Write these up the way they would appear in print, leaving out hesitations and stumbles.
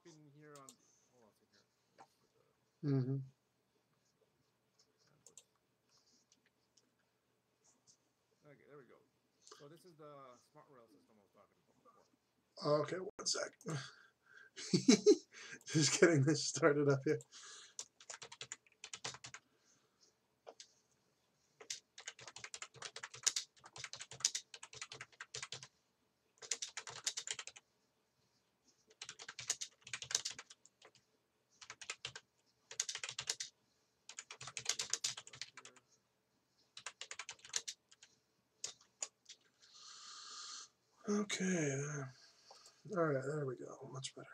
in here on. Hold on a second here. Mm-hmm. Okay, there we go. So this is the smart rail system I was talking about before. Okay, one sec. Just getting this started up here. Okay. All right, there we go. Much better.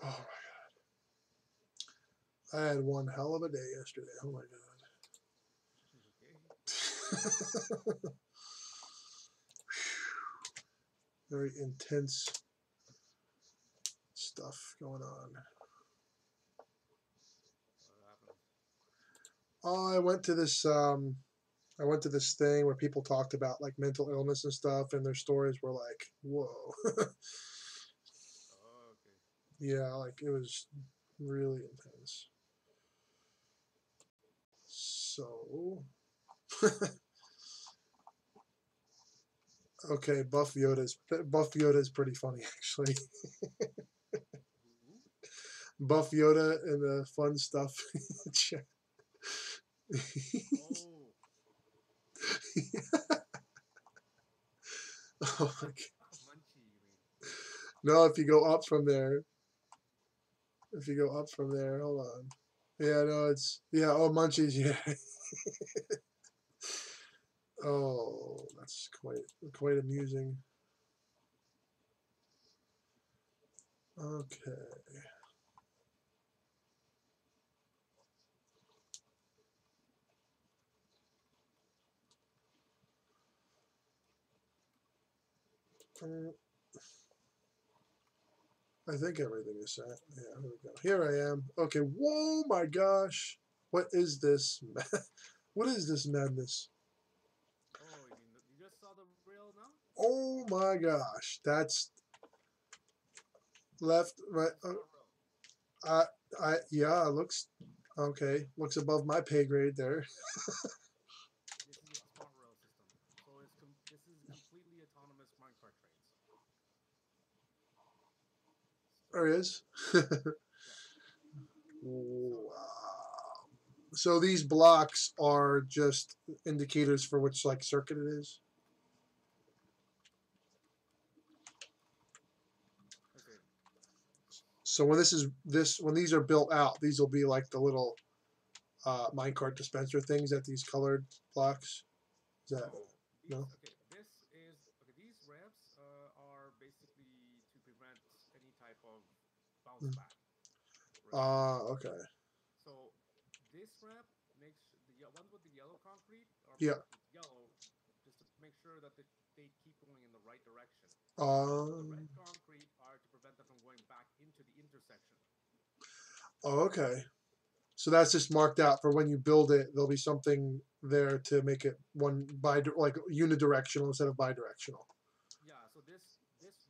Oh my God. I had one hell of a day yesterday. Oh my God. Okay. Very intense stuff going on. What happened? Oh, I went to this thing where people talked about like mental illness and stuff, and their stories were like, whoa. Oh, okay. Yeah, like it was really intense. So, okay, Buff Yoda is pretty funny actually. Who? Buff Yoda and the fun stuff. Oh. Oh my God. Munchie, you mean? No, if you go up from there, if you go up from there, hold on. Yeah, no, it's yeah. Oh, Munchies, yeah. Oh, that's quite amusing. Okay. I think everything is set. Yeah, here we go. Here I am. Okay. Whoa, my gosh. What is this? What is this madness? Oh, you mean you just saw the rail now? Oh my gosh. That's left, right. The smart rail. I, yeah, looks okay. Looks above my pay grade there. This is a smart rail system. So this is completely autonomous minecart trains. There it So is. yeah. So Wow. So these blocks are just indicators for which like circuit it is. okay. So when when these are built out, these will be like the little minecart dispenser things at these colored blocks. Is that No, no? This is okay. These ramps are basically to prevent any type of bounce back, right? Okay. So this ramp makes the ones with the yellow concrete are Yeah. marked with yellow, just to make sure that they keep going in the right direction. The red Um. concrete are to prevent them from going back into the intersection. Oh, okay. So that's just marked out for when you build it. There'll be something there to make it like unidirectional instead of bidirectional. Yeah, so this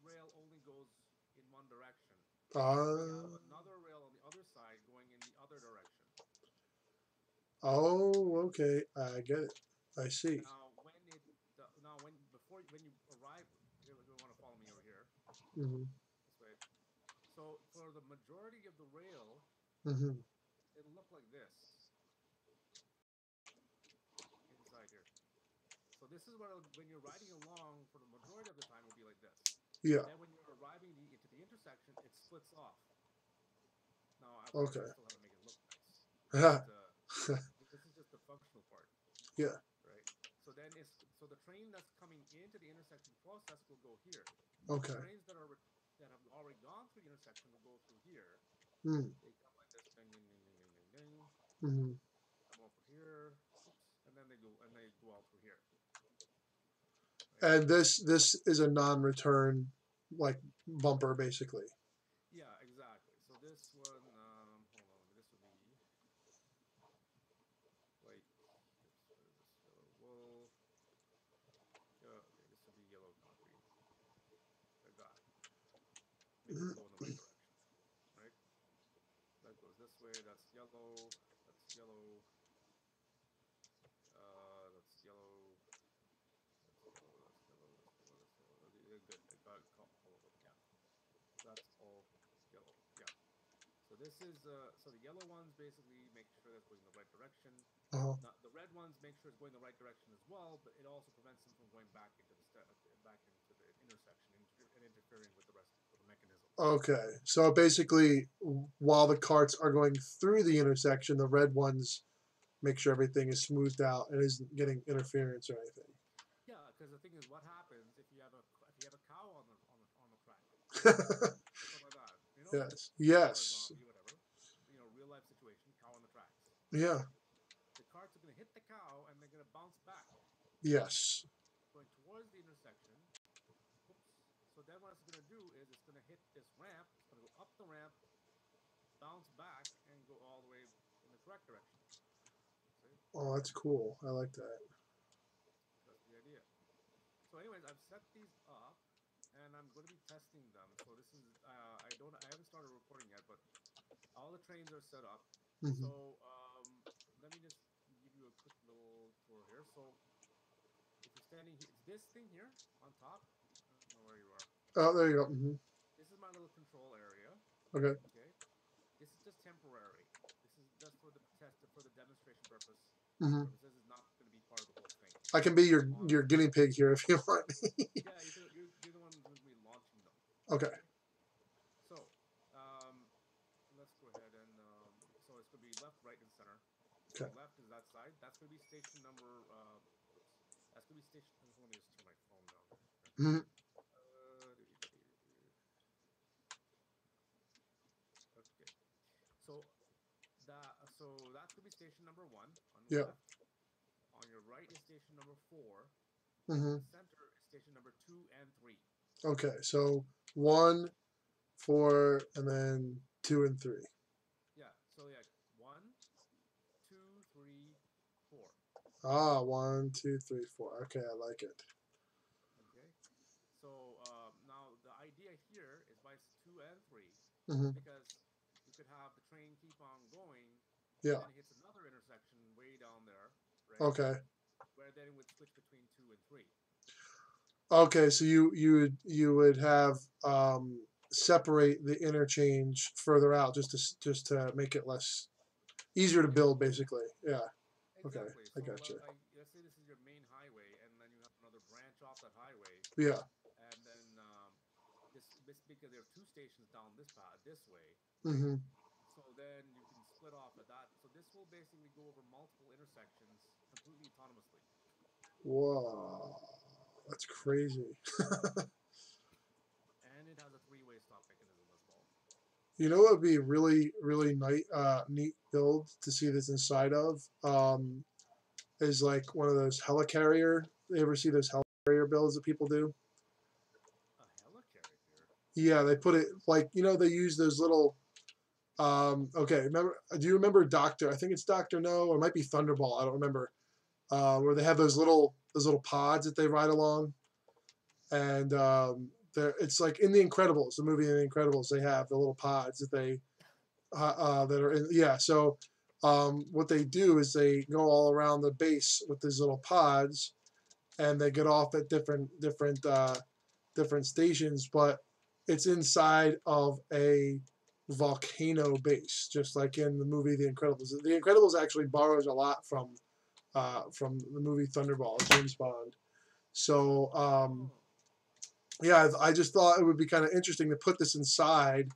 rail only goes in one direction. We have Uh, another rail on the other side going in the other direction. oh, okay. I get it. I see. Now when you arrive here, if you want to follow me over here Hmm. this way. So for the majority of the rail, Hmm. it'll look like this inside here. So this is when you're riding along for the majority of the time, it'll be like this. Yeah. Then when you're arriving into the intersection, it splits off. Now I Okay. still have to make it look nice, but this is just the functional part, Yeah. right? So the train that's coming into the intersection process will go here. The Okay. trains that have already gone through the intersection will go through here. Mm. They come like this, ding, ding, ding, ding, ding, ding, ding. Hmm. Come over here, oops, and then they go out through here, right? And this is a non-return like bumper, basically. Yeah, exactly. So this one, hold on, this would be like, oops, what is this? Yellow wool. Yeah, okay, this would be yellow concrete, like that. Make it go in the right direction, right? That goes this way. That's yellow. That's yellow. That's yellow. That's yellow. That's yellow. That's yellow. That's yellow. Okay, good. I got all of them. Yeah. So that's all yellow. Yeah. So this is so the yellow ones basically make sure that's going in the right direction. Uh-huh. Now, the red ones make sure it's going the right direction as well, but it also prevents them from going back into back into the intersection and interfering with the rest of the mechanism. Okay, so basically, while the carts are going through the intersection, the red ones make sure everything is smoothed out and isn't getting interference or anything. Yeah, because the thing is, what happens if you have a cow on the track, stuff like that, you know, Yes. or a Yes. zombie, whatever, you know, real life situation, cow on the tracks. Yeah. The carts are going to hit the cow and they're going to bounce back, Yes. going towards the intersection. Oops. So then what it's going to do is it's going to hit this ramp. It's going to go up the ramp, bounce back, and go all the way in the correct direction. See? Oh, that's cool. I like that. So that's the idea. So, anyways, I've set these up, and I'm going to be testing them. So this is I haven't started recording yet, but all the trains are set up. Hmm. So let me just give you a quick little tour here. So if you're standing here, it's this thing here on top. I don't know where you are. Oh, there you go. Hmm. This is my little control area. Okay. Okay. This is just temporary. This is just for the test for the demonstration Hmm. purposes. It's not going to be part of the whole thing. I can be On your guinea pig here if you want. Yeah, you're the one who's going to be launching them. Okay. Okay. So let's go ahead and so it's going to be left, right, and center. So Okay. left is that side. That's going to be station number. Oops. That's going to be station. Let me just turn my phone down here. Hmm. Okay. So that's going to be station number 1 on the Yeah. left. On your right is station number 4, and in Hmm. the center is station number 2 and 3. Okay. So 1, 4, and then 2 and 3. Yeah. So yeah, 1, 2, 3, 4. Ah, 1, 2, 3, 4. Okay, I like it. Okay. So now the idea here is by 2 and 3 is Hmm. because you could have the train keep on going, and Yeah. then it hits another intersection way down there, right? Okay. Where then it would switch between 2 and 3. Okay. So you would have separate the interchange further out just to make it less easier to Yeah, build, basically. Yeah. Okay. exactly. I So gotcha. like, let's say this is your main highway, and then you have another branch off that highway, Yeah. and then this because there are 2 stations down this path this way, right? Hmm. So then you can split off at that. So this will basically go over multiple intersections completely autonomously. Whoa. That's Yep. crazy. And it has a three-way stop mechanism as well. You know what would be really, really neat build to see this inside of? Is like one of those helicarrier. You ever see those helicarrier builds that people do? A helicarrier? Yeah, they put it like they use those little. Okay, remember? Do you remember Doctor? I think it's Doctor No, or it might be Thunderball. I don't remember. Where they have those little pods that they ride along, and it's like in The Incredibles, the movie in The Incredibles. They have the little pods that are in. Yeah, so what they do is they go all around the base with these little pods, and they get off at different stations, but it's inside of a volcano base, just like in the movie The Incredibles. The Incredibles actually borrows a lot from the movie Thunderball, James Bond. So Oh, yeah, I just thought it would be kind of interesting to put this inside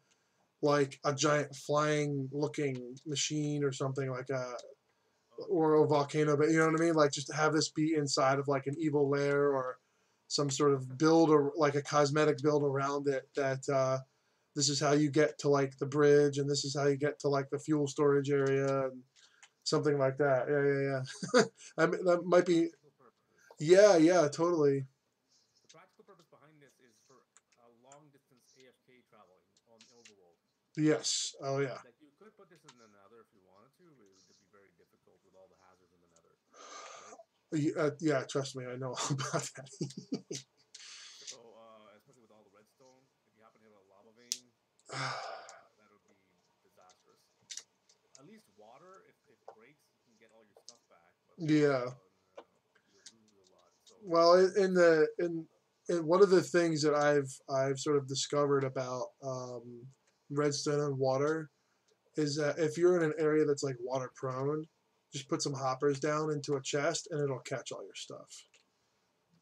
like a giant flying looking machine or something like okay. or a volcano, but you know what I mean? Like just to have this be inside of like an evil lair or some sort of build or like a cosmetic build around it that this is how you get to like the bridge and this is how you get to like the fuel storage area and something like that. Yeah, yeah, yeah. I mean, that For might be. practical purposes. Yeah, yeah, totally. The practical purpose behind this is for a long distance overworld. Yes. Oh yeah. Like you could put this in the Nether if you wanted to. It would just be very difficult with all the hazards in the Nether, right? Yeah. Trust me, I know all about that. So, especially with all the redstone, if you happen to hit a lava vein, yeah, that would be disastrous. At least water, if it breaks, you can get all your stuff back. But Yeah. lava, no, you'll lose a lot. So, Well, in one of the things that I've sort of discovered about redstone and water is that if you're in an area that's like water prone, just put some hoppers down into a chest and it'll catch all your stuff.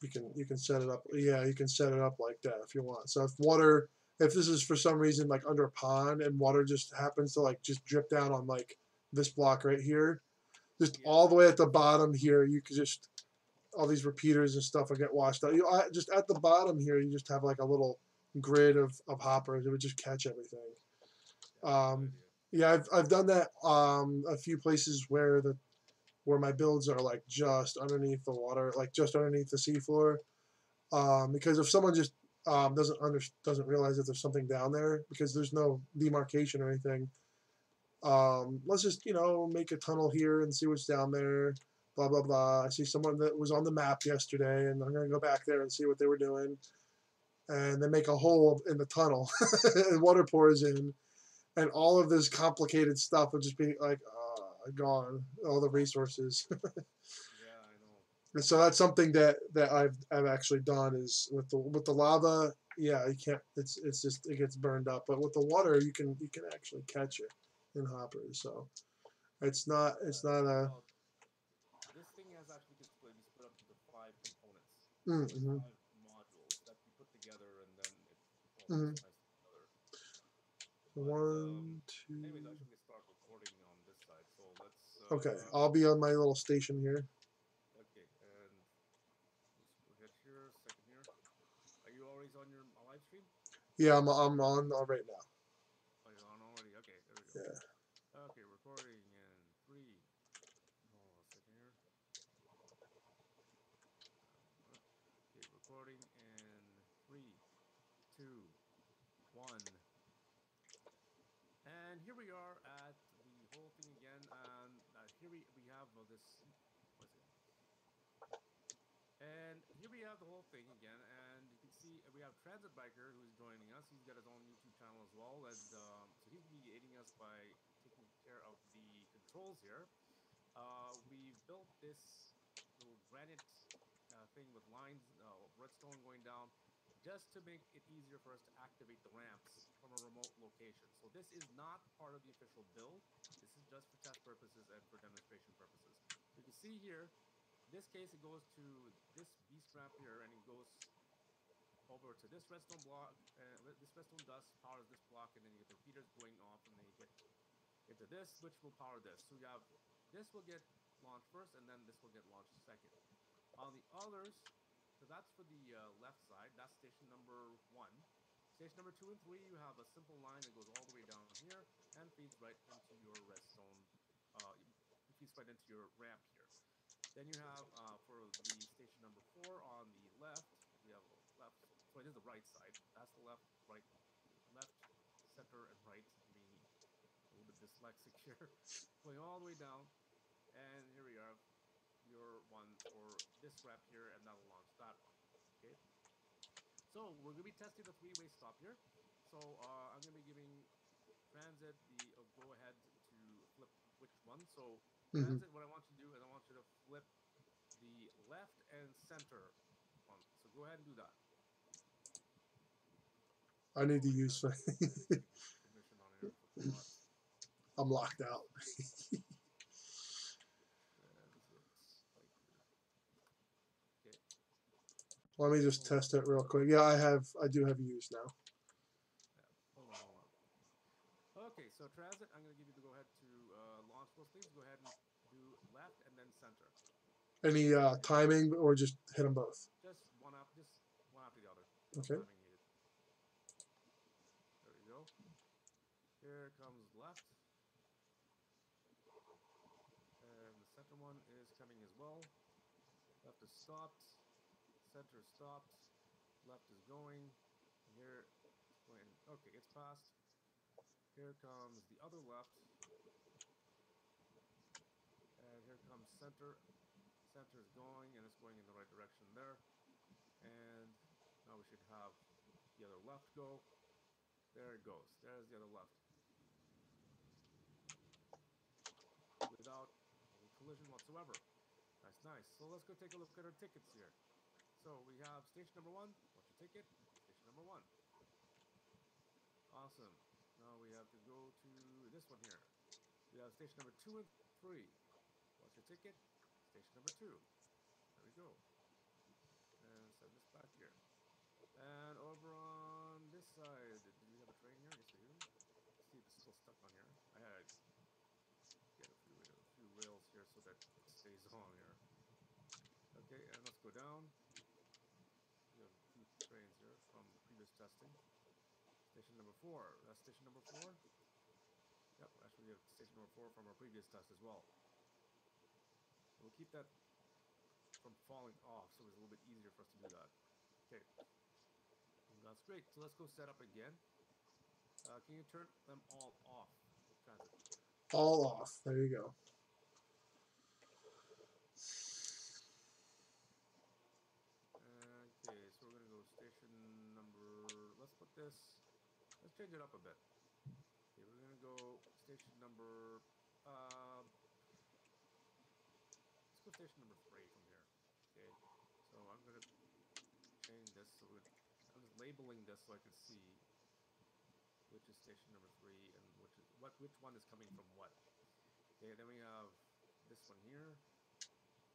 You can set it up. okay, Yeah, you can set it up like that if you want. So if this is for some reason like under a pond and water just happens to like just drip down on like this block right here, just all the yeah, way at the bottom here, you could just all these repeaters and stuff will get washed out. Just at the bottom here, you just have like a little grid of hoppers. It would just catch everything. yeah, that's a good Um, idea. yeah, I've done that a few places where my builds are like just underneath the water, like just underneath the seafloor. Because if someone just doesn't realize that there's something down there because there's no demarcation or anything, let's just make a tunnel here and see what's down there. Blah blah blah. I see someone that was on the map yesterday, and I'm gonna go back there and see what they were doing. And they make a hole in the tunnel, and water pours in, and all of this complicated stuff would just be like gone. All the resources. Yeah, I know. And so that's something that I've actually done is with the lava. Yeah, you can't. It's just it gets burned up. But with the water, you can actually catch it in hoppers. So it's Yeah. not a. Well, this thing has actually be split up into five components, like Mm-hmm, five modules that you put together, and then it all mm-hmm. fits nicely together. But One, anyways, two. actually, we start recording on this side. So let's. Okay, I'll be on my little station here. Okay, and let's go ahead here. Second here. Are you always on your live stream? Yeah, I'm on right now. Oh, you're on already. Okay, there we go. Yeah. Okay, recording in three. Hold on a second here. Okay, recording in three, two, one. And here we are at the whole thing again. And here we have this. What is it? And here we have the whole thing again. And you can see we have Transit Biker who's joining us. He's got his own YouTube channel as well. And so he's going to be aiding us by taking care of the controls here. We built this little granite thing with lines, redstone going down, just to make it easier for us to activate the ramps from a remote location. So this is not part of the official build. This is just for test purposes and for demonstration purposes. So you can see here, in this case, it goes to this beast ramp here, and it goes over to this redstone block. This redstone dust powers this block, and then you get the repeaters going off, and then you get into this, which will power this. So you have this will get launched first, and then this will get launched second. On the others, so that's for the left side. That's station number 1. Station number 2 and 3, you have a simple line that goes all the way down here and feeds right into your redstone. It feeds right into your ramp here. Then you have for the station number 4 on the left, we have a left. So it is the right side. That's the left, right, left, center, and right. I'm being a little bit dyslexic here, going all the way down. And here we are, your one for this wrap here, and that'll launch that one. Okay. So we're gonna be testing the three-way stop here. So I'm gonna be giving Transit the go ahead to flip which one. So Mm-hmm. Transit, what I want you to do is I want you to flip the left and center one. So go ahead and do that. I need Oh to wait, use. I need to give you permission on here for bot. I'm locked out. Transit biker. Okay. Let me just Hold on. test it real quick. Yeah, I do have use now. Yeah. Hold on. Okay, so Transit, I'm going to give you the go ahead to launch those things. Go ahead and do left and then center. Any Okay. timing or just hit them both? Just one after the other. No Okay. timing needed. There you go. Here comes left. And the center one is coming as well. Left is stopped. Center stopped. Left is going. And here it's going. Okay, it's passed. Here comes the other left. And here comes center. Center is going, and it's going in the right direction there. And now we should have the other left go. There it goes. There's the other left. Without any collision whatsoever. Nice, nice. So let's go take a look at our tickets here. So we have station number 1. What's your ticket? Station number 1. Awesome. Now we have to go to this one here. We have station number 2 and 3. What's your ticket? Station number 2. There we go. And send this back here. And over on this side, did we have a train here? Yes, we do. Let's see if it's still stuck on here. I had to get a few rails here so that it stays on here. Okay, and let's go down. We have a few trains here from the previous testing. Station number 4. That's station number 4. Yep, actually we have station number 4 from our previous test as well. We'll keep that from falling off so it's a little bit easier for us to do that. Okay, that's great. So let's go set up again. Can you turn them all off? Transit. All off. There you go. Okay, so we're gonna go station number. Let's put this. Let's change it up a bit. Okay, we're gonna go station number. Let's go station number 3 from here. Okay, so I'm gonna change this so I'm just labeling this so I can see which is station number 3 and which one is coming from what. Okay, then we have this one here,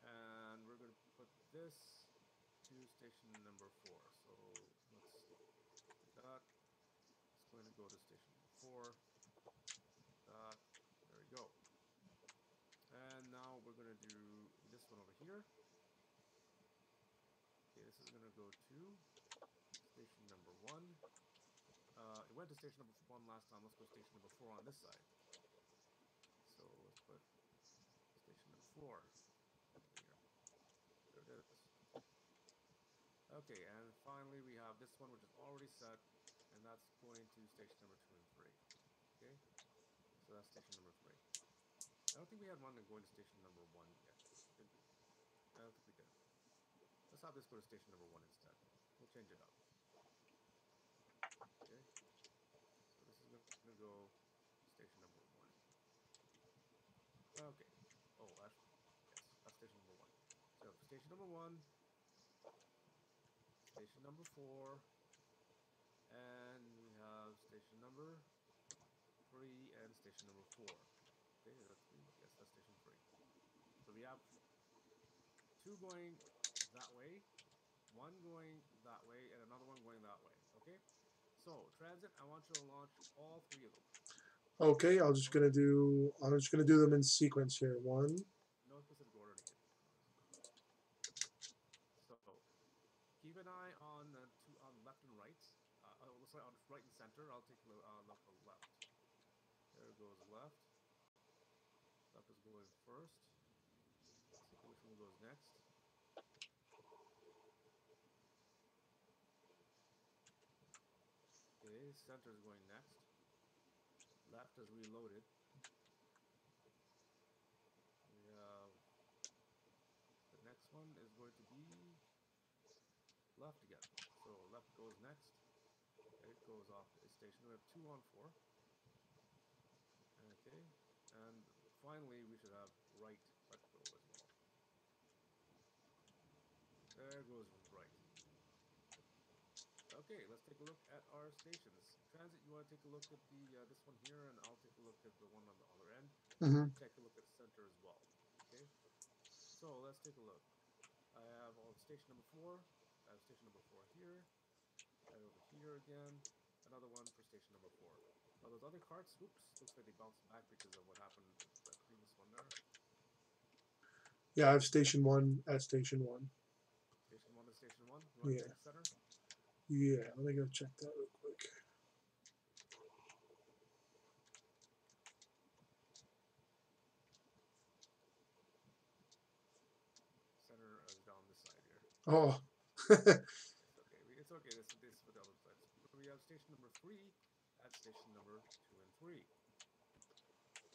and we're gonna put this to station number 4. So let's do that. It's going to go to station number 4. That. There we go. And now we're going to do this one over here. Okay, this is going to go to station number 1. It went to station number 1 last time. Let's go station number 4 on this side. So let's put station number 4 here. There it is. Okay, and finally we have this one which is already set, and that's going to station number 2 and 3. Okay, so that's station number 3. I don't think we had one going to station number 1 yet, did we? I don't think we did. Let's have this go to station number 1 instead. We'll change it up. Okay, so this is going to go station number 1. Okay. Oh, actually, yes, that's station number 1. So station number 1, station number 4, and we have station number 3 and station number 4. Okay, is that 3? Yes, that's station 3. So we have 2 going that way, 1 going that way, and another one going that way. Okay? So, transit, I want you to launch all 3 of them. Okay, I'm just gonna do them in sequence here. 1. No specific order needed. So, keep an eye on left and right. Sorry, on right and center. I'll take a look on left. There goes left. Left is going first. Let's see which one goes next. Okay, center is going next. Left is reloaded. We have the next one is going to be left again. So left goes next. It goes off to station. We have 2 on 4. Okay, and finally we should have right let go as well. There goes right. Okay, let's take a look at our stations. Transit, you want to take a look at the this one here, and I'll take a look at the one on the other end. Mm-hmm. Take a look at center as well. Okay, so let's take a look. I have on station number 4. I have station number 4 here. Right over here again. Another one for station number 4. Now those other carts, oops, looks like they bounced back because of what happened with the previous one there. Yeah, I have station 1 at station 1. Station 1 to station 1. You want to check center? Yeah, let me go check that real quick. Center is down this side here. Oh. It's okay. It's okay. This is for the other side. So we have station number 3 at station number 2 and 3.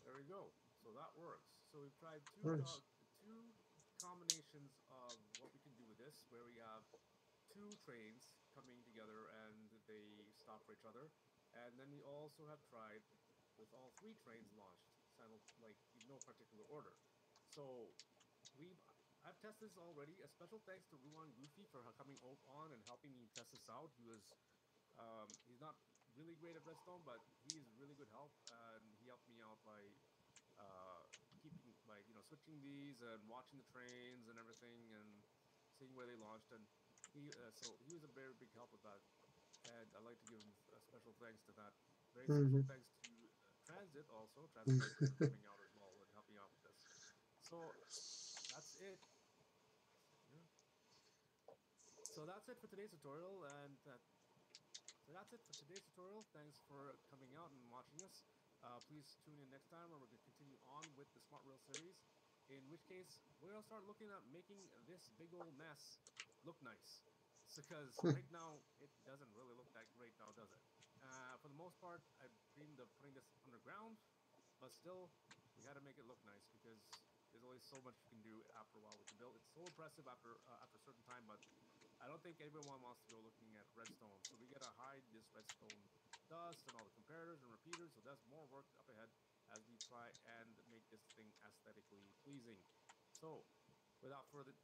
There we go. So that works. So we've tried Nice. two combinations of what we can do with this, where we have two trains coming together and they stop for each other. And then we also have tried with all three trains launched, like in no particular order. So we I've tested this already. A special thanks to Ruan Goofy for coming on and helping me test this out. He's not really great at redstone, but he's really good help, and he helped me out by keeping switching these and watching the trains and everything and seeing where they launched. And he was a very big help with that, and I'd like to give him a special thanks to that. Very special Mm-hmm. thanks to Transit also, Transit Bike, for coming out as well and helping out with this. So that's it. Yeah. So that's it for today's tutorial, and so that's it for today's tutorial. Thanks for coming out and watching us. Please tune in next time where we're going to continue on with the Smart Rail series, in which case we're going to start looking at making this big old mess look nice. Because right now it doesn't really look that great now, does it? For the most part, I dreamed of putting this underground, but still, we had to make it look nice because there's only so much you can do after a while with the build. It's so impressive after a certain time, but I don't think everyone wants to go looking at redstone. So we gotta hide this redstone dust and all the comparators and repeaters. So that's more work up ahead as we try and make this thing aesthetically pleasing. So without further,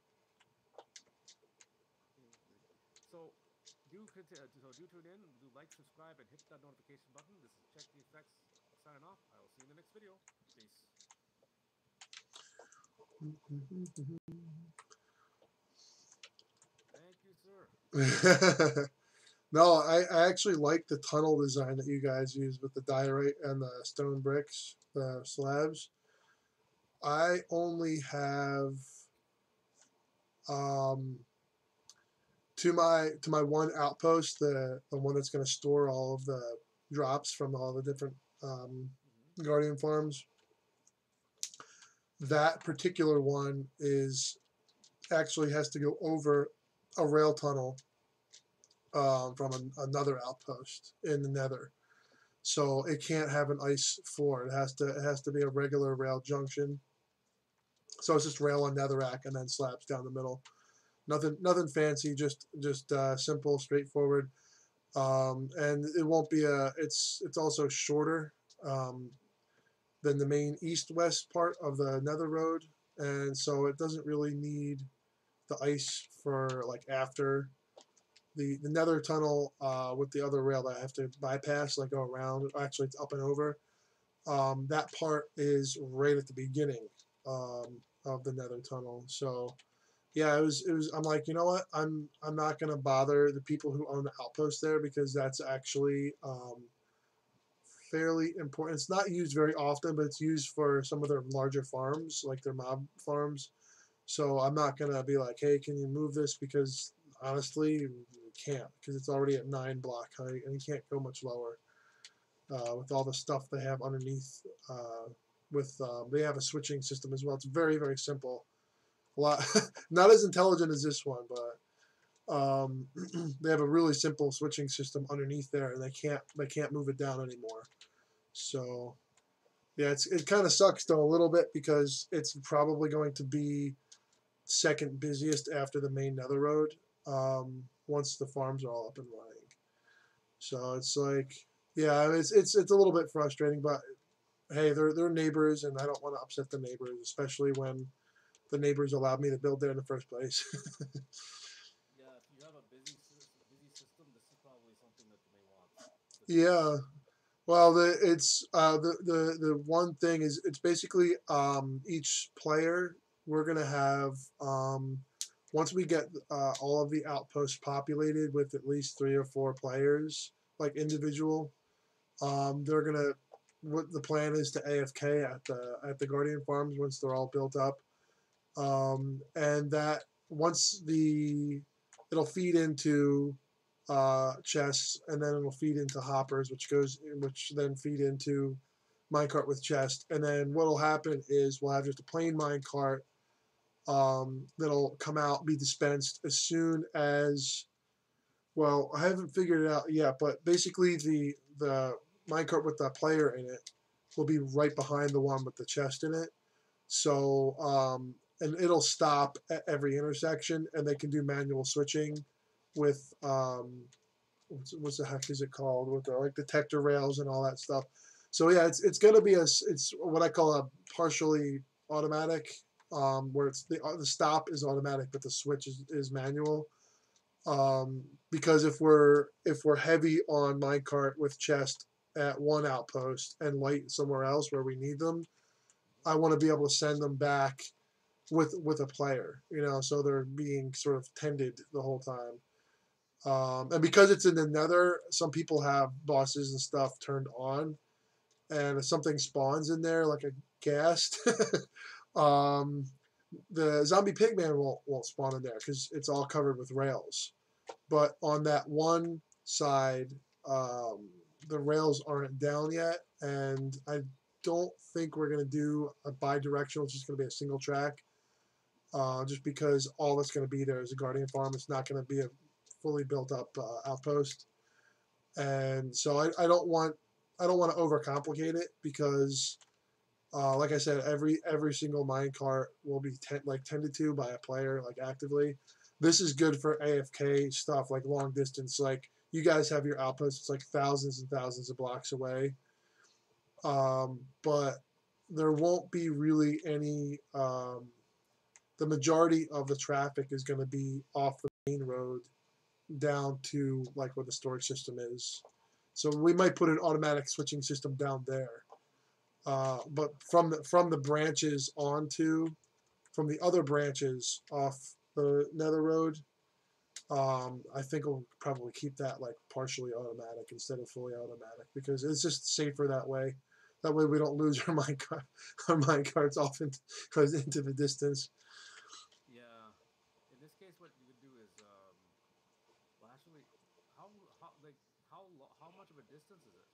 so do tune in, do like, subscribe, and hit that notification button. This is Check the Effects signing off. I will see you in the next video. Peace. Thank you, sir. No, I actually like the tunnel design that you guys use with the diorite and the stone bricks, the slabs. I only have um, to my one outpost, the one that's going to store all of the drops from all the different Mm-hmm. guardian farms. That particular one is actually has to go over a rail tunnel from another outpost in the Nether. So it can't have an ice floor. It has to be a regular rail junction. So it's just rail on netherrack and then slabs down the middle. Nothing fancy. Just simple, straightforward. And it won't be a. It's also shorter than the main east-west part of the Nether road, and so it doesn't really need the ice for like after the Nether tunnel with the other rail that I have to bypass, like go around. Actually, it's up and over. That part is right at the beginning of the Nether tunnel. So yeah, it was. I'm like, you know what? I'm not gonna bother the people who own the outpost there because that's actually fairly important. It's not used very often, but it's used for some of their larger farms, like their mob farms. So I'm not gonna be like, hey, can you move this? Because honestly, you can't because it's already at 9 block height and you can't go much lower with all the stuff they have underneath. They have a switching system as well. It's very very simple. A lot not as intelligent as this one, but they have a really simple switching system underneath there, and they can't move it down anymore. So yeah, it kind of sucks though a little bit because it's probably going to be second busiest after the main Nether road once the farms are all up and running. So it's like, yeah, I mean, it's a little bit frustrating, but hey, they're neighbors, and I don't want to upset the neighbors, especially when the neighbors allowed me to build there in the first place. Yeah, if you have a busy system, this is probably something that you may want to test Yeah. out. Well, the one thing is it's basically each player we're gonna have once we get all of the outposts populated with at least 3 or 4 players, like individual, they're gonna. What the plan is to AFK at the Guardian Farms once they're all built up, and that once it'll feed into chests, and then it'll feed into hoppers, which then feed into minecart with chest, and then what'll happen is we'll have just a plain minecart that'll come out, be dispensed as soon as. Well, I haven't figured it out yet, but basically minecart with the player in it will be right behind the one with the chest in it. So, and it'll stop at every intersection, and they can do manual switching with what's the heck is it called, with the like detector rails and all that stuff. So yeah, it's gonna be it's what I call a partially automatic, where it's the stop is automatic, but the switch is manual. Because if we're heavy on minecart with chest at one outpost and light somewhere else where we need them, I want to be able to send them back with a player, so they're being sort of tended the whole time. And because it's in the Nether, some people have bosses and stuff turned on, and if something spawns in there like a ghast, um, the zombie pigman won't spawn in there because it's all covered with rails. But on that one side, the rails aren't down yet, and I don't think we're going to do a bi-directional. It's just going to be a single track, just because all that's going to be there is a guardian farm. It's not going to be a fully built up outpost, and so I don't want to overcomplicate it because, like I said, every single minecart will be tended to by a player, like actively. This is good for AFK stuff, like long distance. Like you guys have your outposts, it's like thousands and thousands of blocks away, but there won't be really any. The majority of the traffic is going to be off the main road down to like where the storage system is. So we might put an automatic switching system down there. But from the branches from the other branches off the Nether Road, I think we'll probably keep that like partially automatic instead of fully automatic because it's just safer that way. That way we don't lose our mine carts off into the distance. Yeah. In this case, what you would do is, well, actually, how like how much of a distance is it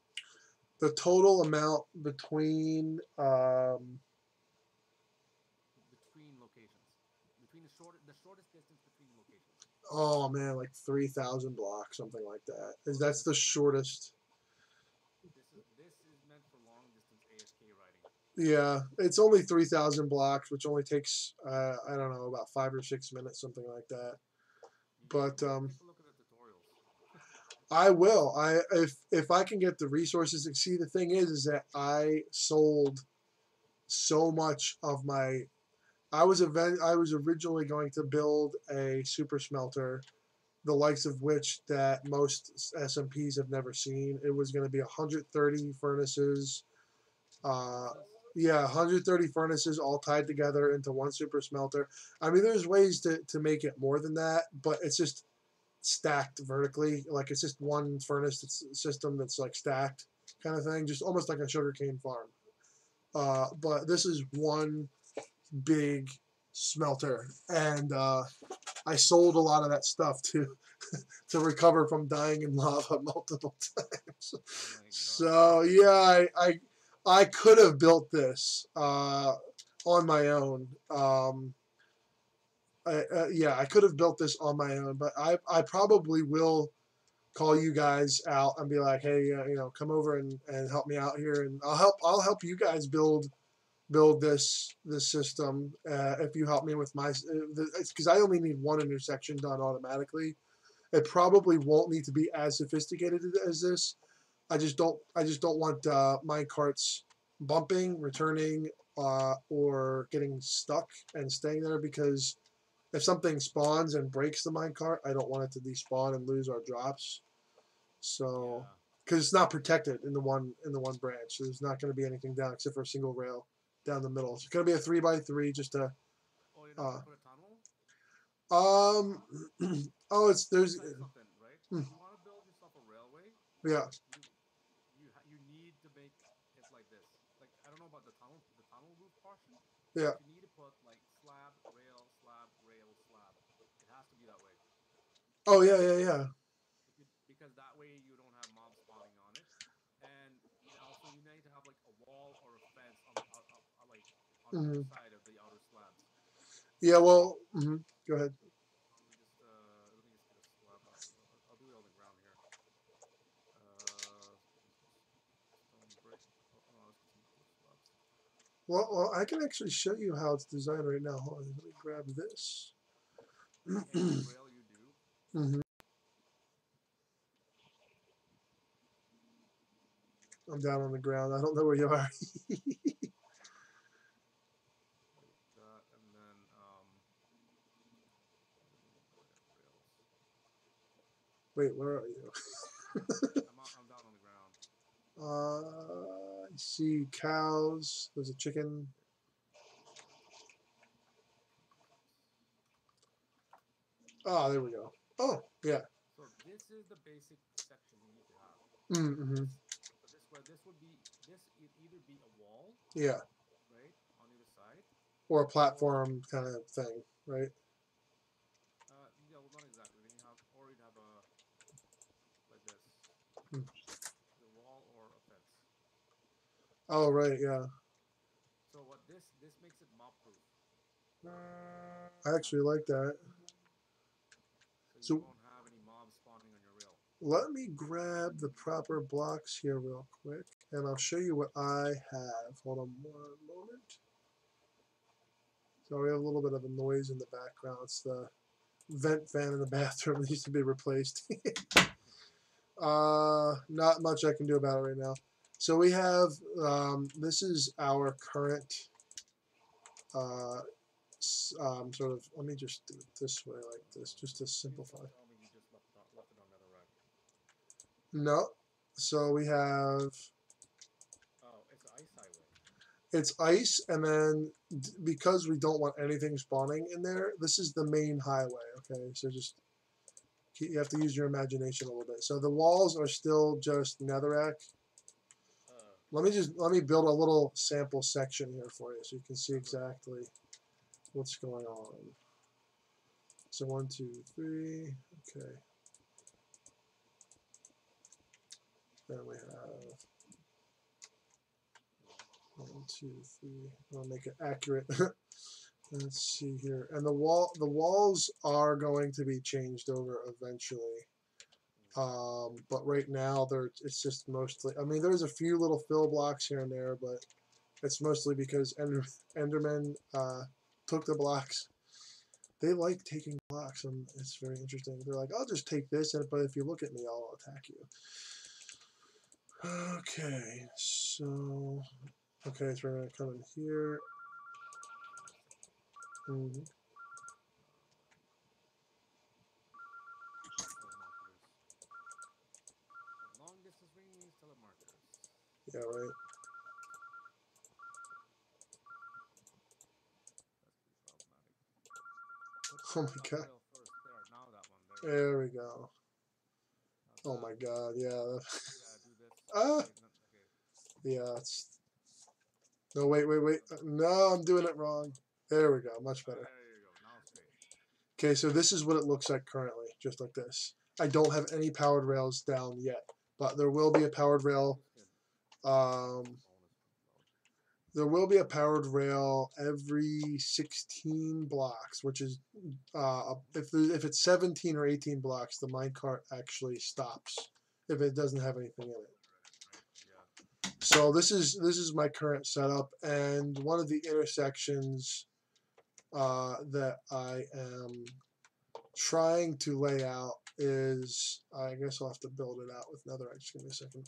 The total amount between between locations? Between the shortest distance between locations. oh man, like 3,000 blocks, something like that. Oh, That's the shortest. this is meant for long distance AFK riding. Yeah, it's only 3,000 blocks, which only takes I don't know, about 5 or 6 minutes, something like that. But You gotta take a look at the tutorials. I will. If I can get the resources. And see, the thing is that I sold so much of my. I was originally going to build a super smelter, the likes of which that most SMPs have never seen. It was going to be 130 furnaces. Uh, Furnaces. yeah, 130 furnaces all tied together into one super smelter. I mean, there's ways to make it more than that, but it's just stacked vertically. Like it's just one furnace system that's like stacked kind of thing, just almost like a sugarcane farm. But this is one big smelter, and I sold a lot of that stuff to to recover from dying in lava multiple times. Oh my god. So yeah, I could have built this on my own. Yeah, I could have built this on my own, but I probably will call you guys out and be like, hey, come over and help me out here, and I'll help you guys build this system if you help me with my because I only need one intersection done automatically. It probably won't need to be as sophisticated as this. I just don't want mine carts bumping, returning, or getting stuck and staying there because if something spawns and breaks the minecart, I don't want it to despawn and lose our drops. So, Yeah. because it's not protected in the one branch, so there's not going to be anything down except for a single rail down the middle. It's going to be a 3x3 just to. Oh, you're not Uh, gonna put a tunnel? um. Oh, it's Let me there's. tell you something, right? Hmm, If you want to build yourself a railway, yeah. you you need to make it like this. Like I don't know about the tunnel roof portion, Yeah. but you need to put like slab, rail, slab, rail, slab. It has to be that way. Oh yeah, yeah, yeah. Because that way you don't have mobs spawning on it, and also you need to have like a wall or a fence on the like on Hmm. each side of the outer slabs. Yeah. Well. Go ahead. Let me just get a slab. I'll do it on the ground here. Well, I can actually show you how it's designed right now. Hold on, let me grab this. Any rail you do. Hmm. I'm down on the ground. I don't know where you are. Like that, and then rails. Wait, where are you? I'm down on the ground. I see cows. There's a chicken. Oh, there we go. Oh, yeah. So this is the basic section you need to have. Mm-hmm. So this would be this either be a wall, Yeah. right, on either side, Or a or platform kind of thing, right? yeah, well, not exactly. Then you have, or you'd have a like this, Hmm. the wall or a fence. Oh, right, yeah. So what this makes it mob proof. I actually like that. So you So won't have any mobs spawning on your rail. let me grab the proper blocks here real quick, and I'll show you what I have. Hold on one moment. So we have a little bit of a noise in the background. It's the vent fan in the bathroom that needs to be replaced. Not much I can do about it right now. So we have, this is our current uh, sort of, let me just do it this way like this, just to Please simplify. don't tell me you just left it on nether rack. No. So we have, Oh, it's an ice highway. it's ice, and then because we don't want anything spawning in there, this is the main highway, okay? So just, you have to use your imagination a little bit. So the walls are still just netherrack. Let me build a little sample section here for you so you can see exactly what's going on. So 1, 2, 3, okay. Then we have 1, 2, 3. I'll make it accurate. Let's see here. And the walls are going to be changed over eventually. But right now it's just mostly, I mean, there's a few little fill blocks here and there, but it's mostly because Endermen took the blocks. They like taking blocks, and it's very interesting. They're like, I'll just take this, but if you look at me, I'll attack you. Okay, so we're gonna come in here. Mm-hmm. Long distance range telemarkers. Yeah, right. That's pretty problematic. Oh my god. Rail first. There, now that one. There we go. Now Oh my god. Yeah. yeah, do this. Ah. Okay, okay. Yeah. It's. No, wait. No, I'm doing it wrong. There we go. Much better. There you go. Now straight. Okay, so this is what it looks like currently, just like this. I don't have any powered rails down yet, but there will be a powered rail. There will be a powered rail every 16 blocks, which is if it's 17 or 18 blocks, the minecart actually stops if it doesn't have anything in it. Yeah. So this is my current setup, and one of the intersections that I am trying to lay out is, I guess I'll have to build it out with netherite. Just give me a second.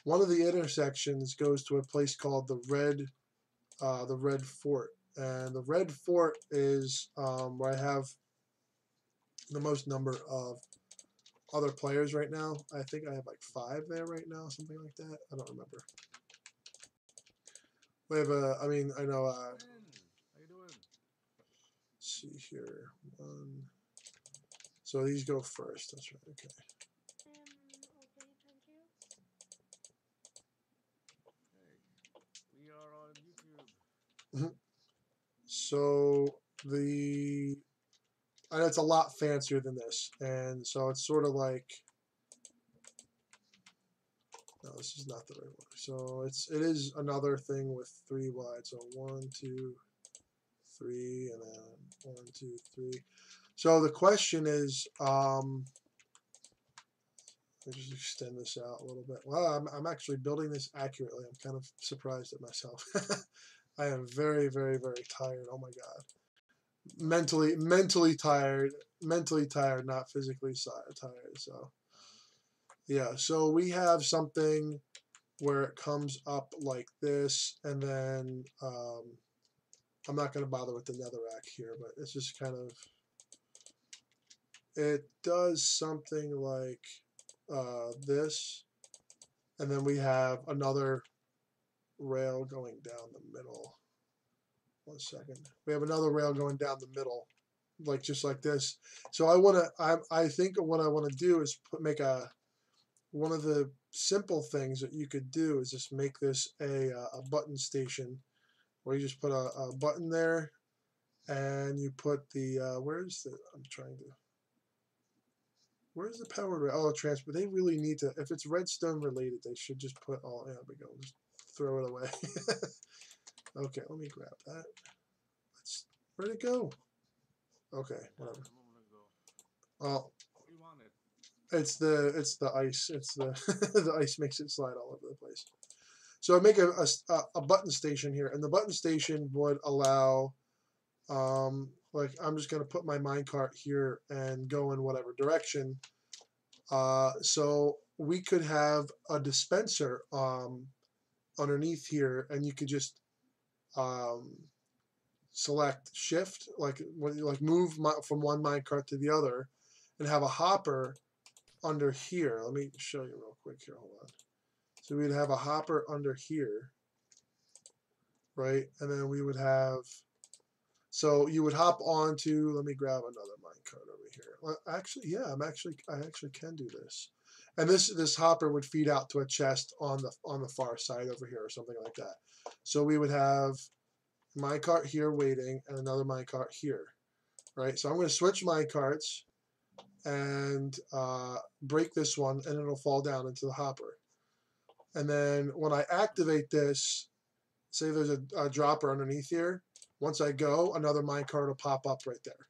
One of the intersections goes to a place called the Red Fort, and the Red Fort is where I have the most number of other players right now. I think I have like 5 there right now, something like that. I don't remember. We have I mean, I know. How you doing? Let's see here. So these go first. That's right. Okay. Okay, thank you. Hey, we are on YouTube. So and it's a lot fancier than this, and so it's sort of like, no, this is not the right one. So it is another thing with 3 wide. So 1, 2, 3, and then 1, 2, 3. So the question is, let's just extend this out a little bit. Well, I'm actually building this accurately. I'm kind of surprised at myself. I am very, very, very tired. Oh my god. Mentally tired. Mentally tired, not physically tired. So yeah. So we have something where it comes up like this, and then I'm not going to bother with the netherrack here, but it's just kind of, it does something like this, and then we have another rail going down the middle. 1 second. We have another rail going down the middle, like just like this. So I think what I want to do is make one of the simple things that you could do is just make this a button station, where you just put a button there, and you put the where's the powered rail? Oh, transfer. They really need to, if it's redstone related, they should just put all. Yeah, we go. Just throw it away. Okay, let me grab that. Where'd it go? Okay, whatever. Oh, You want it? it's the ice. It's the the ice makes it slide all over the place. So I make a button station here, and the button station would allow, like I'm just gonna put my minecart here and go in whatever direction. So we could have a dispenser underneath here, and you could just um, select shift, like when you move from one minecart to the other, and have a hopper under here. Let me show you real quick here. Hold on. So we'd have a hopper under here, right? And then we would have. So you would hop onto. Let me grab another minecart over here. Well, actually, yeah, I actually can do this. And this hopper would feed out to a chest on the far side over here or something like that. So we would have minecart here waiting and another minecart here, right? So I'm going to switch minecarts and break this one, and it'll fall down into the hopper. And then when I activate this, say there's a dropper underneath here. Once I go, another minecart will pop up right there.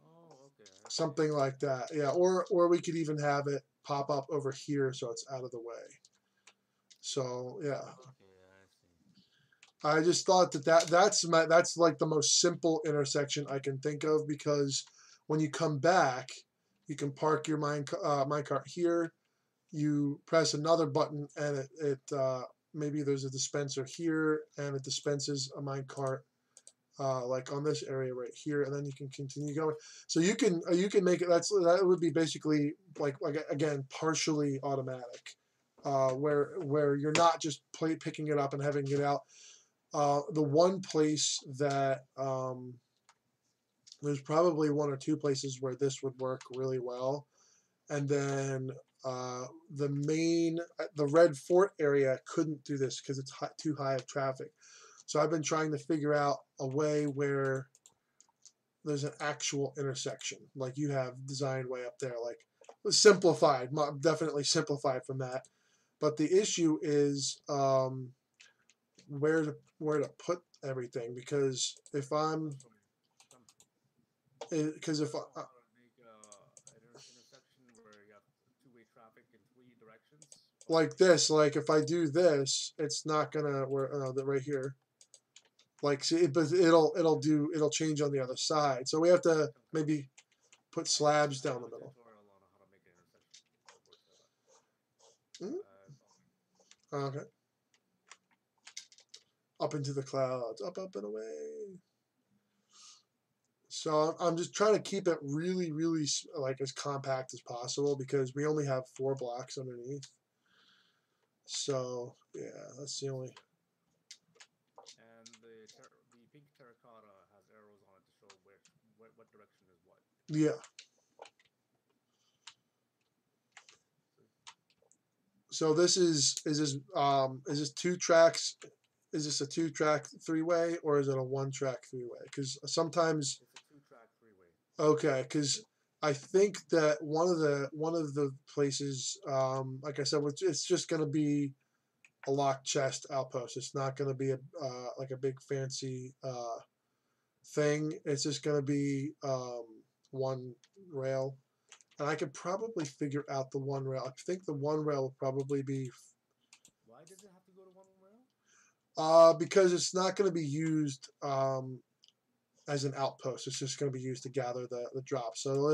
Oh, okay. Something like that, yeah. Or we could even have it pop up over here so it's out of the way. So yeah. Okay, I see. I just thought that's like the most simple intersection I can think of, because when you come back, you can park your minecart here. You press another button, and it maybe there's a dispenser here, and it dispenses a minecart like on this area right here, and then you can continue going. So you can make it. That would be basically like again partially automatic, where you're not just picking it up and having it out. The one place that there's probably one or two places where this would work really well, and then the Red Fort area couldn't do this because it's too high of traffic. So I've been trying to figure out a way where there's an actual intersection, like you have designed way up there, like simplified, definitely simplified from that. But the issue is where to put everything, because if I'm because if I know how to make an intersection where you have two-way traffic in three directions. like this, like if I do this, it's not gonna right here. Like see, but it'll change on the other side. So we have to maybe put slabs down the middle. Tutorial on how to make an intersection. Okay. Up into the clouds, up and away. So I'm just trying to keep it really, really like as compact as possible, because we only have 4 blocks underneath. So yeah, that's the only. And the pink terracotta has arrows on it to show what direction is what. Yeah. So this is this 2 tracks? Is this a 2-track 3-way, or is it a 1-track 3-way? Because sometimes it's a 2-track 3-way. Okay, because I think that one of the places, like I said, it's just going to be a locked chest outpost. It's not going to be like a big fancy thing. It's just going to be one rail, and I could probably figure out the one rail. I think the one rail will probably be. Why does it have to go to one rail? Because it's not going to be used as an outpost. It's just going to be used to gather the drops. So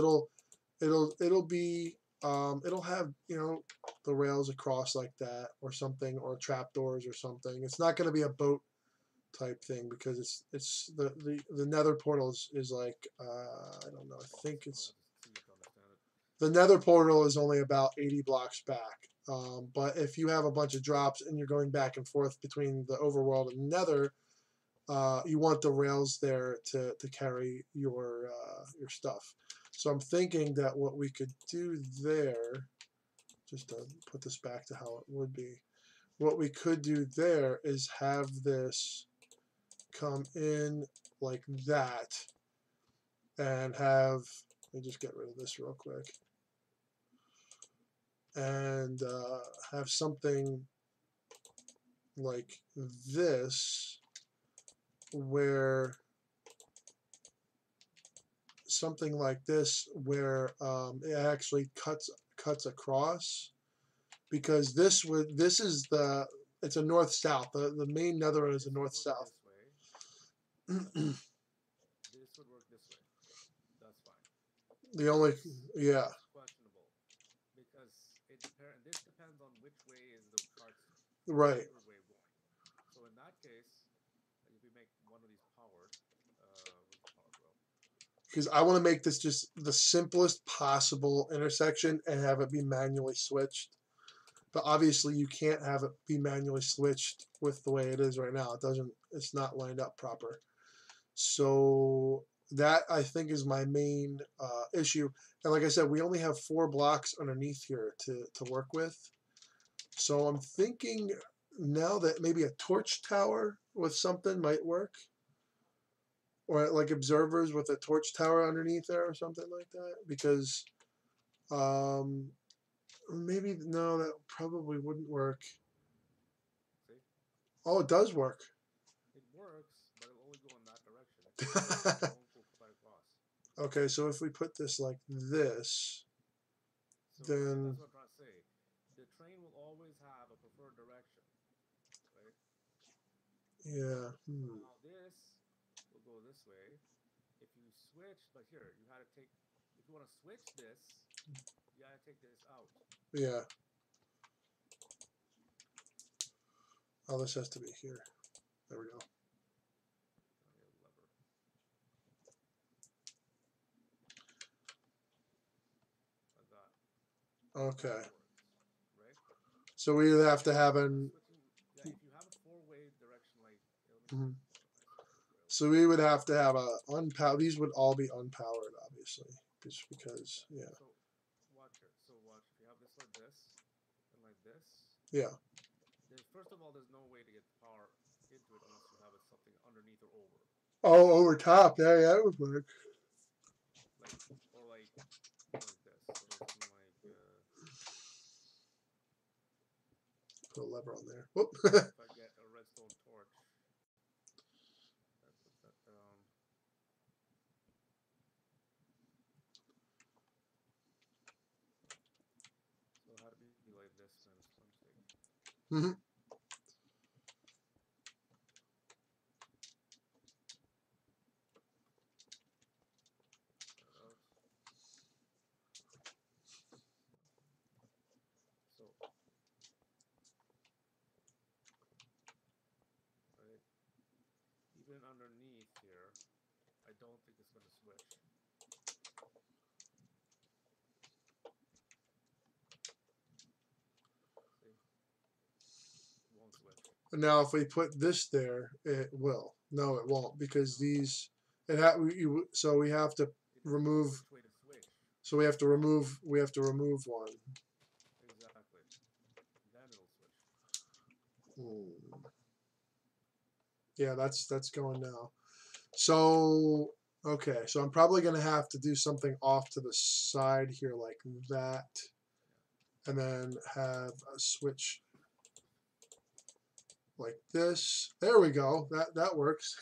it'll be it'll have the rails across like that or something, or trapdoors or something. It's not going to be a boat type thing because it's the nether portal is like I don't know. I think it's the nether portal is only about 80 blocks back. But if you have a bunch of drops and you're going back and forth between the overworld and nether, you want the rails there to carry your stuff. So I'm thinking that what we could do there, just to put this back to how it would be, what we could do there is have this come in like that and have, let me just get rid of this real quick, and have something like this where it actually cuts across, because this is it's a north south. The main nether is a north south. This would work this way. That's fine. The only yeah. It's questionable because this depends on which way is the cart's Right. way going. So in that case, if we make one of these powered, where's the power go? Because I want to make this just the simplest possible intersection and have it be manually switched. But obviously you can't have it be manually switched with the way it is right now. It's not lined up proper. So that, I think, is my main issue. And like I said, we only have 4 blocks underneath here to work with. So I'm thinking now that maybe a torch tower with something might work. Or like observers with a torch tower underneath there or something like that. Because maybe, no, that probably wouldn't work. See? Oh, it does work. It works, but it'll only go in that direction. It won't go quite across. Okay, so if we put this like this, so then that's what I'm trying to say. The train will always have a preferred direction, right? yeah. Now this will go this way. If you switch, but here you had to take. If you want to switch this, you gotta take this out. Yeah. Oh, this has to be here. There we go. Lever. Like that. Okay. Right? So we would have to have an. Yeah, if you have a 4-way direction, like. So we would have to have a unpowered. These would all be unpowered, obviously, just because. Yeah. So watch it. So watch. If you have this like this, and like this. Yeah. First of all, there's no way to get the power into it unless you have something underneath or over. Oh, over top. Yeah, that would work. Like this. So something like. Put a lever on there. Whoop. If I get a redstone torch, I put that down. So how to be like this, man? It's one thing. So, right, even underneath here, I don't think it's going to switch. See? It won't switch. Now, if we put this there, it will. No, it won't, because these. So we have to remove. So we have to remove. We have to remove one. Exactly. Then it'll switch. Yeah, that's going now. So okay, so I'm probably going to have to do something off to the side here like that, and then have a switch like this. There we go. That works.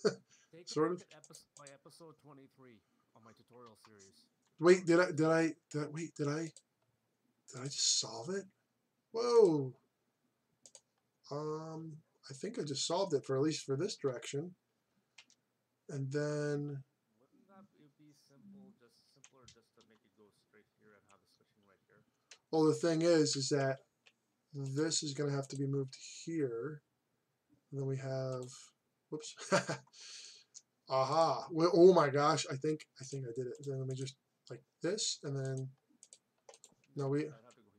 Take a Sort look of. at my episode 23 on my tutorial series. Wait, did I just solve it? Whoa. I think I just solved it for at least for this direction. And then, Wouldn't that be simple, just simpler, just to make it go straight here and have the switching right here? well, the thing is that this is going to have to be moved here. And then we have, whoops. Aha. Well, oh my gosh. I think I did it. Then let me just like this. And then, no, we, I'd have to go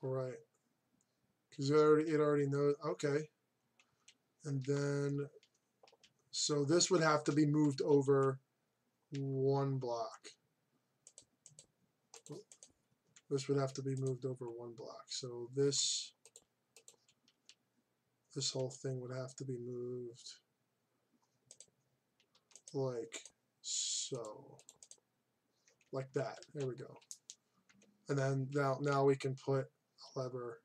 here. right. Because it already knows. Okay. And then, so this would have to be moved over one block. This would have to be moved over one block. So this whole thing would have to be moved like so. Like that. There we go. And then now we can put a lever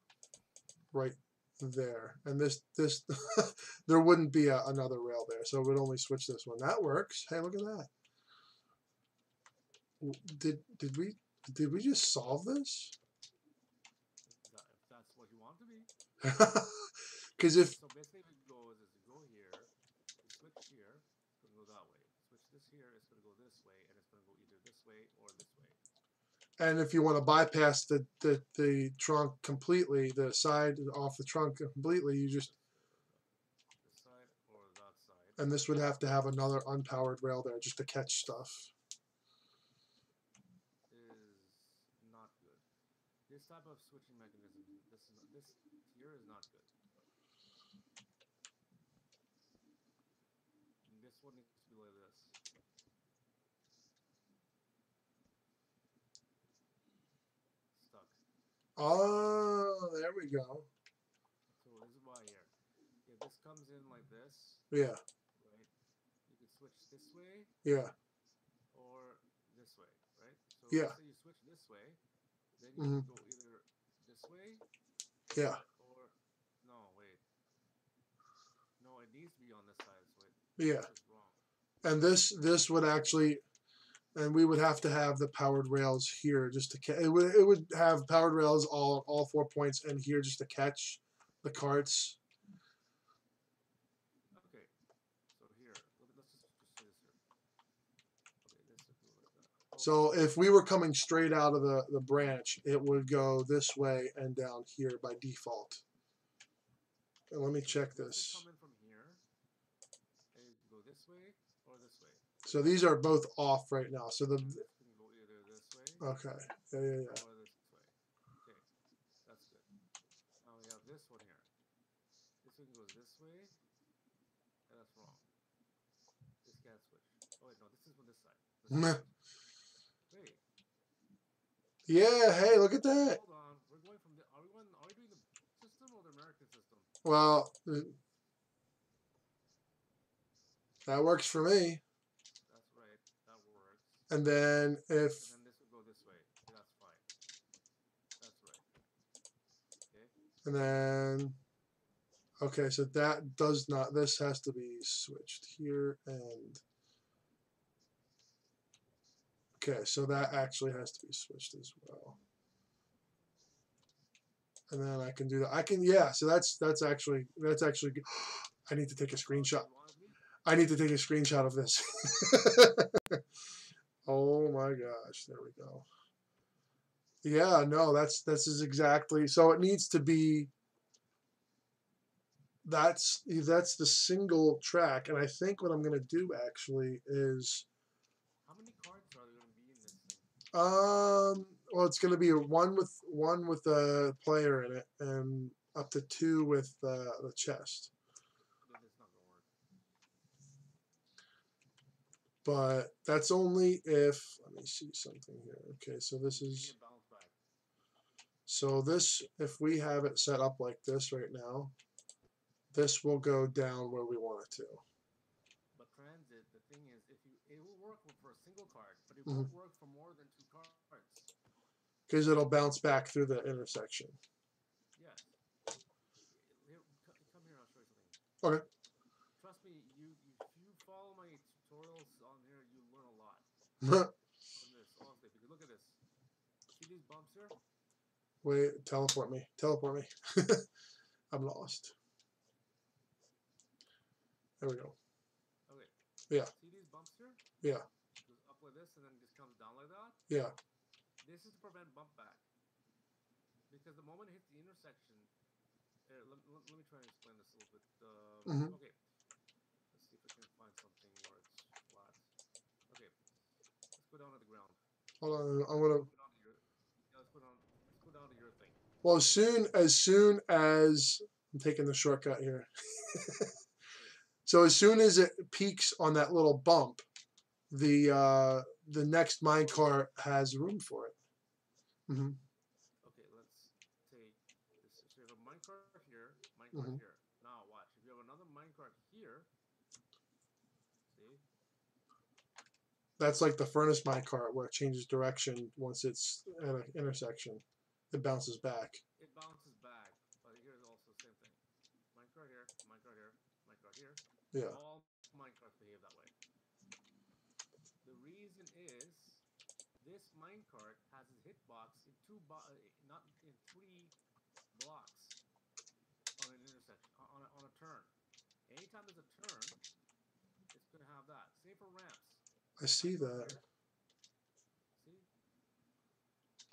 right there. And this there wouldn't be another rail there, so it would only switch this one. That works. Hey, look at that. Did we just solve this? If that's what you want to be. Because if So basically, if it goes is you go here, you switch here, it's gonna go that way. Switch this here, it's gonna go this way, and it's gonna go either this way or this way. and if you want to bypass the trunk completely, the side off the trunk completely, you just This side or that side. and this would have to have another unpowered rail there just to catch stuff. Is not good. This type of switching mechanism, this here is not good. And this one needs to be like this. Stuck. Oh, there we go. So this is why here. If this comes in like this, Yeah, right? You can switch this way yeah, or this way, right? So Yeah. let's say you switch this way, then you can go either this way yeah, or no, wait. No, it needs to be on this side, so yeah. this is wrong. And this would actually, and we would have to have the powered rails here just to it would have powered rails all 4 points and here just to catch the carts. Okay, so here, let's just say this here. Okay, this would go like that. Oh, So if we were coming straight out of the branch, it would go this way and down here by default. And let me check let's say this. come in from here, and you can go this way or this way. So these are both off right now. So And the this can go either this way okay, yeah. or this way. Okay, that's good. Now we have this one here. This one goes this way, and that's wrong. This can't switch. Oh wait, no, this is from this side. Wait, Yeah, hey, look at that. hold on. We're going from the. Are we doing the system or the American system? Well, that works for me. That's right. That works. And then if And then this would go this way. Okay, that's fine. That's right. Okay. and then okay, so that does not. This has to be switched here and okay, so that actually has to be switched as well. And then I can do that. I can so that's actually good. I need to take a screenshot. You wanted me? I need to take a screenshot of this. Oh my gosh, there we go. Yeah, no, that's exactly. So it needs to be that's the single track, and I think what I'm going to do actually is How many cards are there going to be in this thing? well, it's going to be one with a player in it and up to 2 with the chest. Then it's not going to work. But that's only if, let me see something here. Okay, so this You is, get bounce back. so this, if we have it set up like this right now, this will go down where we want it to. But transit, the thing is, it will work for a single card, but it won't work for more than 2 cards. Because it'll bounce back through the intersection. Yes. Here, come here, I'll show you something. Okay. Trust me, if you follow my tutorials on here, you learn a lot from this, honestly. Because look at this. See these bumps here? Wait, teleport me. Teleport me. I'm lost. There we go. Okay. Yeah. See these bumps here? Yeah. It goes up like this and then just comes down like that. Yeah. This is to prevent bump back. Because the moment it hits the intersection, let me try and explain this a little bit. Mhm. Okay, let's see if I can find something where it's flat. Okay, let's go down to the ground. Hold on. I'm gonna. Go down to your, yeah, let's go down. Let's go down to your thing. Well, as I'm taking the shortcut here. Okay. So as soon as it peaks on that little bump, the next minecart has room for it. Mm-hmm. Okay, let's take this. So you have a minecart here, minecart Mm-hmm. here. Now watch. If you have another minecart here, see? That's like the furnace minecart where it changes direction once it's at an intersection. It bounces back. It bounces back. But here's also the same thing. Minecart here, minecart here, minecart here. Yeah. All minecarts behave that way. The reason is this minecart has its hitbox in not in 3 blocks on an intersection on a turn. Anytime there's a turn, it's gonna have that. Same for ramps. I see Minecart that. here. See?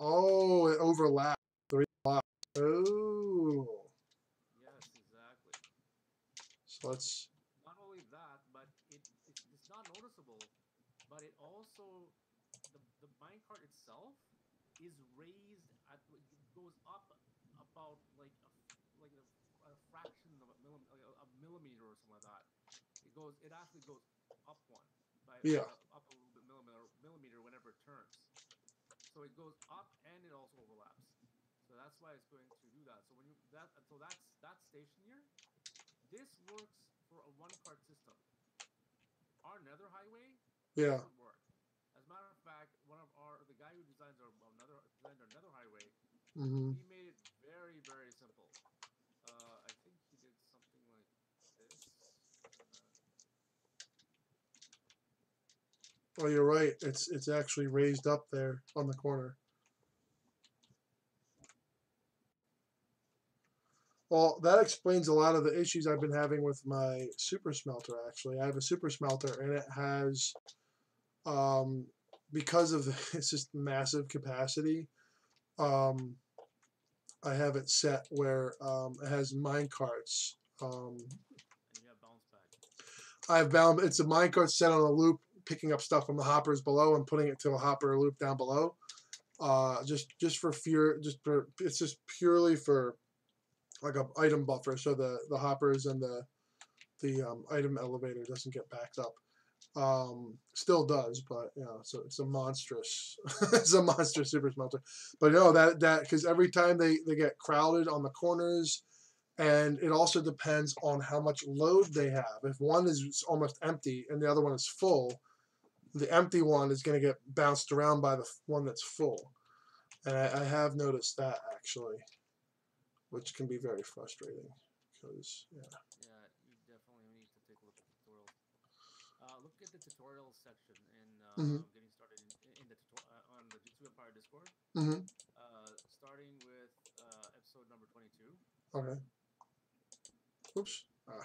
Oh, it overlaps. 3 blocks. Oh. Yes, exactly. So let's. Not only that, but it's not noticeable, but it also the minecart itself is raised at it goes up about like a fraction of a millimeter or something like that. It actually goes up one by Yeah. up a little bit millimeter whenever it turns. So it goes up and it also overlaps. So that's why it's going to do that. So when you that so that's that station here. This works for a one cart system. Our nether highway Yeah. doesn't work. As a matter of fact, the guy who designed our nether highway, Mm-hmm. he made it very very simple. I think he did something like this. Oh, you're right. It's actually raised up there on the corner. Well, that explains a lot of the issues I've been having with my super smelter. Actually, I have a super smelter, and it has, um, because of it's just massive capacity. Um, I have it set where it has mine carts. And you have bounce back. I've bound it's a minecart set on a loop, picking up stuff from the hoppers below and putting it to a hopper loop down below. Just for fear, it's just purely for like a item buffer, so the hoppers and the item elevator doesn't get backed up. Still does, but you know, so it's a monstrous, it's a monstrous super smelter. But no, that because every time they get crowded on the corners, and it also depends on how much load they have. If one is almost empty and the other one is full, the empty one is going to get bounced around by the one that's full. And I have noticed that actually, which can be very frustrating. Because Yeah, you definitely need to take a look at the tutorials. Look at the tutorials section in hmm getting started in the on the Jinsue Empire Discord. hmm Starting with episode number 22. Okay. Oops. Ah.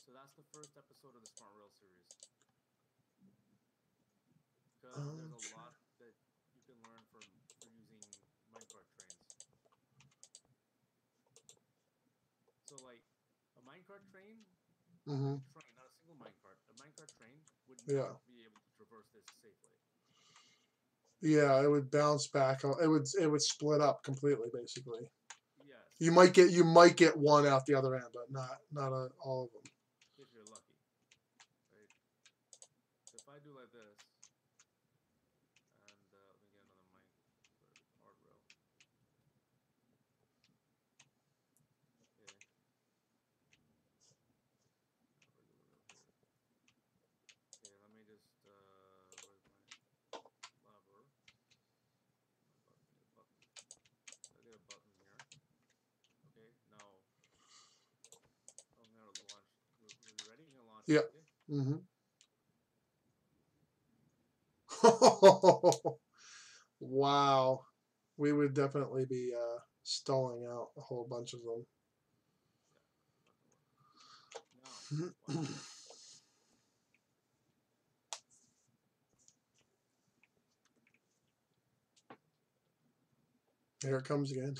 So that's the first episode of the Smart Rail series. Because there's a Okay. lot that you can learn for using minecart trains. So like a minecart train, hmm a train, not a single minecart, a minecart train would Yeah. not be able to traverse this safely. Yeah, it would bounce back. It would split up completely, basically. Yes, You might get one out the other end, but not all of them. if you're lucky, right? So if I do like this, and let me get another mic for hard rail. Okay, regular rail here. Okay, let me just where's my lever? My button. I need a button. So I get a button here. Okay, now I'm gonna launch. Are you ready? I'm gonna launch Yeah. it. Okay. hmm Wow. we would definitely be stalling out a whole bunch of them. Yeah, not gonna work. Now, watch this. Here it comes again.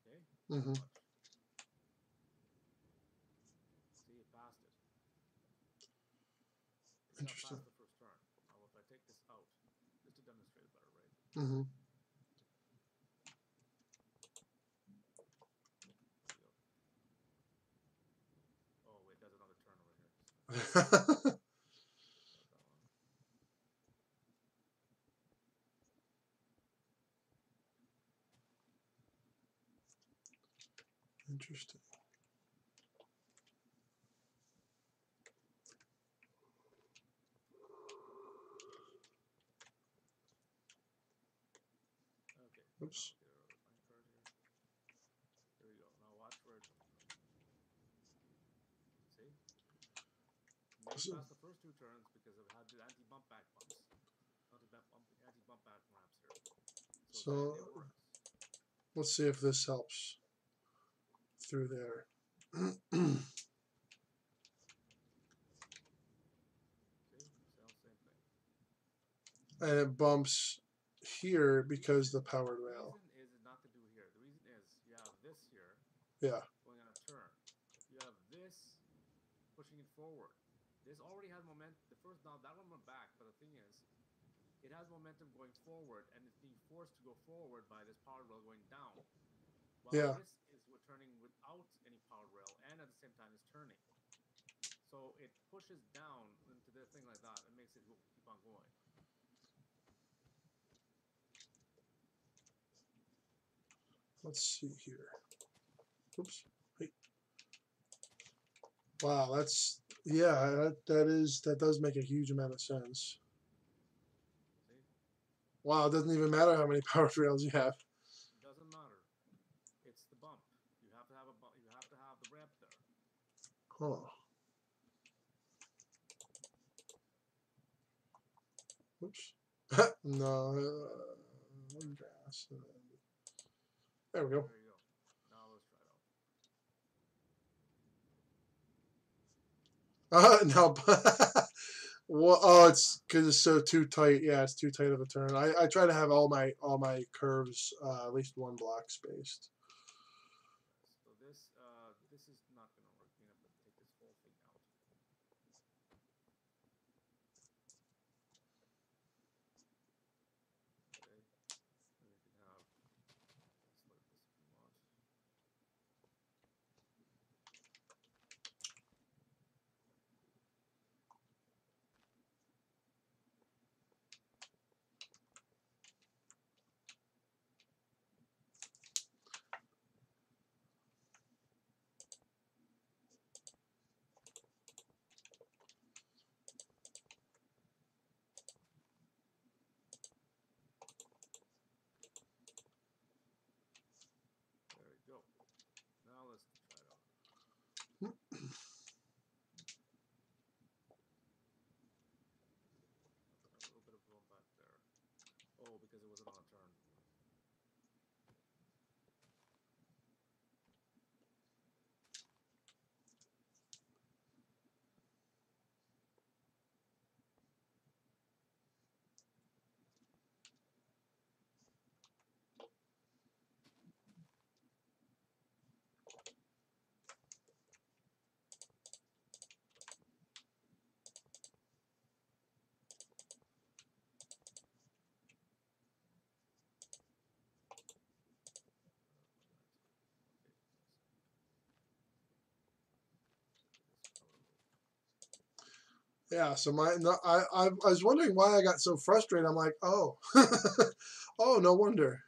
Okay. hmm Watch. See, it passed it. It got Interesting. past the first turn. Now, if I take this out, just to demonstrate it better, right? hmm There we go. Oh, wait, there's another turn over here. Got that one. Interesting. Okay. Oops. Now, get rid of the fine card here. Here we go. Now, watch where it comes from. See? Made it So, past the first two turns because it had the anti-bump back bumps. Anti-bump back ramps here. So then it so works. let's see if this helps through there. See? Same thing. And it bumps here because the powered The rail. reason is not to do here. The reason is you have this here Yeah. going on a turn. You have this pushing it forward. This already has momentum. The first now that one went back, but the thing is, it has momentum going forward, and it's being forced to go forward by this power rail going down. While Yeah. this is turning without any power rail, and at the same time is turning. So it pushes down into the thing like that and makes it keep on going. Let's see here. Oops. Hey. Wow, that's that does make a huge amount of sense. See? Wow, it doesn't even matter how many power rails you have. It doesn't matter. It's the bump. You have to have a bump. You have to have the ramp there. Huh. Oops. No. Grass. There we go. There you go. Now let's try it out. No. Well, oh, it's because it's so too tight. Yeah, it's too tight of a turn. I try to have all my curves at least one block spaced. So this is not going to work. You're going to have to take this whole thing out. Okay. And you can have this like this if you want. There you go. Now let's try it out. A little bit of bump back there. Oh, because it wasn't on a turn. Okay, Yeah, so I was wondering why I got so frustrated. I'm like, oh, oh, no wonder.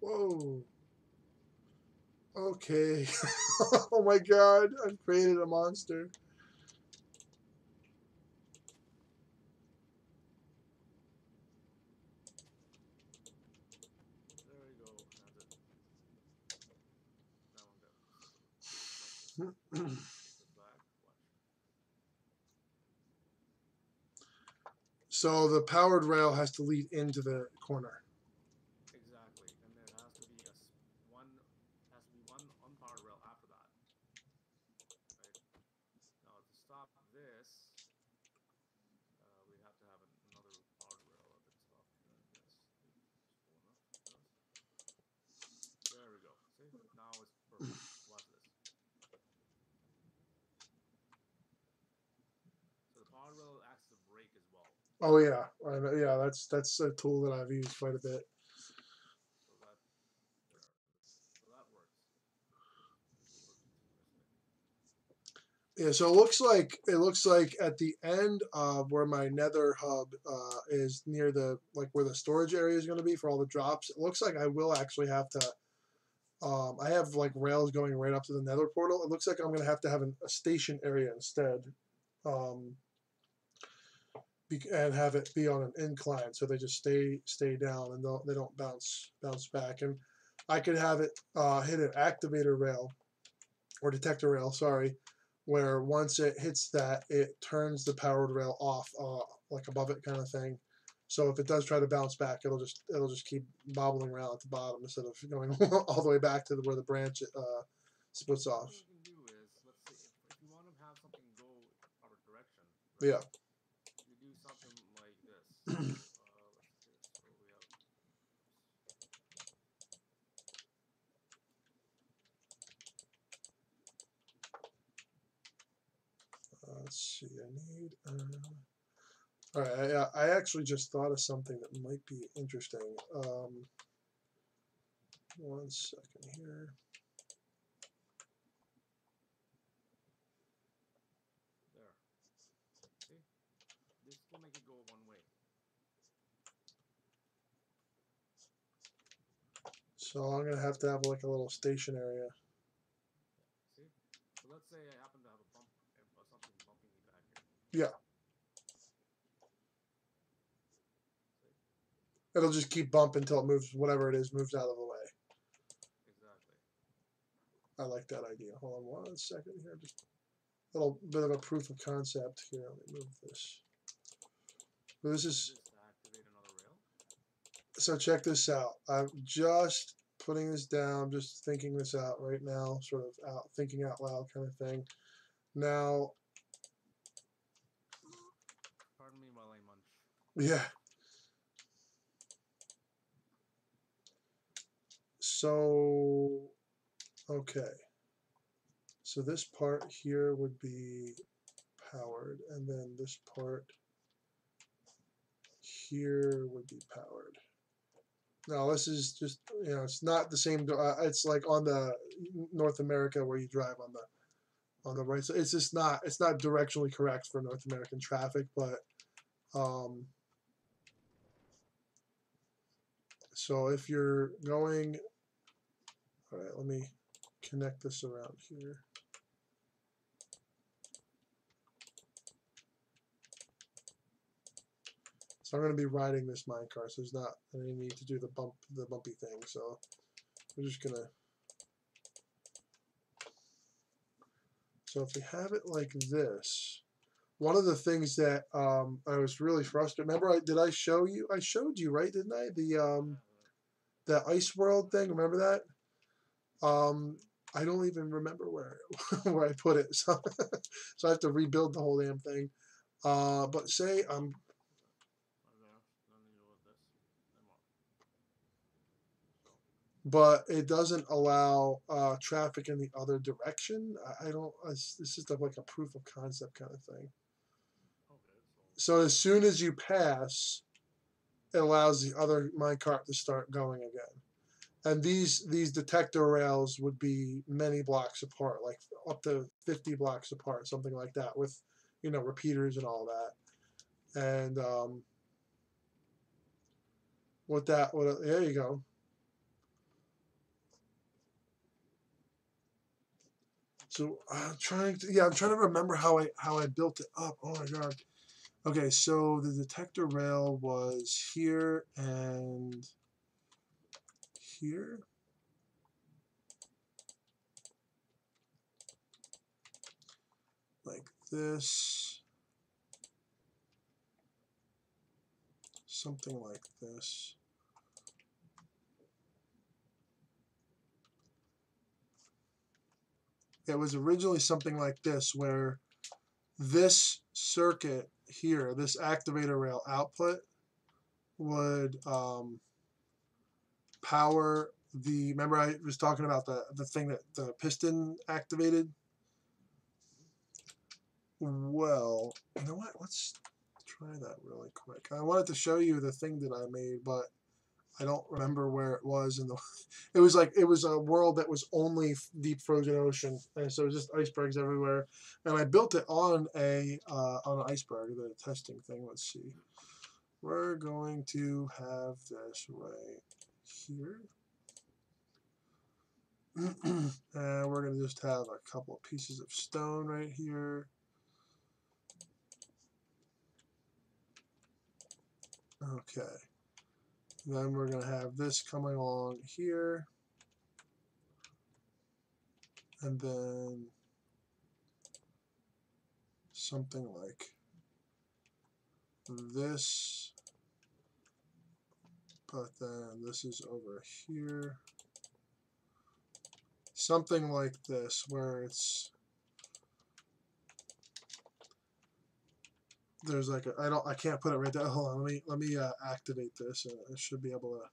Whoa. Okay. Oh my god, I've created a monster. There you go. That's it. Now I'm good. So watch this. Take this back. Watch. So the powered rail has to lead into the corner. Exactly, and there has to be one unpowered rail after that, right? Now to stop this, we have to have another powered rail at the top here. Yes, just going up. Yes. There we go. See, now it's perfect. Watch this. So the powered rail acts as a brake as well. Oh yeah, yeah. That's a tool that I've used quite a bit. So that there, so that works. Works continuously. Yeah, so it looks like at the end of where my nether hub is near the like where the storage area is going to be for all the drops. It looks like I will actually have to. I have like rails going right up to the nether portal. It looks like I'm going to have a station area instead, um, and have it be on an incline so they just stay down and they don't bounce back. And I could have it hit an activator rail or detector rail, sorry, where once it hits that, it turns the powered rail off, like above it kind of thing. So if it does try to bounce back, it'll just keep bobbling around at the bottom instead of going all the way back to where the branch splits One off. thing you can do is, let's say, if you want to have something go proper direction, right? Yeah. You do something like this. So let's see. So we have. Let's see. I need. All right. I actually just thought of something that might be interesting. 1 second here. There. See? This will make it go one way. So I'm gonna have to have like a little station area. See? So let's say I happen to have a bump, something bumping me back here. Yeah. See? It'll just keep bumping until it moves, whatever it is, moves out of the way. Exactly. I like that idea. Hold on 1 second here. Just a little bit of a proof of concept here. Let me move this. This Use is this to activate another rail. so. Check this out. I'm just putting this down, just thinking this out right now, sort of out thinking out loud kind of thing. Now, Pardon me while I munch. yeah. So, okay. So this part here would be powered, and then this part here would be powered. No, this is just it's not the same. It's like on the North America where you drive on the right. So it's just not. It's not directionally correct for North American traffic, but so if you're going, all right, let me connect this around here. So I'm going to be riding this minecart, so there's not any need to do the bumpy thing. So we're just gonna. So if we have it like this, one of the things that I was really frustrated. Remember, did I show you? I showed you, right? Didn't I? The ice world thing. Remember that? I don't even remember where where I put it. So so I have to rebuild the whole damn thing. But say but it doesn't allow traffic in the other direction. I don't. It's just like a proof of concept kind of thing. Okay, So as soon as you pass, it allows the other minecart to start going again. And these detector rails would be many blocks apart, like up to 50 blocks apart, something like that, with repeaters and all that. And with that, there you go. So I'm trying to remember how I built it up. Oh my god. Okay, so the detector rail was here and here. Like this. Something like this. It was originally something like this, where this circuit here, this activator rail output, would power the. Remember, I was talking about the thing that the piston activated. Well, you know what? Let's try that really quick. I wanted to show you the thing that I made, but I don't remember where it was in the. It was a world that was only deep frozen ocean, and so it was just icebergs everywhere. And I built it on an iceberg. The testing thing. Let's see. We're going to have this right here, and we're going to just have a couple of pieces of stone right here. Okay. Then we're going to have this coming along here. And then something like this. But then this is over here. Something like this, where it's there's like a, I can't put it right there. Hold on, let me activate this. I should be able to.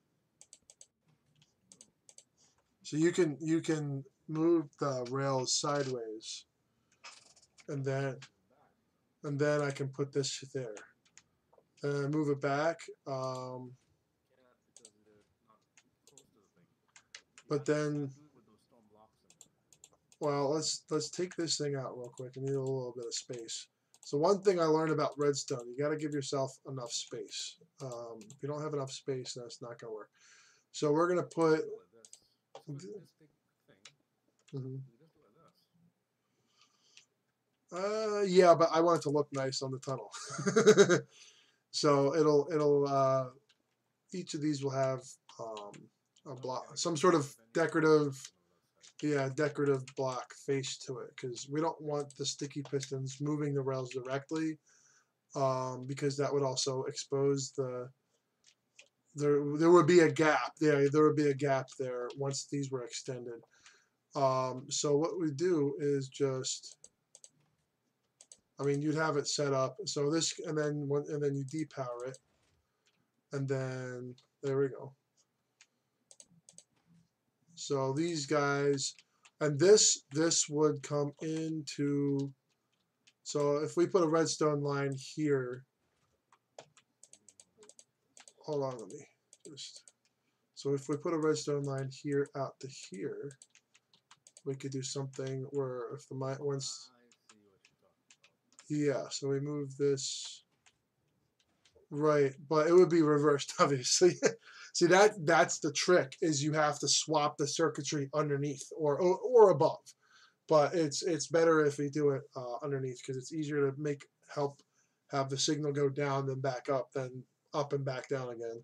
So you can move the rails sideways, and then I can put this there. And move it back. Can't because they're not close to the thing. But then, do it with those stone blocks in there. well, let's take this thing out real quick. I need a little bit of space. So one thing I learned about redstone, you got to give yourself enough space. If you don't have enough space, that's not going to work. So we're going to put. So this big thing, Mm-hmm. you just do like this. Yeah, but I want it to look nice on the tunnel. So it'll each of these will have a block, some sort of decorative, decorative block face to it, because we don't want the sticky pistons moving the rails directly, because that would also expose there would be a gap there. There would be a gap there once these were extended. So what we do is just. I mean, you'd have it set up so this, and then you depower it, and then there we go. So these guys, and this would come into. So if we put a redstone line here, hold on, let me just. So if we put a redstone line here out to here, we could do something where if the mine once. I see what you're talking about. Yeah, so we move this. Right, but it would be reversed, obviously. See, that's the trick, is you have to swap the circuitry underneath or above. But it's better if we do it underneath, because it's easier to help have the signal go down than back up, than up and back down again.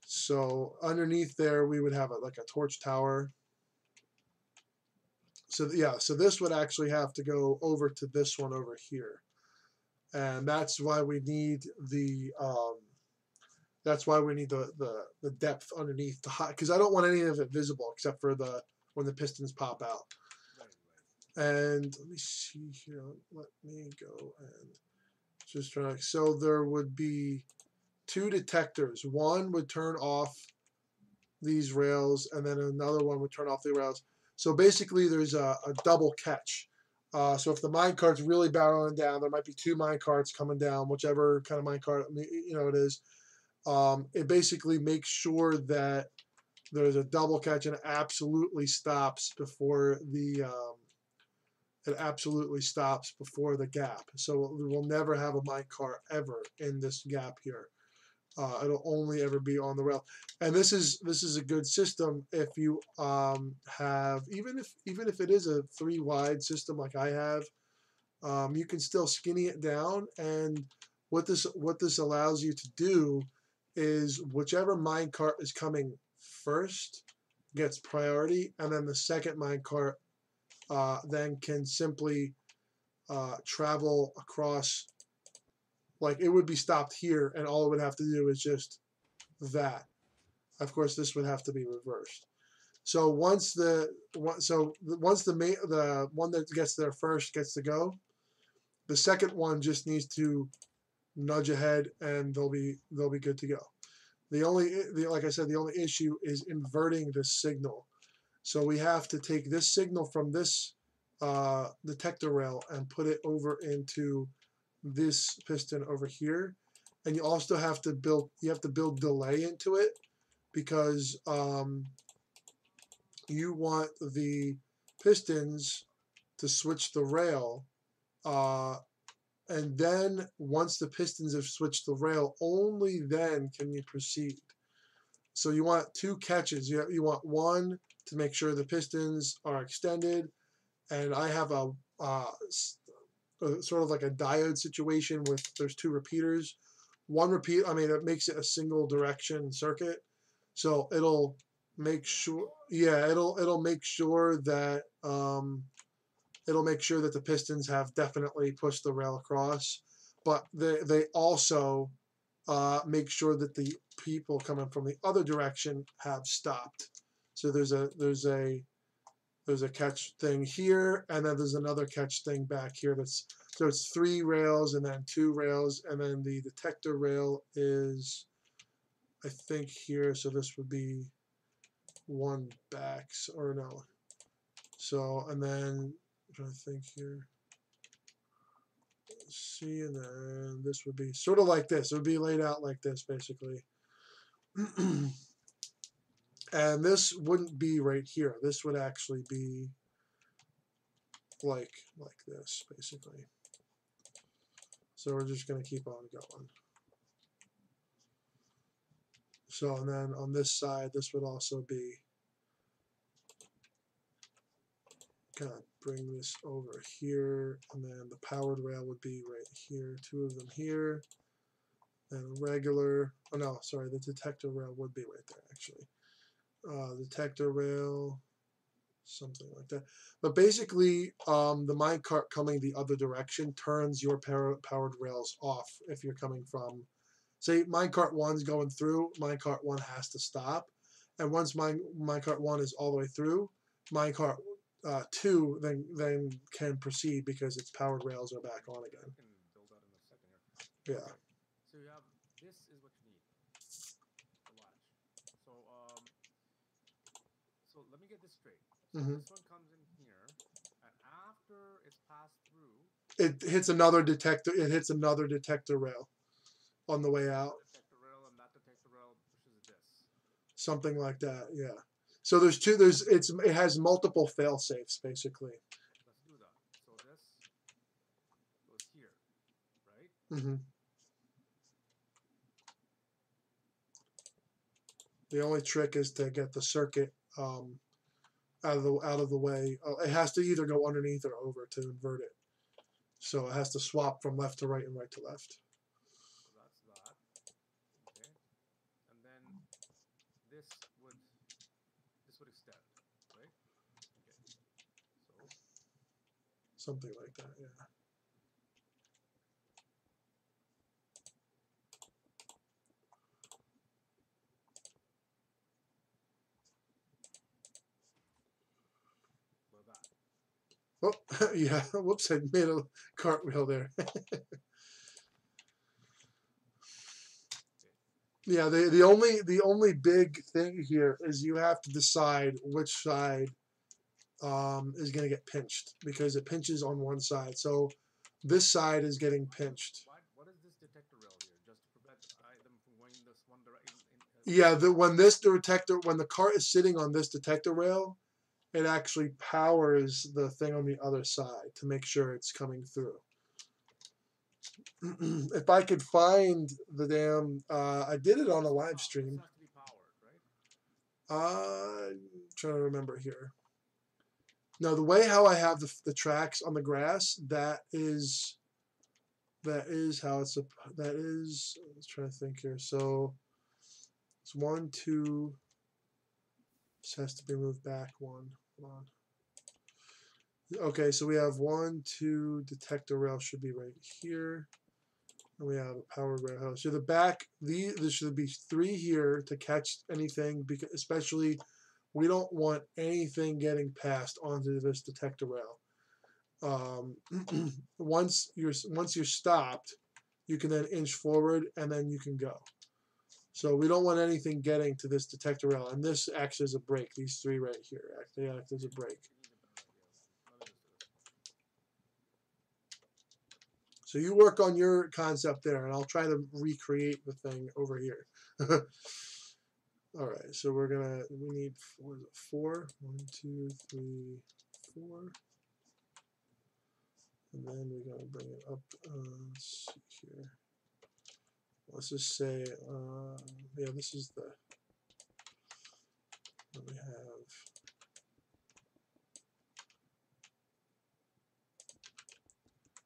So underneath there, we would have like a torch tower. So yeah, so this would actually have to go over to this one over here. And that's why we need the depth underneath the high, because I don't want any of it visible except for when the pistons pop out. Right. And let me see here. Let me go and just try. So there would be 2 detectors. One would turn off these rails, and then another one would turn off the rails. So basically, there's a double catch. So if the minecart's really barreling down, there might be 2 minecarts coming down, whichever kind of minecart it is. It basically makes sure that there's a double catch, and it absolutely stops before the gap. So we will never have a minecart ever in this gap here. It'll only ever be on the rail, and this is a good system if you have even if it is a 3 wide system like I have, you can still skinny it down. And what this allows you to do is whichever minecart is coming first gets priority, and then the second minecart then can simply travel across. Like it would be stopped here, and all it would have to do is just that. Of course, this would have to be reversed. So once the one that gets there first gets to go, the second one just needs to nudge ahead, and they'll be good to go. Like I said, the only issue is inverting this signal. So we have to take this signal from this detector rail and put it over into this piston over here, and you also have to build delay into it, because you want the pistons to switch the rail, and then once the pistons have switched the rail, only then can you proceed. So you want 2 catches. You want one to make sure the pistons are extended, and I have a sort of like a diode situation with there's 2 repeaters. One repeat, it makes it a single direction circuit, so it'll make sure, it'll make sure that the pistons have definitely pushed the rail across, but they also make sure that the people coming from the other direction have stopped. So there's a catch thing here, and then there's another catch thing back here. So it's 3 rails and then 2 rails, and then the detector rail is, I think, here. So this would be 1 back, or no. So, and then I'm trying to think here. See, and then this would be sort of like this. It would be laid out like this, basically. And this wouldn't be right here. This would actually be like this, basically. So we're just going to keep on going. So, and then on this side, this would also be, kind of bring this over here, and then the powered rail would be right here, 2 of them here, and regular, oh no, sorry, the detector rail would be right there, actually. Detector rail, something like that. But basically, the minecart coming the other direction turns your powered rails off if you're coming from, say, minecart 1's going through, minecart 1 has to stop. And once minecart 1 is all the way through, minecart 2 then can proceed because its powered rails are back on again. I can build that in a second here. Yeah. Okay. So you have, this is what you need. The latch. So let me get this straight. So this one comes in here, and after it's passed through, it hits another detector. It hits another detector rail on the way out. Detector rail, and that detector rail pushes this. Something like that. Yeah. So there's 2. It has multiple fail safes, basically. Let's do that. So this goes here, right? The only trick is to get the circuit out of the way. It has to either go underneath or over to invert it. So it has to swap from left to right and right to left. So that's that. Okay. And then this would extend, right? Okay. So something like that, yeah. Oh, yeah. Whoops, I made a cartwheel there. Yeah, the only big thing here is you have to decide which side is going to get pinched, because it pinches on one side. So this side is getting pinched. What is this detector rail here? Just to prevent them from going this one direction? Yeah, when the cart is sitting on this detector rail, it actually powers the thing on the other side to make sure it's coming through. if I could find the damn, I did it on a live stream. This has to be powered, right? I'm trying to remember here. No, the way how I have the tracks on the grass, that is how it's that is. Let's try to think here. So it's 1, 2. This has to be moved back one. Hold on. Okay, so we have 1, 2. Detector rail should be right here. And we have a power rail. So the back, there should be 3 here to catch anything, because especially we don't want anything getting passed onto this detector rail. Once you're stopped, you can then inch forward and then you can go. So we don't want anything getting to this detector rail, and this acts as a brake. These 3 right here, they act as a brake. So you work on your concept there, and I'll try to recreate the thing over here. All right, so we need 4. 1, 2, 3, 4. And then we're going to bring it up. Let's see here. Let's just say, yeah, this is the, what we have.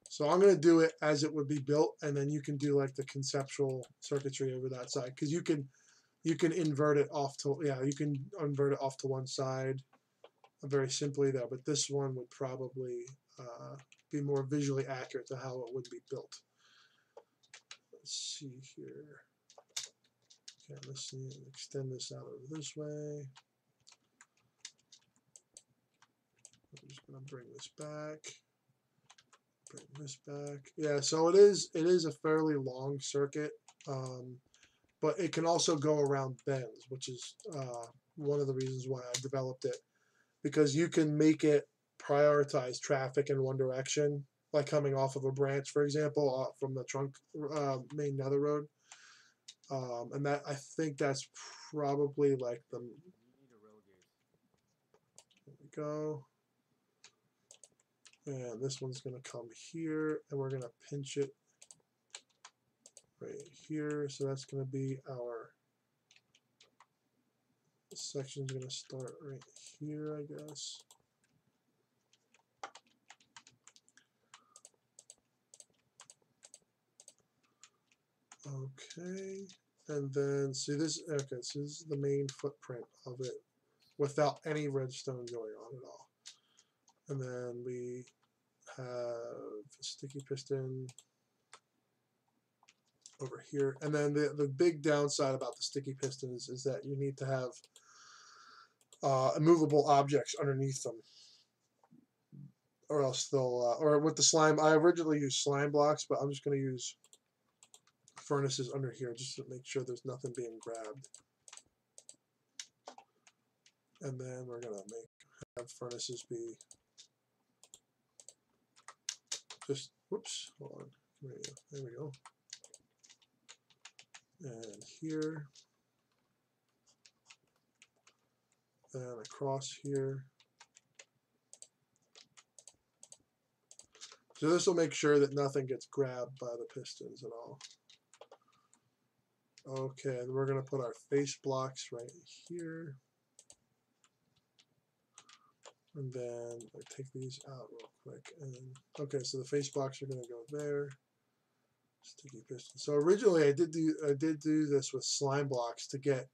So I'm going to do it as it would be built, and then you can do like the conceptual circuitry over that side, because you can invert it off to, yeah, you can invert it off to one side very simply there, but this one would probably be more visually accurate to how it would be built. Let's see here. Okay, let's see, extend this out over this way. I'm just going to bring this back. Bring this back. Yeah, so it is a fairly long circuit, but it can also go around bends, which is one of the reasons why I developed it, because you can make it prioritize traffic in one direction, like coming off of a branch, for example, from the trunk main nether road. And that, I think that's probably like the. There we go. And this one's going to come here, and we're going to pinch it right here. So that's going to be our. This section's going to start right here, I guess. Okay, and then see this. Okay, so this is the main footprint of it, without any redstone going on at all. And then we have a sticky piston over here. And then the big downside about the sticky pistons is that you need to have immovable objects underneath them, or else they'll, or with the slime, I originally used slime blocks, but I'm just going to use furnaces under here just to make sure there's nothing being grabbed. And then we're going to have furnaces be just, whoops, hold on, there we go. And here, and across here. So this will make sure that nothing gets grabbed by the pistons at all. Okay, and we're going to put our face blocks right here. And then I take these out real quick. And okay, so the face blocks are going to go there. Sticky piston. So originally I did do this with slime blocks to get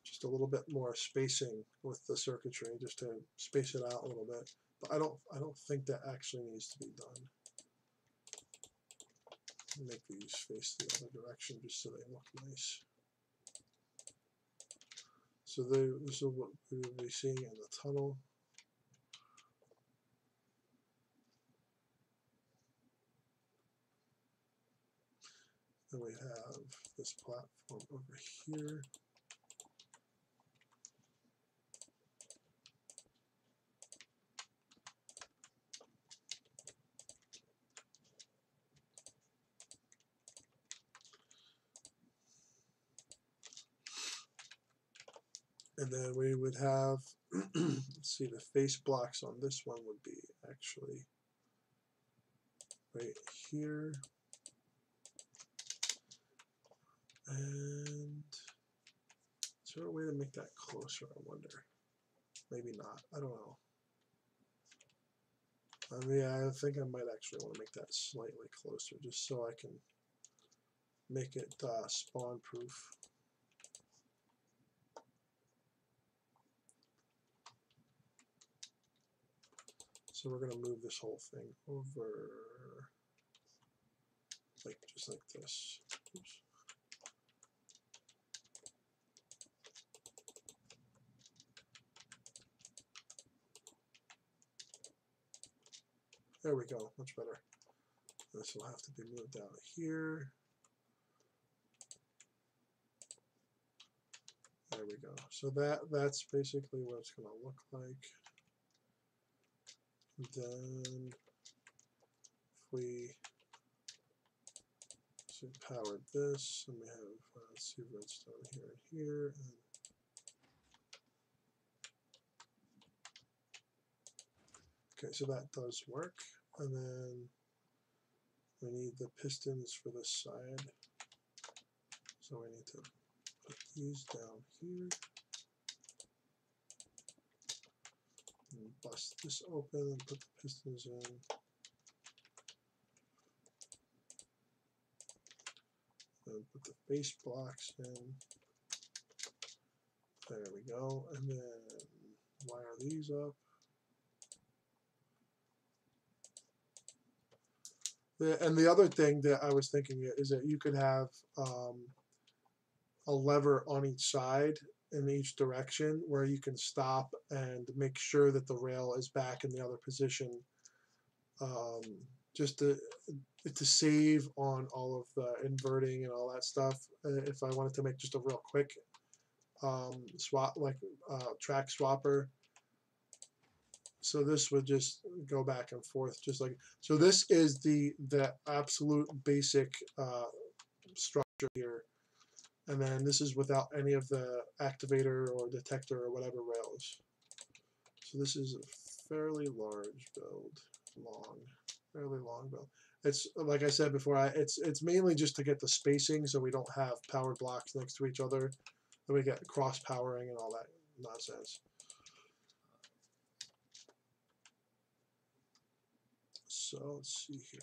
just a little bit more spacing with the circuitry, just to space it out a little bit. But I don't think that actually needs to be done. Make these face the other direction just so they look nice. So this is what we will be seeing in the tunnel. Then we have this platform over here. And then we would have, let's see, the face blocks on this one would be actually right here. And is there a way to make that closer, I wonder? Maybe not. I don't know. I mean, I think I might actually want to make that slightly closer just so I can make it spawn proof. So we're going to move this whole thing over like just like this. Oops. There we go, much better. This will have to be moved out here. There we go. So that's basically what it's going to look like. And then if we powered this, and we have let's see redstone here and here. And okay, so that does work. And then we need the pistons for this side. So we need to put these down here. And bust this open and put the pistons in. And put the base blocks in. There we go. And then wire these up. And the other thing that I was thinking is that you could have a lever on each side in each direction where you can stop and make sure that the rail is back in the other position, just to save on all of the inverting and all that stuff. If I wanted to make just a real quick swap, like track swapper. So this would just go back and forth, just like so. This is the absolute basic structure here, and then this is without any of the activator or detector or whatever rails. So this is a fairly large build, fairly long build. It's like I said before, it's mainly just to get the spacing so we don't have powered blocks next to each other, then we get cross powering and all that nonsense. So let's see here.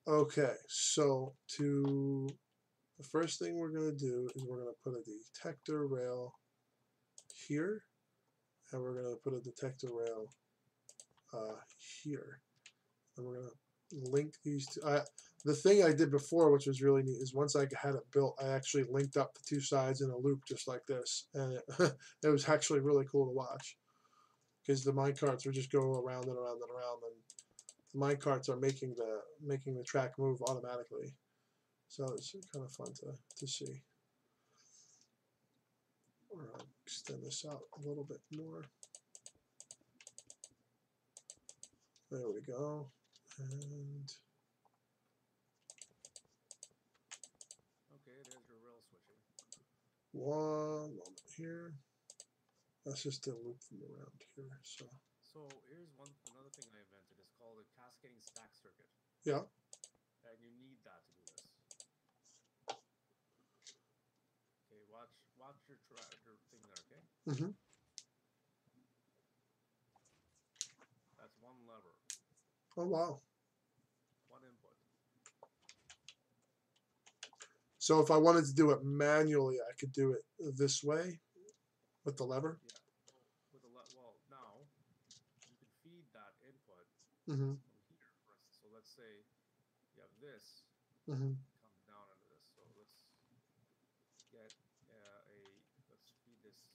Okay, so the first thing we're going to do is we're going to put a detector rail here, and we're going to put a detector rail here, and we're going to link these two. The thing I did before, which was really neat, is once I had it built, I actually linked up the two sides in a loop just like this, and it was actually really cool to watch because the minecarts would just go around and around and around, and the minecarts are making the track move automatically. So it's kind of fun to see. Or I'll extend this out a little bit more. There we go. And okay, there's your rail switching. one moment here. That's just to loop them around here. So here's another thing I invented. It's called a cascading stack circuit. yeah. And you need that to do this. Okay, watch your thing there, okay? Mm-hmm. That's one lever. Oh wow. One input. So if I wanted to do it manually, I could do it this way with the lever. Yeah. Well, now you can feed that input Mm-hmm. from here, for instance. So let's say you have this Mm-hmm. comes down into this. So let's get let's feed this.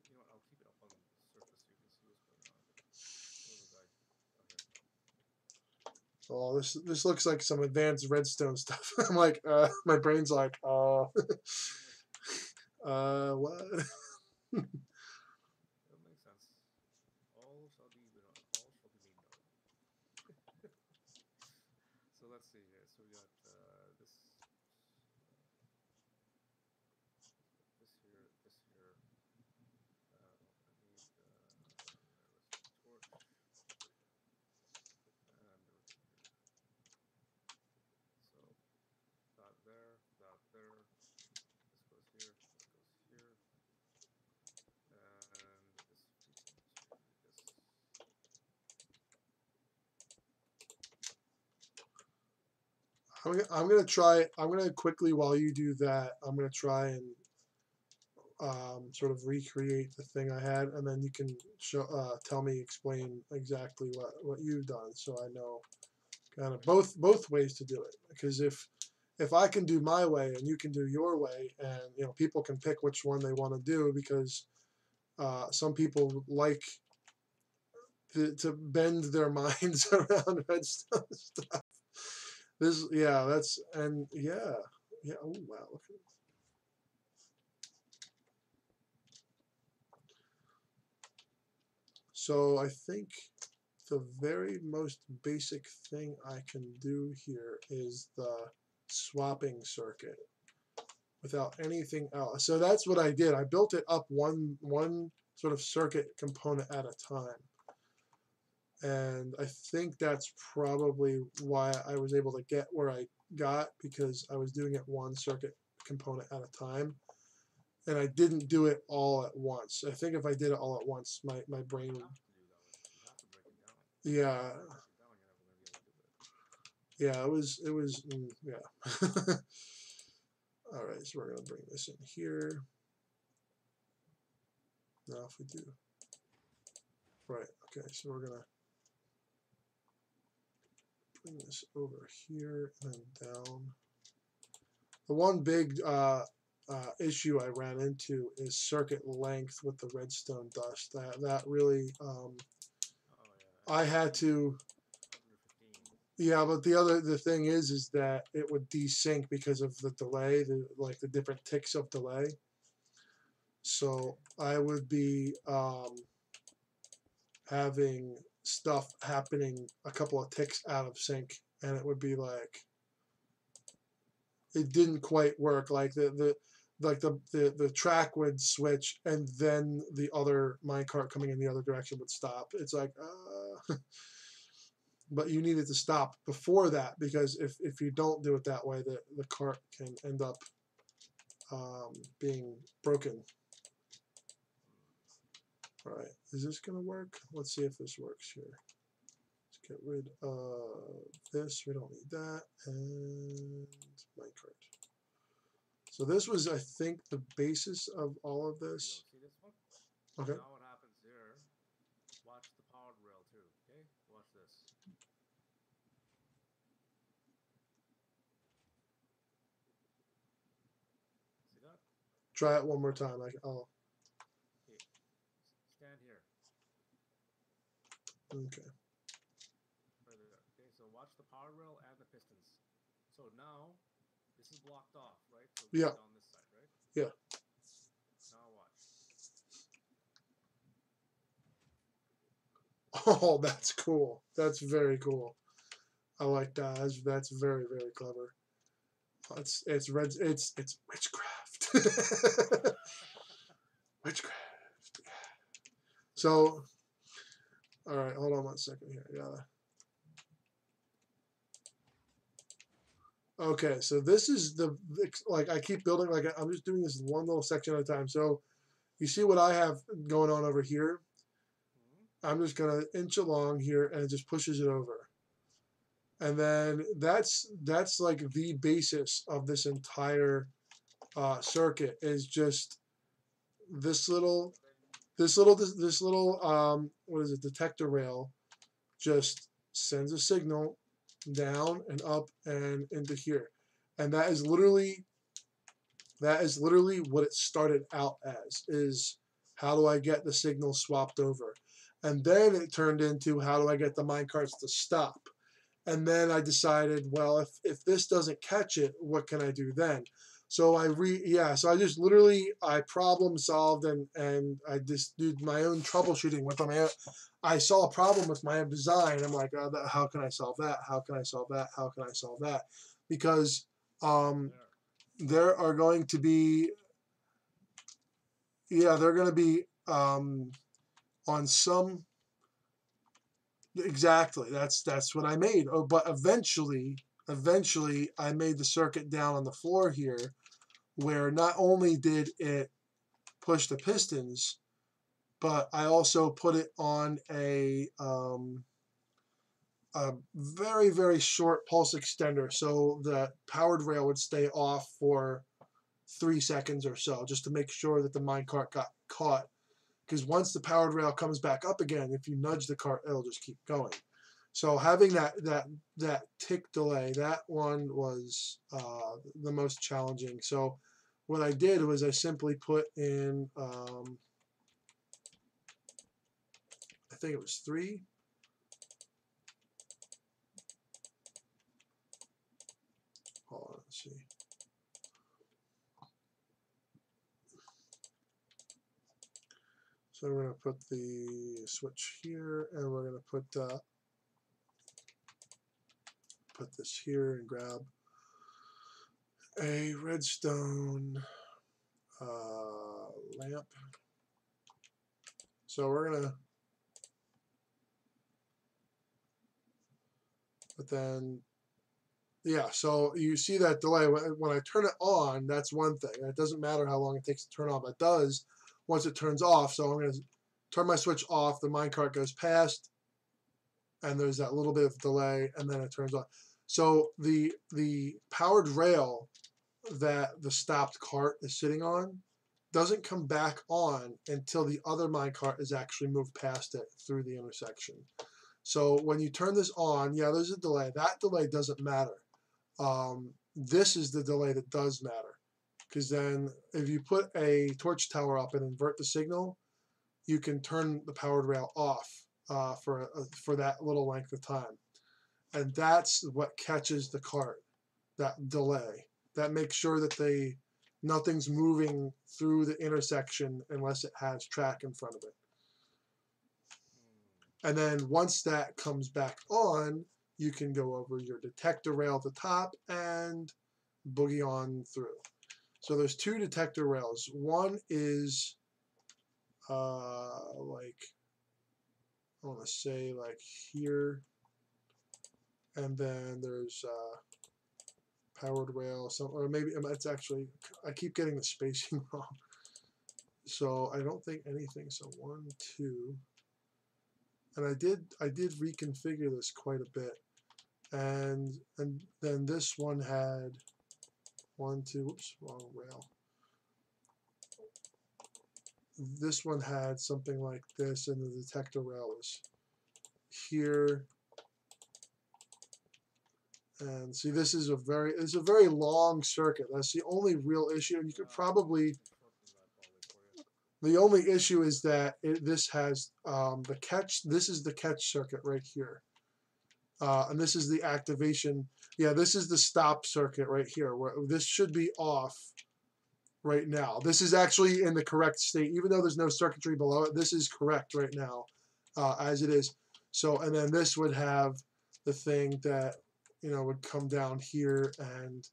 You know what? I'll keep it up on the surface so you can see what's going on. Where was I? Okay. Oh, this looks like some advanced redstone stuff. I'm like, my brain's like, what? That makes sense. All shall be known. So let's see here. So we got this here. I need torch. I'm gonna try. I'm gonna quickly while you do that. I'm gonna try and sort of recreate the thing I had, and then you can show, tell me, explain exactly what you've done, so I know kind of both ways to do it. Because if I can do my way and you can do your way, and you know people can pick which one they want to do, because some people like to bend their minds around redstone stuff. This, yeah, that's, and yeah, yeah. Oh wow, look at this. So I think the very most basic thing I can do here is the swapping circuit without anything else. So that's what I did. I built it up one sort of circuit component at a time. And I think that's probably why I was able to get where I got, because I was doing it one circuit component at a time. And I didn't do it all at once. I think if I did it all at once, my brain would. Yeah. Yeah, it was, yeah. All right, so we're going to bring this in here. Now if we do, right, okay, so we're going to bring this over here and then down. The one big issue I ran into is circuit length with the redstone dust. That really, I had to, yeah, but the thing is that it would desync because of the delay, like the different ticks of delay. So I would be having stuff happening a couple of ticks out of sync, and it would be like it didn't quite work. Like the track would switch, and then the other minecart coming in the other direction would stop. It's like, but you needed to stop before that, because if you don't do it that way, the cart can end up being broken. All right, is this gonna work? Let's see if this works here. Let's get rid of this. We don't need that, and minecart. So this was, I think, the basis of all of this. See this one? Okay. Now what happens here? Watch the powered rail too. Okay, watch this. See that? Try it one more time. Oh. Okay. Stand here. Okay. Right there. Okay, so watch the power rail and the pistons. So now this is blocked off, right? So Yeah. on this side, right? Yeah. Now watch. Oh, that's cool. That's very cool. I like that. That's very, very clever. It's witchcraft. Witchcraft. So, all right, hold on one second here. I gotta. Okay, so this is like I keep building, like I'm just doing this one little section at a time. So you see what I have going on over here? I'm just gonna inch along here, and it just pushes it over. And then that's like the basis of this entire circuit, is just this little what is it, detector rail, just sends a signal down and up and into here, and that is literally what it started out as, is how do I get the signal swapped over, and then it turned into how do I get the minecarts to stop. And then I decided, well, if this doesn't catch it, what can I do then? So so I just literally, I problem solved, and I just did my own troubleshooting with them. I saw a problem with my own design. I'm like, how can I solve that? How can I solve that? How can I solve that? Because there are going to be, they're going to be on some. Exactly. That's what I made. Oh, but eventually I made the circuit down on the floor here, where not only did it push the pistons, but I also put it on a a very, very short pulse extender, so the powered rail would stay off for 3 seconds or so, just to make sure that the minecart got caught. Because once the powered rail comes back up again, if you nudge the cart, it'll just keep going. So having that tick delay, that one was the most challenging. So what I did was I simply put in, I think it was 3. Hold on, let's see. So we're going to put the switch here, and we're going to put this here and grab a redstone lamp. So we're going to, but then, yeah, so you see that delay. When I turn it on, that's one thing. It doesn't matter how long it takes to turn on, but it does once it turns off. So I'm going to turn my switch off, the minecart goes past, and there's that little bit of delay, and then it turns on. So the powered rail that the stopped cart is sitting on doesn't come back on until the other minecart is actually moved past it through the intersection. So when you turn this on, yeah, there's a delay. That delay doesn't matter. This is the delay that does matter, because then if you put a torch tower up and invert the signal, you can turn the powered rail off for that little length of time, and that's what catches the cart, that delay. That makes sure that nothing's moving through the intersection unless it has track in front of it. And then once that comes back on, you can go over your detector rail at the top and boogie on through. So there's 2 detector rails. One is like, I want to say like here, and then there's powered rail, or maybe it's actually, I keep getting the spacing wrong. So I don't think anything. So 1, 2, and I did reconfigure this quite a bit, and then this one had 1, 2. Oops, wrong rail. This one had something like this, and the detector rail was here. And see, this is it's a very long circuit. That's the only real issue. And you could probably, the only issue is that this has the catch. This is the catch circuit right here, and this is the activation. Yeah, this is the stop circuit right here. Where this should be off right now. This is actually in the correct state, even though there's no circuitry below it. This is correct right now, as it is. So, and then this would have the thing that, would come down here and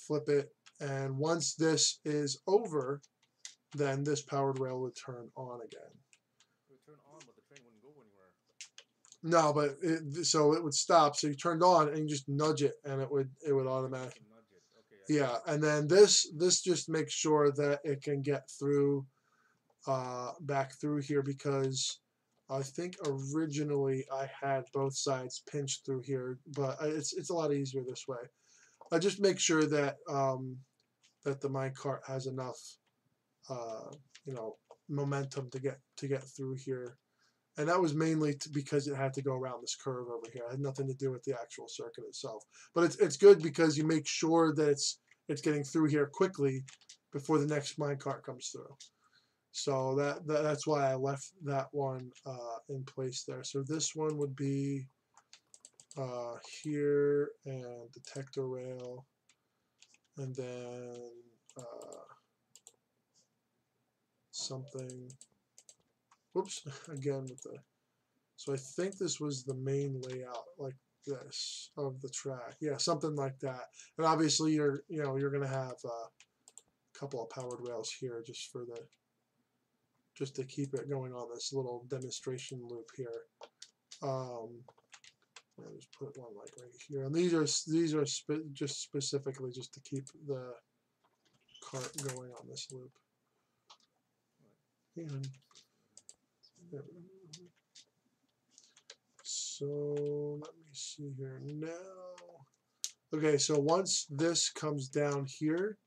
flip it. And once this is over, then this powered rail would turn on again. It would turn on, but the train wouldn't go anywhere. No, but so it would stop. So you turned on and you just nudge it, and it would automatically. Nudge it. Okay. Yeah, and then this just makes sure that it can get through, back through here, because I think originally I had both sides pinched through here, but it's a lot easier this way. I just make sure that that the minecart has enough, momentum to get through here, and that was mainly because it had to go around this curve over here. It had nothing to do with the actual circuit itself. But it's good because you make sure that it's getting through here quickly before the next minecart comes through. So that's why I left that one in place there. So this one would be here, and detector rail, and then something. Whoops, again with the. So I think this was the main layout, like this, of the track. Yeah, something like that. And obviously you're going to have a couple of powered rails here just to keep it going on this little demonstration loop here. I'll just put one like right here. And these are just specifically just to keep the cart going on this loop. And So let me see here now. Okay, so once this comes down here,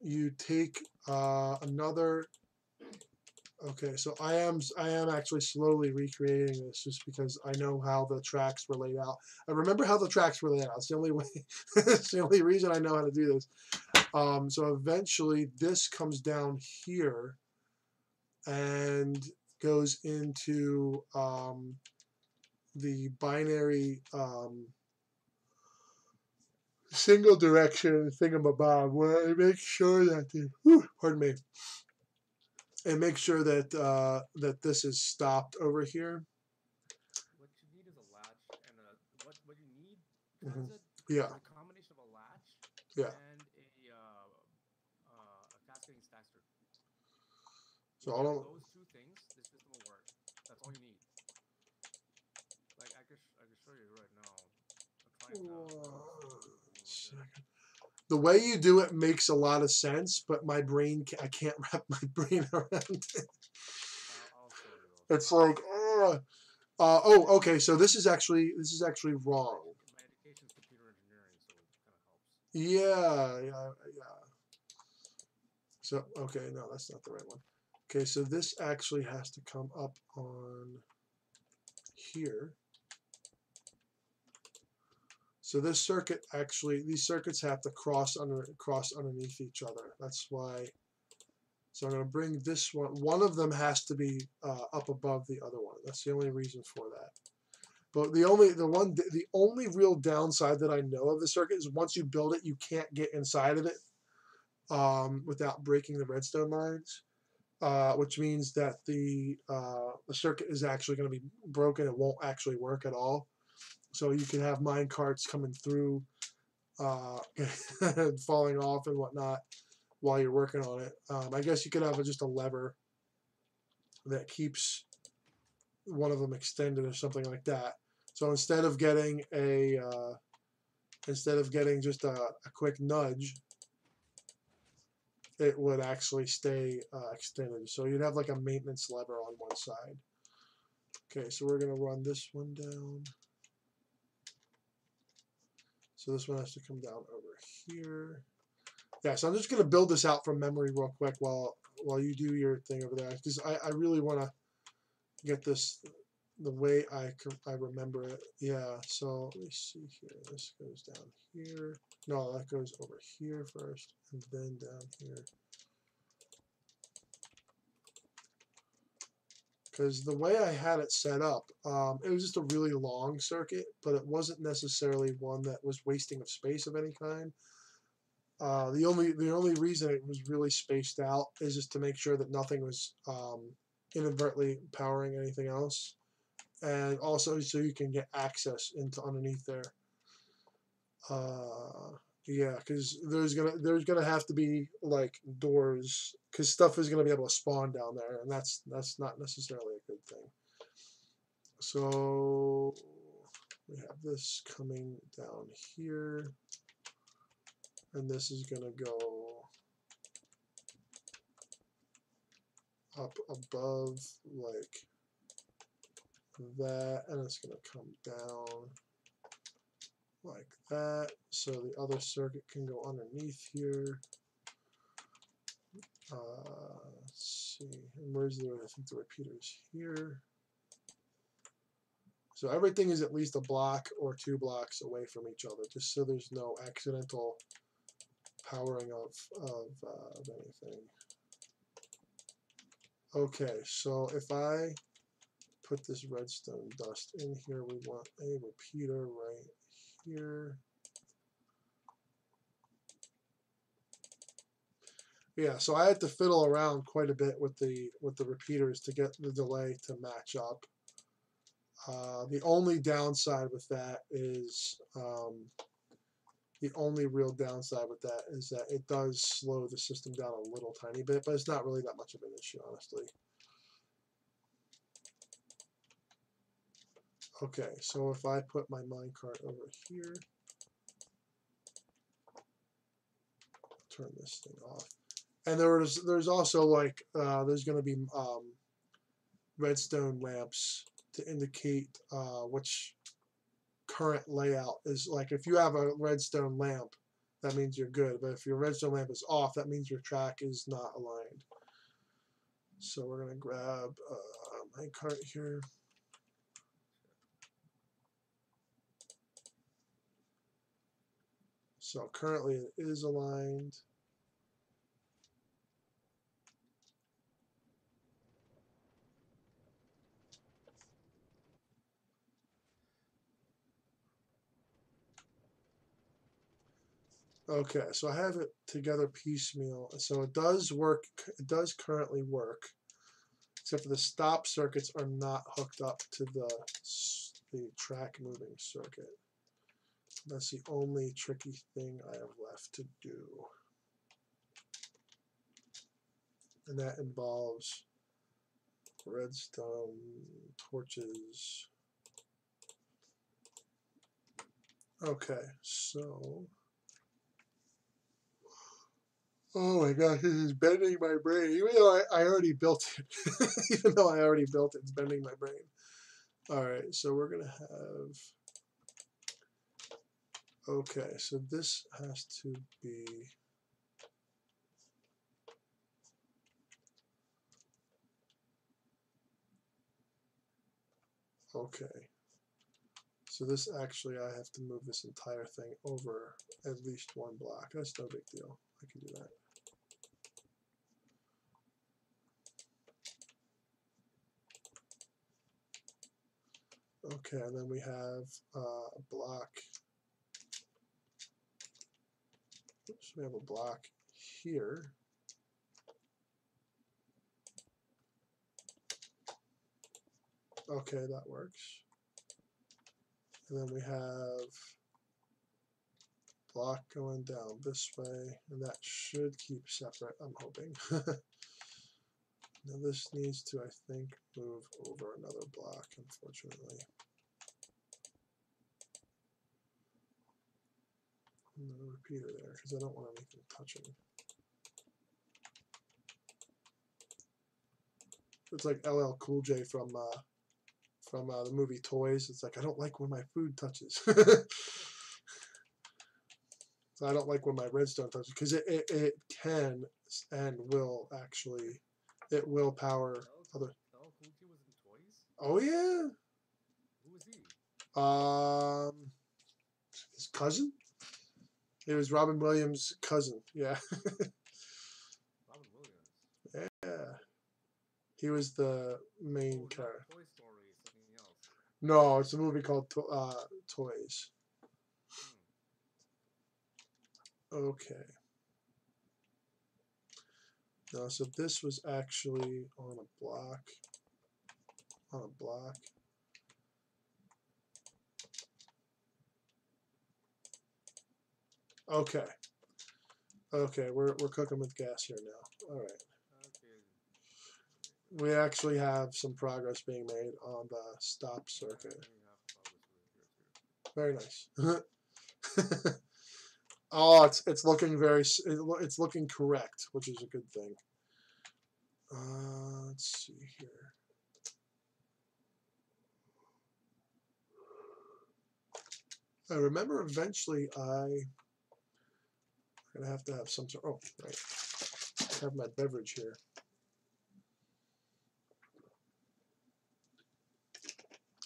you take another. Okay, so I am actually slowly recreating this just because I know how the tracks were laid out. I remember how the tracks were laid out. It's the only way. It's the only reason I know how to do this. So eventually this comes down here and goes into the binary single direction thingamabob where it makes sure that pardon me. And make sure that that this is stopped over here. What you need is a latch and what you need Mm-hmm. transit Yeah. is a combination of a latch Yeah. and a cascading stacker. So If I you have don't. those two things, this system will work. That's all you need. Like I can show you right now. I'll try it now. The way you do it makes a lot of sense, but my brain, I can't wrap my brain around it. I'll show you. It's like, oh, okay. So this is actually wrong. My education is computer engineering, so it kind of helps. Yeah. So okay, no, that's not the right one. Okay, so this actually has to come up on here. So this circuit actually, these circuits have to cross underneath each other. That's why. So I'm going to bring this one. One of them has to be up above the other one. That's the only reason for that. But the only real downside that I know of the circuit is once you build it, you can't get inside of it without breaking the redstone lines, which means that the circuit is actually going to be broken. It won't actually work at all. So you can have mine carts coming through, falling off and whatnot while you're working on it. I guess you could have just a lever that keeps one of them extended or something like that. So instead of getting just a quick nudge, it would actually stay extended. So you'd have like a maintenance lever on one side. Okay, so we're going to run this one down. So this one has to come down over here. Yeah, so I'm just going to build this out from memory real quick while you do your thing over there, because I really want to get this the way I remember it. Yeah, so let me see here. This goes down here. No, that goes over here first, and then down here. Because the way I had it set up, it was just a really long circuit, but it wasn't necessarily one that was wasting of space of any kind. The only reason it was really spaced out is just to make sure that nothing was inadvertently powering anything else, and also so you can get access into underneath there. Yeah, because there's gonna have to be like doors, because stuff is gonna be able to spawn down there, and that's not necessarily a good thing. So we have this coming down here, and this is gonna go up above like that, and it's gonna come down like that, so the other circuit can go underneath here. Let's see, and where's I think the repeater's here. So everything is at least a block or 2 blocks away from each other, just so there's no accidental powering of anything. Okay, so if I put this redstone dust in here, we want a repeater right here. Yeah, so I had to fiddle around quite a bit with the repeaters to get the delay to match up. The only downside with that is the only real downside with that is that it does slow the system down a little tiny bit, but it's not really that much of an issue, honestly. Okay, so if I put my minecart over here, turn this thing off. And there's also like there's going to be redstone lamps to indicate which current layout is. Like if you have a redstone lamp, that means you're good. But if your redstone lamp is off, that means your track is not aligned. So we're going to grab my cart here. So currently it is aligned. Okay, so I have it together piecemeal. So it does work. It does currently work, except for the stop circuits are not hooked up to the track moving circuit. That's the only tricky thing I have left to do. And that involves redstone torches. Okay, so oh my gosh, this is bending my brain. Even though I already built it. Even though I already built it, it's bending my brain. Alright, so we're gonna have okay, so this has to be okay. So this actually, I have to move this entire thing over at least one block. That's no big deal. I can do that. Okay, and then we have a block. Oops, we have a block here. Okay, that works. And then we have block going down this way, and that should keep separate, I'm hoping. Now this needs to, I think, move over another block, unfortunately. Another repeater there, because I don't want anything touching. It's like LL Cool J from the movie Toys. It's like, I don't like when my food touches. So I don't like when my redstone touches, because it can and will actually, it will power other. LL Cool J was in Toys? Oh yeah. Who was he? His cousin. It was Robin Williams' cousin. Yeah. Robin Williams. Yeah. He was the main character. Toy Story, something else. No, it's a movie called Toys. Okay. No, so this was actually on a block. On a block. Okay. Okay, we're cooking with gas here now. All right. Okay. We actually have some progress being made on the stop circuit. Very nice. Oh, it's looking it's looking correct, which is a good thing. Let's see here. I remember eventually I'm gonna have to have some sort. Oh, right. I have my beverage here.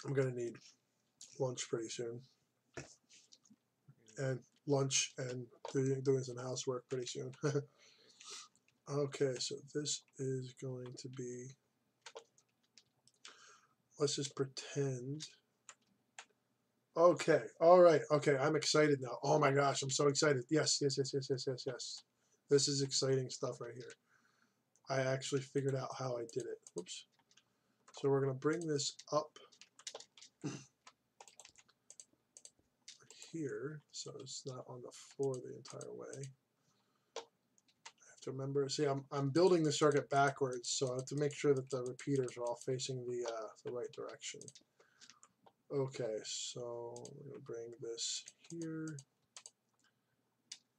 I'm gonna need lunch pretty soon, and lunch and doing some housework pretty soon. Okay, so this is going to be. Let's just pretend. Okay, all right. Okay, I'm excited now. Oh my gosh, I'm so excited. Yes, yes, yes, yes, yes, yes, yes. This is exciting stuff right here. I actually figured out how I did it. Whoops. So we're gonna bring this up here, so it's not on the floor the entire way. I have to remember. See, I'm building the circuit backwards, so I have to make sure that the repeaters are all facing the right direction. Okay, so we're gonna bring this here,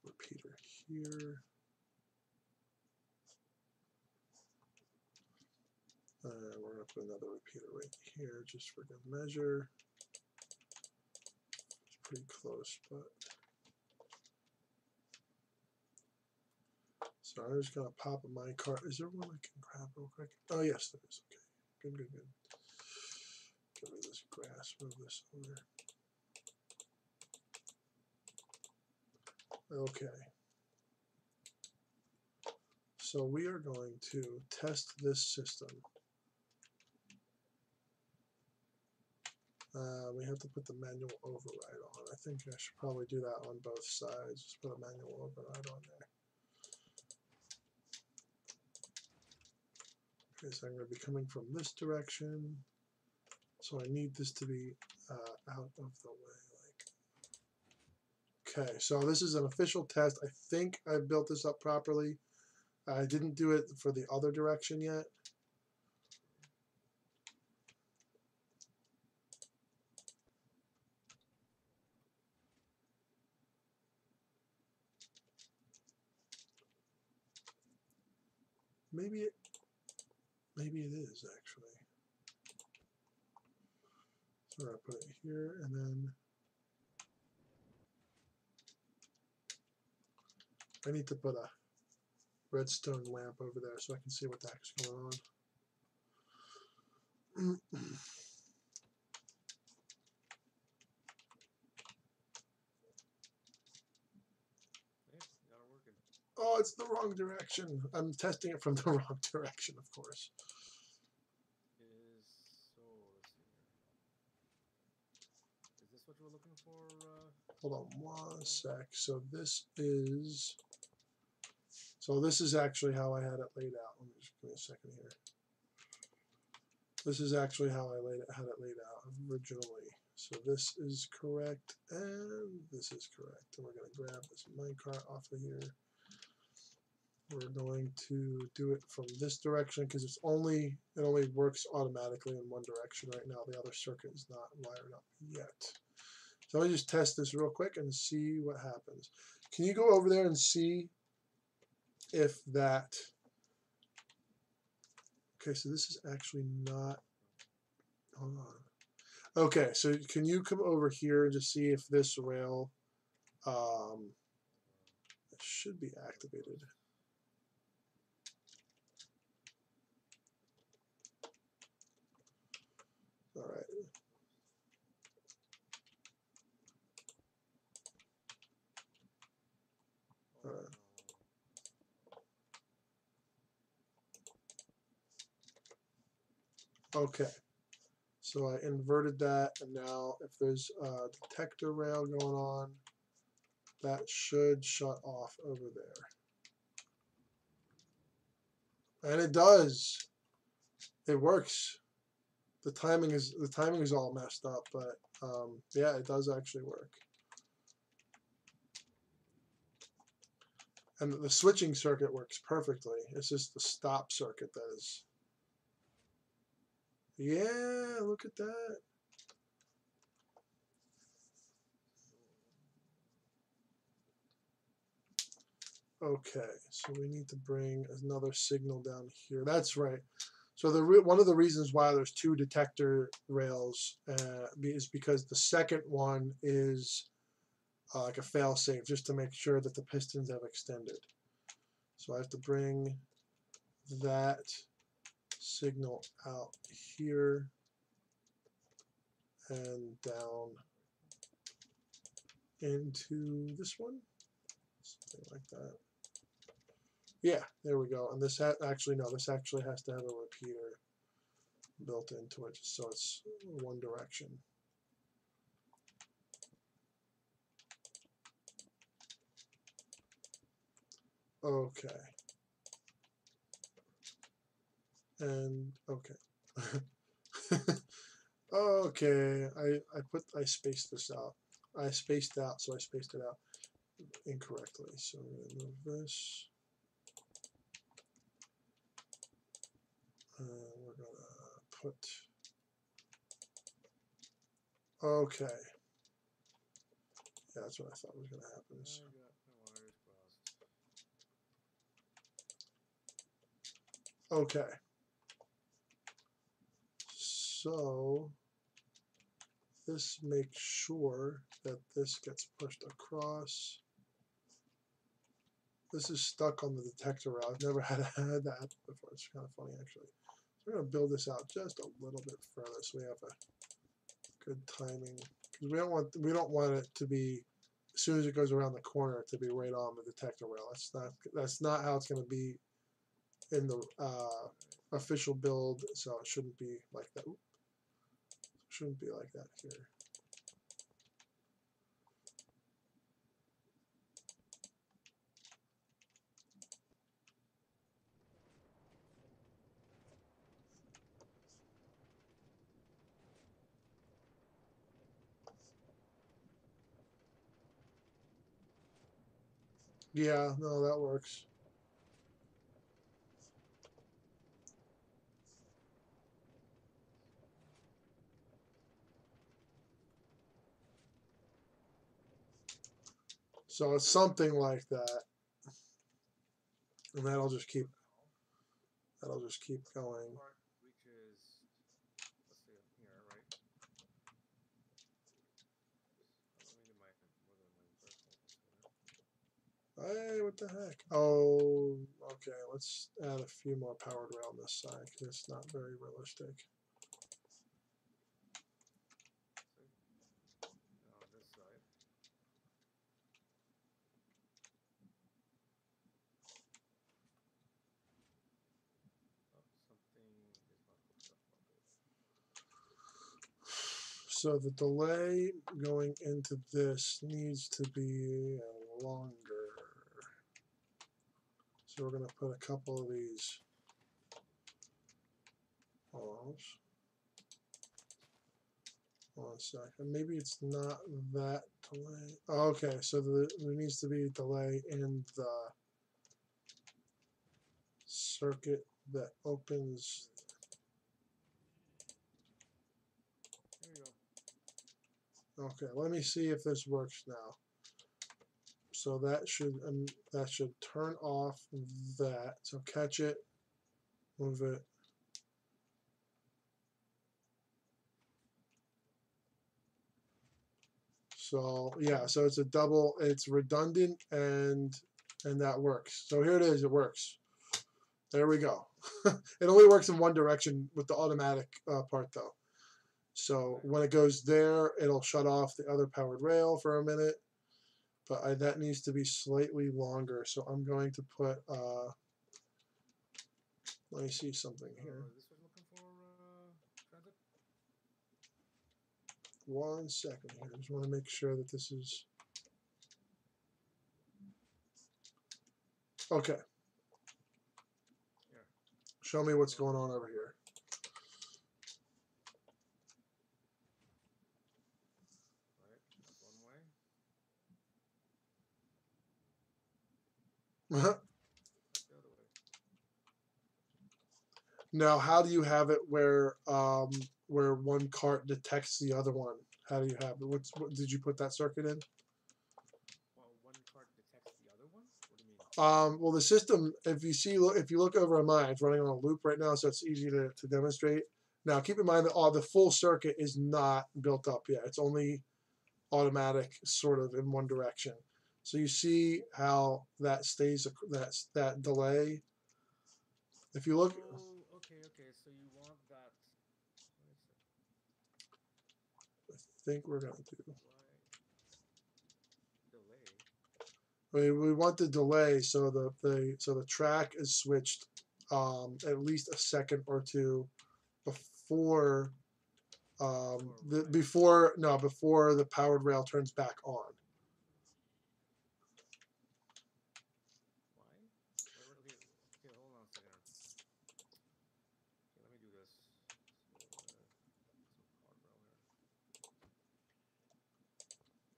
repeater here, We're going to put another repeater right here just for good measure. It's pretty close, but. So I'm just going to pop a minecart. Is there one I can grab real quick? Oh, yes, there is. Okay. Good, good, good. Get rid of this grass. Move this over. Okay. So we are going to test this system. We have to put the manual override on. I think I should probably do that on both sides. Just put a manual override on there. Okay, so I'm going to be coming from this direction. So I need this to be out of the way. Okay, so this is an official test. I think I built this up properly. I didn't do it for the other direction yet. Maybe it is actually. So I put it here and then I need to put a redstone lamp over there so I can see what the heck's going on. Hey, got it working. Oh, it's the wrong direction. I'm testing it from the wrong direction, of course. Let's see here. Is this what you were looking for? Hold on one sec. So this is actually how I had it laid out. Let me just give me a second here. This is actually how I had it laid out originally. So this is correct, and this is correct. And we're going to grab this minecart off of here. We're going to do it from this direction because it only works automatically in one direction right now. The other circuit is not wired up yet. So let me just test this real quick and see what happens. Can you go over there and see if that... Okay, so this is actually not... Hold on. Okay, so can you come over here and just see if this rail should be activated? All right. All right. Okay. So I inverted that, and now if there's a detector rail going on, that should shut off over there. And it does. It works. The timing is all messed up, but yeah, it does actually work. And the switching circuit works perfectly. It's just the stop circuit that is. Yeah, look at that. Okay, so we need to bring another signal down here. That's right. So one of the reasons why there's two detector rails is because the second one is like a fail-safe, just to make sure that the pistons have extended. So I have to bring that signal out here and down into this one, something like that. Yeah, there we go. And this actually has to have a repeater built into it, so it's one direction. Okay. And okay. Okay, I spaced this out. I spaced out, so I spaced it out incorrectly. So I'm going to move this. We're going to put. Okay. Yeah, that's what I thought was going to happen. I got my wires crossed. Okay. So this makes sure that this gets pushed across. This is stuck on the detector rail. I've never had that before. It's kind of funny, actually. So we're going to build this out just a little bit further so we have a good timing. Because we don't want it to be, as soon as it goes around the corner, to be right on the detector rail. That's not how it's going to be in the official build. So it shouldn't be like that. Oop. Shouldn't be like that here. Yeah, no, that works. So it's something like that, and that'll just keep going. Part reaches, let's say up here, right? Let me get my Hey, what the heck? Oh, okay. Let's add a few more powered rail on this side because it's not very realistic. on this side. Oh, something is not hooked up properly. So the delay going into this needs to be longer. So we're going to put a couple of these on. 1 second. Maybe it's not that delay. Okay, so there needs to be a delay in the circuit that opens. There you go. Okay, let me see if this works now. So that should turn off that. So catch it, move it. So yeah, so it's a double. It's redundant and that works. So here it is. It works. There we go. It only works in one direction with the automatic part though. So when it goes there, it'll shut off the other powered rail for a minute. But that needs to be slightly longer. So I'm going to put. Let me see something here. This was looking for transit. 1 second here. I just want to make sure that this is. Okay. Yeah. Show me what's going on over here. Right. That's one way. That's the other way. Now, how do you have it where one cart detects the other one? How do you have it? What did you put that circuit in? Well, one card detects the other one. What do you mean? Well, the system, if you look over at mine, it's running on a loop right now, so it's easy to demonstrate. Now, keep in mind that the full circuit is not built up yet. It's only automatic, sort of in one direction. So you see how that stays that delay. If you look, Oh, okay. So you want that? I think we're gonna do. Delay. We want the delay so the track is switched at least a second or two before before the powered rail turns back on. Why? Okay, hold on a second. Okay, let me do this.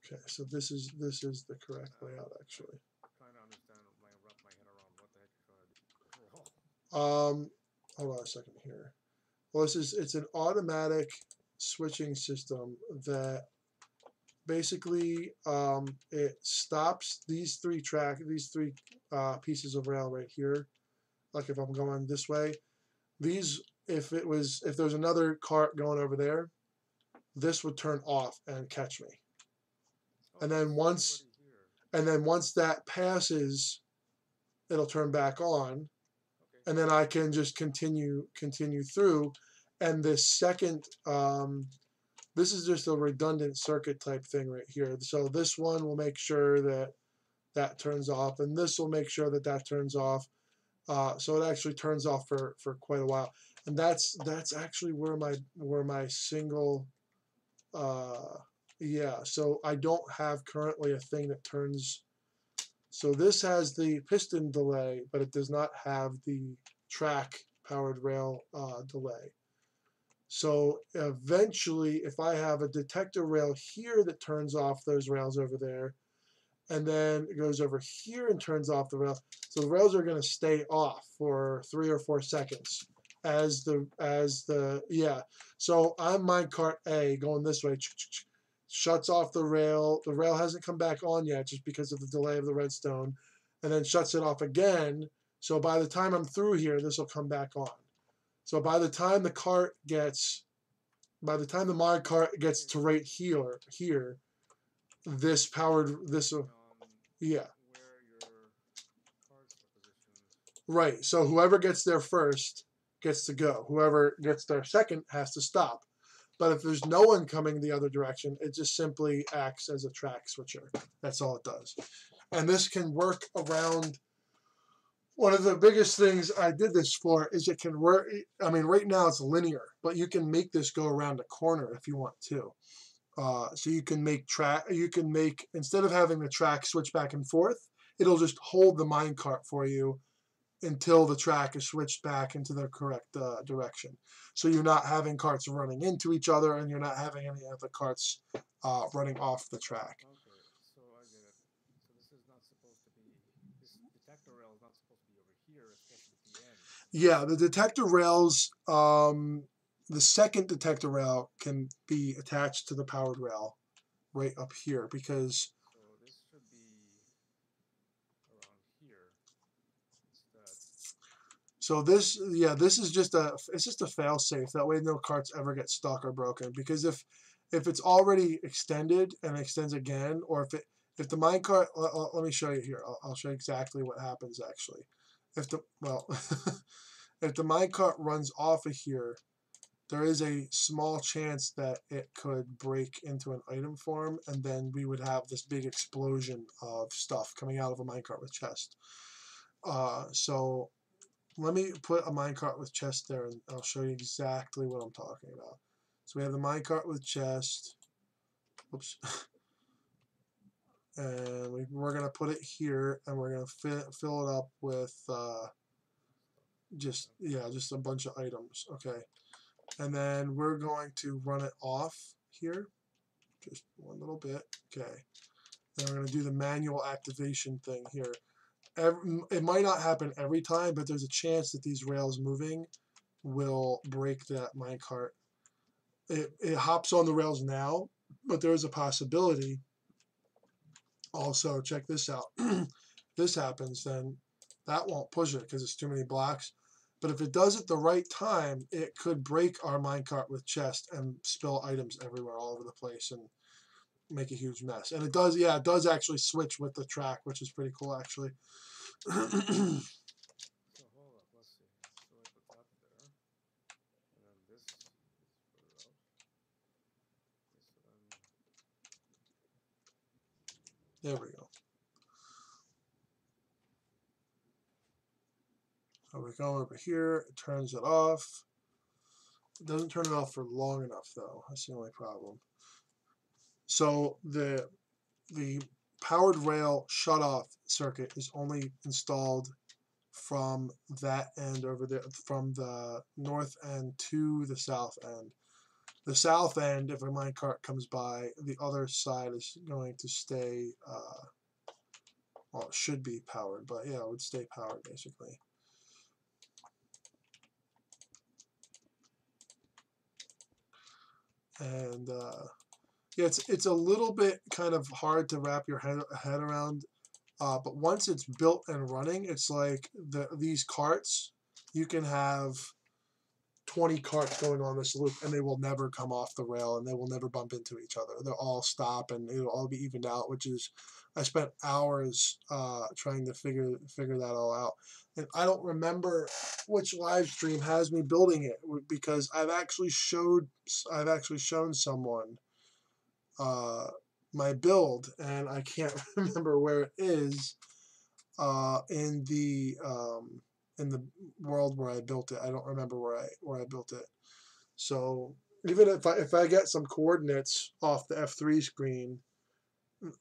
Okay, so this is the correct layout actually. I'm trying to understand wrap my head around what the heck you're trying to do. Hold on a second here. Well, it's an automatic switching system that basically it stops these three pieces of rail right here. Like if I'm going this way, these if there's another cart going over there, this would turn off and catch me. Oh, And then it's once already here. that passes, it'll turn back on, Okay. and then I can just continue through. And this second, this is just a redundant circuit type thing right here. So this one will make sure that that turns off, and this will make sure that that turns off. So it actually turns off for quite a while, and that's actually where my single, yeah. So I don't have currently a thing that turns. So this has the piston delay, but it does not have the track powered rail delay. So eventually, if I have a detector rail here that turns off those rails over there, and then it goes over here and turns off the rail, so the rails are going to stay off for 3 or 4 seconds as the yeah. So I'm minecart A going this way, shuts off the rail. The rail hasn't come back on yet just because of the delay of the redstone, and then shuts it off again. So by the time I'm through here, this will come back on. So by the time the mod cart gets to right here, this powered this will, yeah, Where your cards are positioned. right. So whoever gets there first gets to go. Whoever gets there second has to stop. But if there's no one coming the other direction, it just simply acts as a track switcher. That's all it does. And this can work around. One of the biggest things I did this for is it can work. I mean, right now it's linear, but you can make this go around a corner if you want to. So you can make instead of having the track switch back and forth, it'll just hold the minecart for you until the track is switched back into the correct direction. So you're not having carts running into each other, and you're not having any of the carts running off the track. Okay, so I get it. So this is not supposed to be. This detector rail is not supposed to be over here. It's supposed to be at the end. Yeah, the detector rails, the second detector rail can be attached to the powered rail right up here because. So this should be around here instead. So this, yeah, this is just a fail safe. That way, no carts ever get stuck or broken. Because if it's already extended and extends again, or if the minecart, let me show you here. I'll show you exactly what happens actually. If the if the minecart runs off of here, there is a small chance that it could break into an item form, and then we would have this big explosion of stuff coming out of a minecart with chest. So let me put a minecart with chest there, and I'll show you exactly what I'm talking about. So we have the minecart with chest. Oops. And we're going to put it here, and we're going to fill it up with just a bunch of items. Okay. And then we're going to run it off here. Just one little bit. Okay. Then we're going to do the manual activation thing here. It might not happen every time, but there's a chance that these rails moving will break that minecart. It hops on the rails now, but there's a possibility. Also, check this out. If this happens, then that won't push it because it's too many blocks. But if it does it the right time, it could break our minecart with chest and spill items everywhere, all over the place, and make a huge mess. And it does, yeah, it does actually switch with the track, which is pretty cool, actually. So hold up, let's see. So I put that there, and then this is further out. Okay, so then There we go. So we go over here, it turns it off. It doesn't turn it off for long enough, though. That's the only problem. So the powered rail shutoff circuit is only installed from that end over there, from the north end to the south end. The south end, if a minecart comes by, the other side is going to stay, well, it should be powered, but yeah, it would stay powered basically. And yeah, it's a little bit kind of hard to wrap your head around, but once it's built and running, it's like these carts, you can have 20 carts going on this loop, and they will never come off the rail, and they will never bump into each other. They'll all stop, and it'll all be evened out. Which is, I spent hours trying to figure that all out, and I don't remember which live stream has me building it, because I've actually shown someone my build, and I can't remember where it is in the world where I built it. I don't remember where I built it. So even if I get some coordinates off the F3 screen,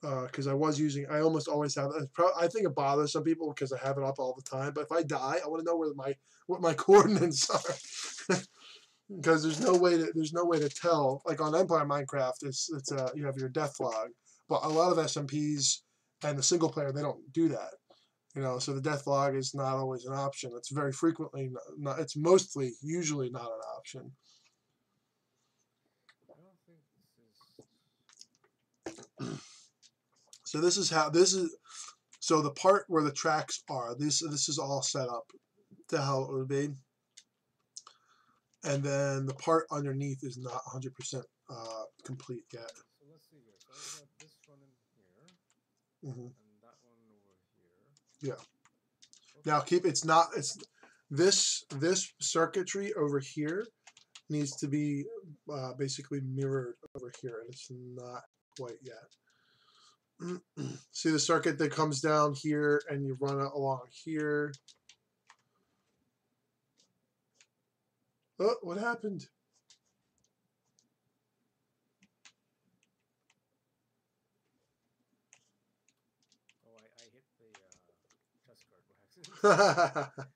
because I almost always have. I think it bothers some people because I have it up all the time. But if I die, I want to know what my coordinates are. Because there's no way to tell. Like on Empire Minecraft, it's you have your death log, but a lot of SMPs and the single player, they don't do that. So the death log is not always an option. It's very frequently not. It's usually not an option. I don't think this is. So so the part where the tracks are. This is all set up to how it would be. And then the part underneath is not 100% complete yet. So let's see here. So I've got this one in here, Mm-hmm. and that one over here. Yeah. Now this circuitry over here needs to be basically mirrored over here, and it's not quite yet. See the circuit that comes down here, and you run it along here. Oh, what happened? Oh, I hit the chest card by accident.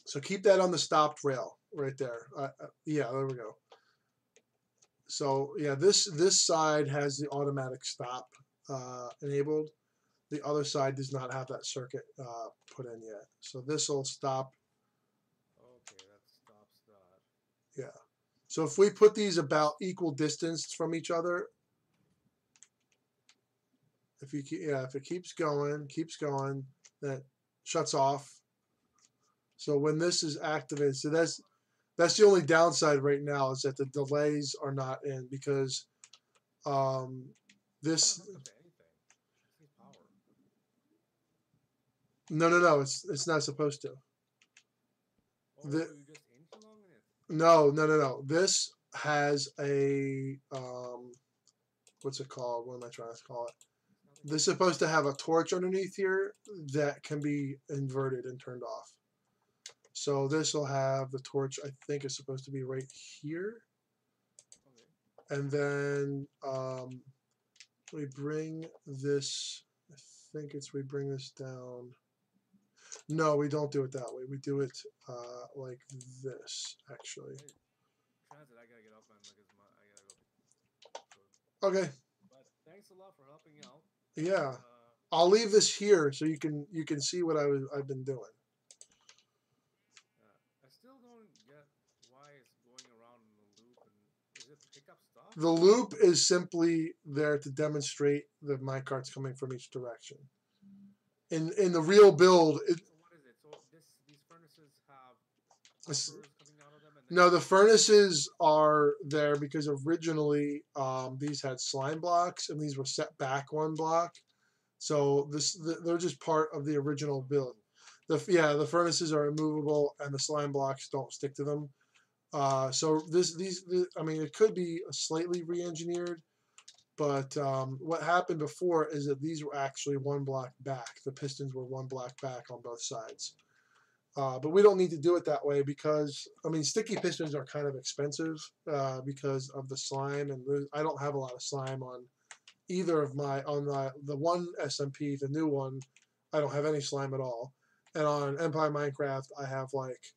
So keep that on the stopped rail right there. Yeah, there we go. So yeah, this side has the automatic stop enabled. The other side does not have that circuit put in yet. So this will stop. Okay, that stops that. Yeah. So if we put these about equal distance from each other, if it keeps going, that shuts off. So when this is activated, so that's the only downside right now, is that the delays are not in, because this. It's not hooked up to anything. It needs power. No, it's not supposed to. Oh, you just influng it? No. This has a what's it called? What am I trying to call it? This is supposed to have a torch underneath here that can be inverted and turned off. So this will have the torch, I think, is supposed to be right here. Okay. And then we bring this, I think we bring this down. No, we don't do it that way. We do it like this, actually. Hey, transit, I gotta get up, man. I gotta go. Okay. But thanks a lot for helping out. Yeah. I'll leave this here so you can see what I've been doing. I still don't get why it's going around in the loop, and is it to pick up stuff? The loop is simply there to demonstrate the minecarts coming from each direction. In the real build, So what is it? So these furnaces have hoppers coming out of them? No, the furnaces are there because originally these had slime blocks, and these were set back one block. So they're just part of the original build. The furnaces are immovable, and the slime blocks don't stick to them. So I mean, it could be slightly re-engineered, but what happened before is that these were actually one block back. The pistons were one block back on both sides. But we don't need to do it that way because, I mean, sticky pistons are kind of expensive because of the slime, and I don't have a lot of slime on either of the one SMP, the new one, I don't have any slime at all. And on Empire Minecraft, I have like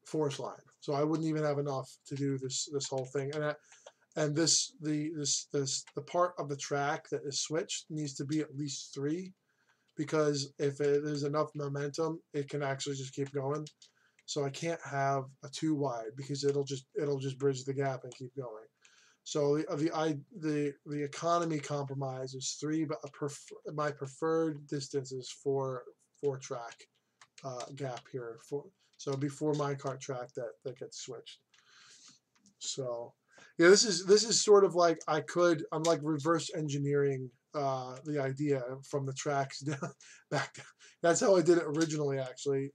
4 slime. So I wouldn't even have enough to do this whole thing. And the part of the track that is switched needs to be at least 3, because if there's enough momentum, it can actually just keep going. So I can't have a 2 wide because it'll just bridge the gap and keep going. So the economy compromise is 3, but my preferred distance is 4 track gap here. So before minecart track that gets switched. So yeah, this is sort of like I'm like reverse engineering the idea from the tracks down back down. That's how I did it originally, actually.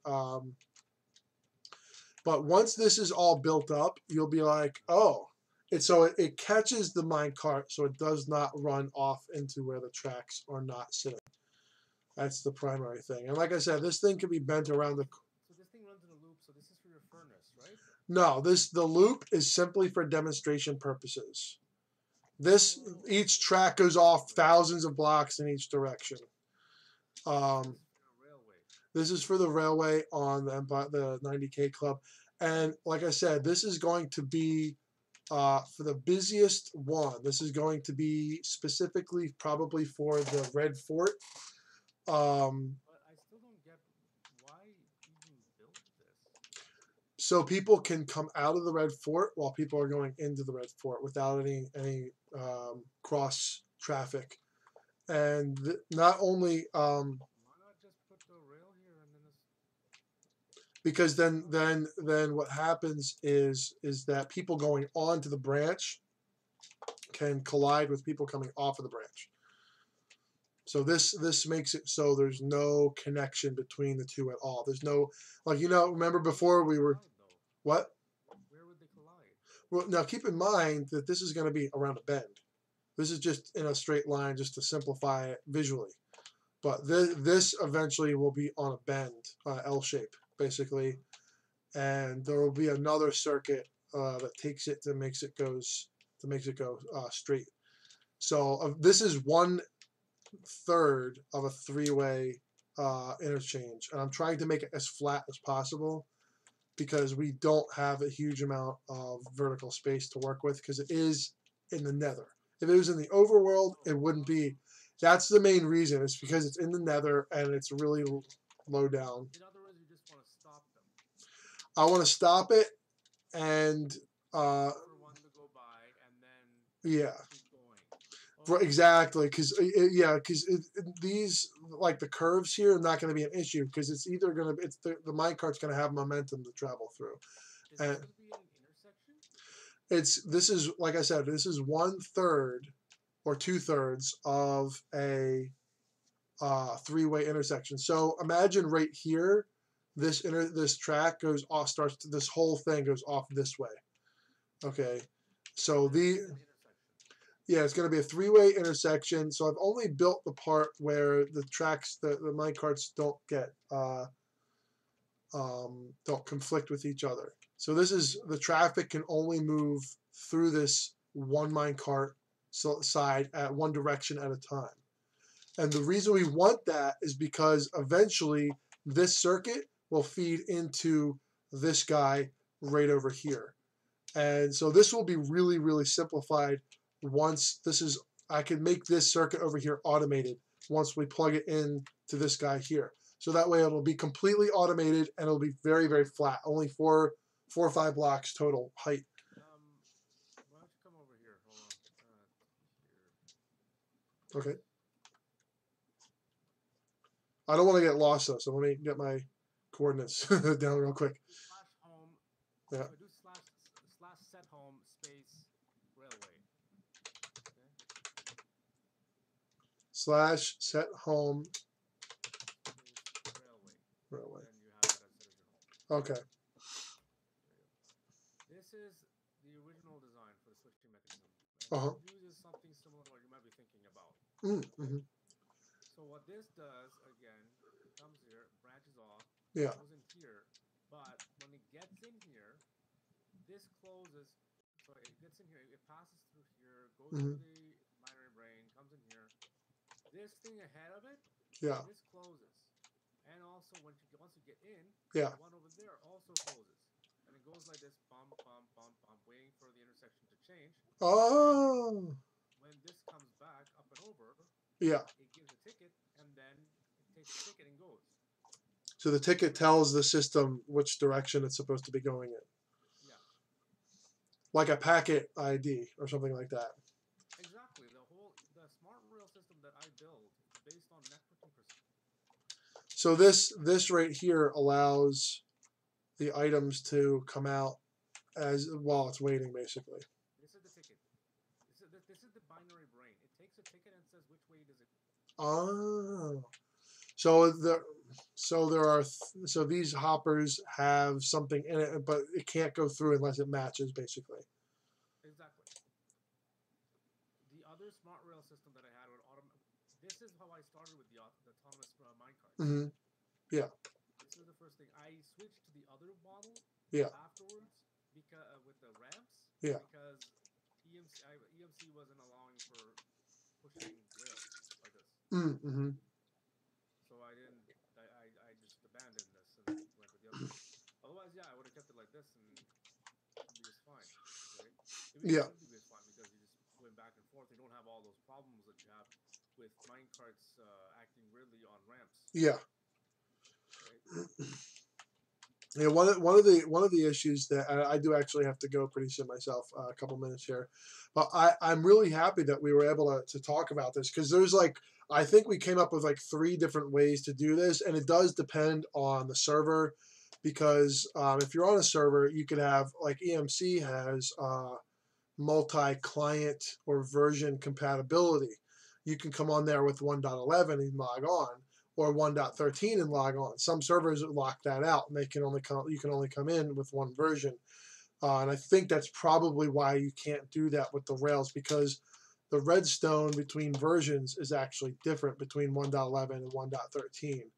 But once this is all built up, you'll be like, oh, it catches the minecart so it does not run off into where the tracks are not sitting. That's the primary thing. And like I said, this thing can be bent around the. So this thing runs in a loop. So this is for your furnace, right? No, the loop is simply for demonstration purposes. Each track goes off thousands of blocks in each direction. This is for the railway on the 90K Club. And like I said, this is going to be for the busiest one. This is going to be specifically probably for the Red Fort. But I still don't get why even built this. So people can come out of the Red Fort while people are going into the Red Fort without any cross traffic. And not only why not just put the rail here and then because then what happens is that people going onto the branch can collide with people coming off of the branch. So this makes it so there's no connection between the two at all. There's no, like, remember before we were what? Where would they collide? Well, now keep in mind that this is going to be around a bend. This is just in a straight line just to simplify it visually. But this eventually will be on a bend, L shape, basically. And there will be another circuit that takes it to makes it go straight. So this is 1/3 of a three-way interchange, and I'm trying to make it as flat as possible because we don't have a huge amount of vertical space to work with because it is in the nether. If it was in the overworld, it wouldn't be. That's the main reason. It's because it's in the nether and it's really low down. In other words, you just want to stop them. I want to stop it and for one to go by and then yeah. keep going. Exactly, because these, like the curves here, are not going to be an issue because it's either going to it's the minecart's going to have momentum to travel through. Is it going to be an intersection? This is, like I said, this is 1/3 or 2/3 of a three-way intersection. So imagine right here, this track goes off, this whole thing goes off this way. Okay, so yeah, it's going to be a three-way intersection. So I've only built the part where the tracks, the minecarts don't get don't conflict with each other. So this is the traffic can only move through this one minecart side at one direction at a time. And the reason we want that is because eventually this circuit will feed into this guy right over here. And so this will be really, really simplified once I can make this circuit over here automated once we plug it in to this guy here. So that way it'll be completely automated and it'll be very, very flat. Only four or 5 blocks total height. Why don't you come over here? Hold on. Here. Okay. I don't want to get lost though, so let me get my coordinates down real quick. /home. Yeah. Do /set home space railway. Okay. /set home railway. And you have that set as your home. Okay. This is the original design for the switching mechanism. It uses something similar to what you might be thinking about. Mm-hmm. So what this does, again, it comes here, branches off, goes in here, but when it gets in here, this closes. So it gets in here, it passes through here, goes through the binary brain, comes in here. This thing ahead of it, this closes. And also, once you get in, the one over there also closes. And it goes like this, bump, bump, bump, bump, waiting for the intersection to change. Oh. When this comes back up and over, it gives a ticket, and then it takes the ticket and goes. So the ticket tells the system which direction it's supposed to be going in. Yeah. Like a packet ID or something like that. Exactly. The smart rail system that I build is based on networking. So this right here allows the items to come out as while it's waiting, basically. This is the ticket. This is the binary brain. It takes a ticket and says which way does it. Oh, so so these hoppers have something in it, but it can't go through unless it matches, basically. Exactly. The other smart rail system that I had with this is how I started with the autonomous minecarts. Mm-hmm. Yeah. This is the first thing. I switched to the other model. Yeah. Afterwards, because with the ramps. Yeah. Because EMC wasn't allowing for pushing rails like this. Mm-hmm. So I didn't. I just abandoned this and went with the other one. Otherwise, yeah, I would have kept it like this and it would be just fine, right? It Yeah. would be just fine because you just went back and forth. You don't have all those problems that you have with minecarts acting weirdly on ramps. Yeah. Right? Yeah, one of the issues that I do actually have to go pretty soon myself, a couple minutes here, but I'm really happy that we were able to talk about this because there's I think we came up with 3 different ways to do this, and it does depend on the server because if you're on a server, you could have EMC has multi-client or version compatibility. You can come on there with 1.11 and log on, or 1.13 and log on. Some servers lock that out, and you can only come in with one version. And I think that's probably why you can't do that with the Rails, because the redstone between versions is actually different between 1.11 and 1.13.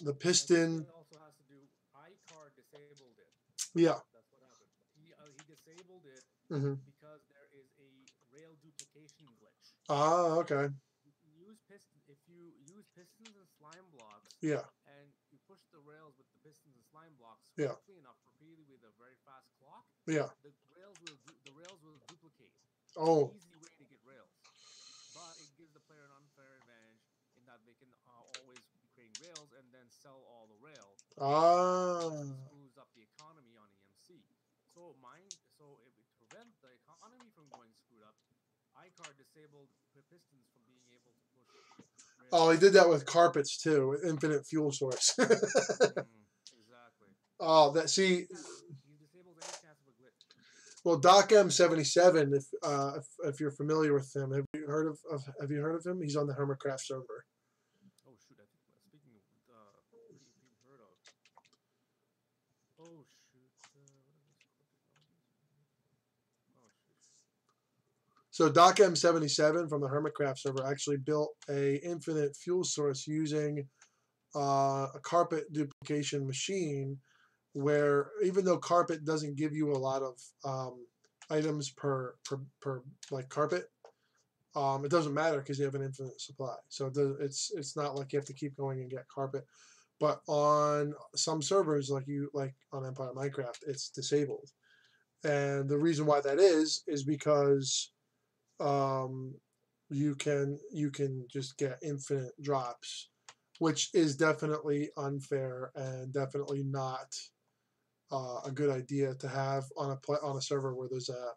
The piston. It also has to do. iCard disabled it. Yeah. That's what happened. He disabled it because there is a rail duplication glitch. Okay. If you use pistons and slime blocks. Yeah. And you push the rails with the pistons and slime blocks Yeah. quickly enough, repeatedly with a very fast clock. Yeah. The rails will duplicate. Oh. It's an easy way to get rails, but it gives the player an unfair advantage in that they can always be creating rails and then sell all the rail. Screws up the economy on EMC. So to prevent the economy from going screwed up, iCard disabled pistons from being able to push rails. Oh, he did that with carpets too, with infinite fuel source. Exactly. Oh, he disables any chance of a glitch. Well, Doc M77, if you're familiar with him, have you heard of him? He's on the Hermitcraft server. Oh shoot! I think speaking of being heard of. Oh shoot! So Doc M77 from the Hermitcraft server actually built a infinite fuel source using a carpet duplication machine, where even though carpet doesn't give you a lot of items per carpet, it doesn't matter because you have an infinite supply. So it's not like you have to keep going and get carpet. But on some servers, like on Empire Minecraft, it's disabled. And the reason why that is because you can just get infinite drops, which is definitely unfair and definitely not a good idea to have on a server where there's a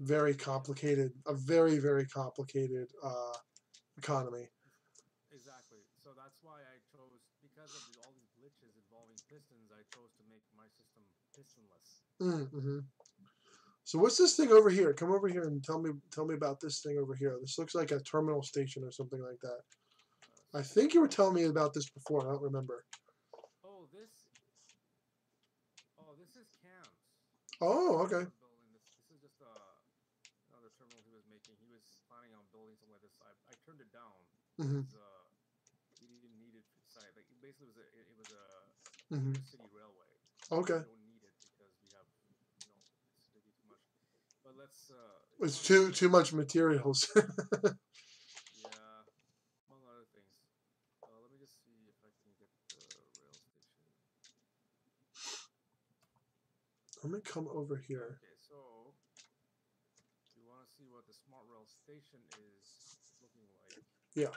very very complicated economy. Exactly. So that's why I chose, because of all these glitches involving pistons, I chose to make my system pistonless. Mm-hmm. So what's this thing over here? Come over here and tell me about this thing over here. This looks like a terminal station or something like that. I think you were telling me about this before. I don't remember. Oh, this is cams. Oh, okay. This is just another terminal he was making. He was planning on building something like this. I turned it down because he didn't need it for the site. Like basically, it was a intercity railway. Okay. We don't need it because we have, it's maybe too much. But let's. It's too much materials. Yeah, among other things. Let me just see if I can get the rail station. Let me come over here. Okay, so you want to see what the smart rail station is looking like? Yeah.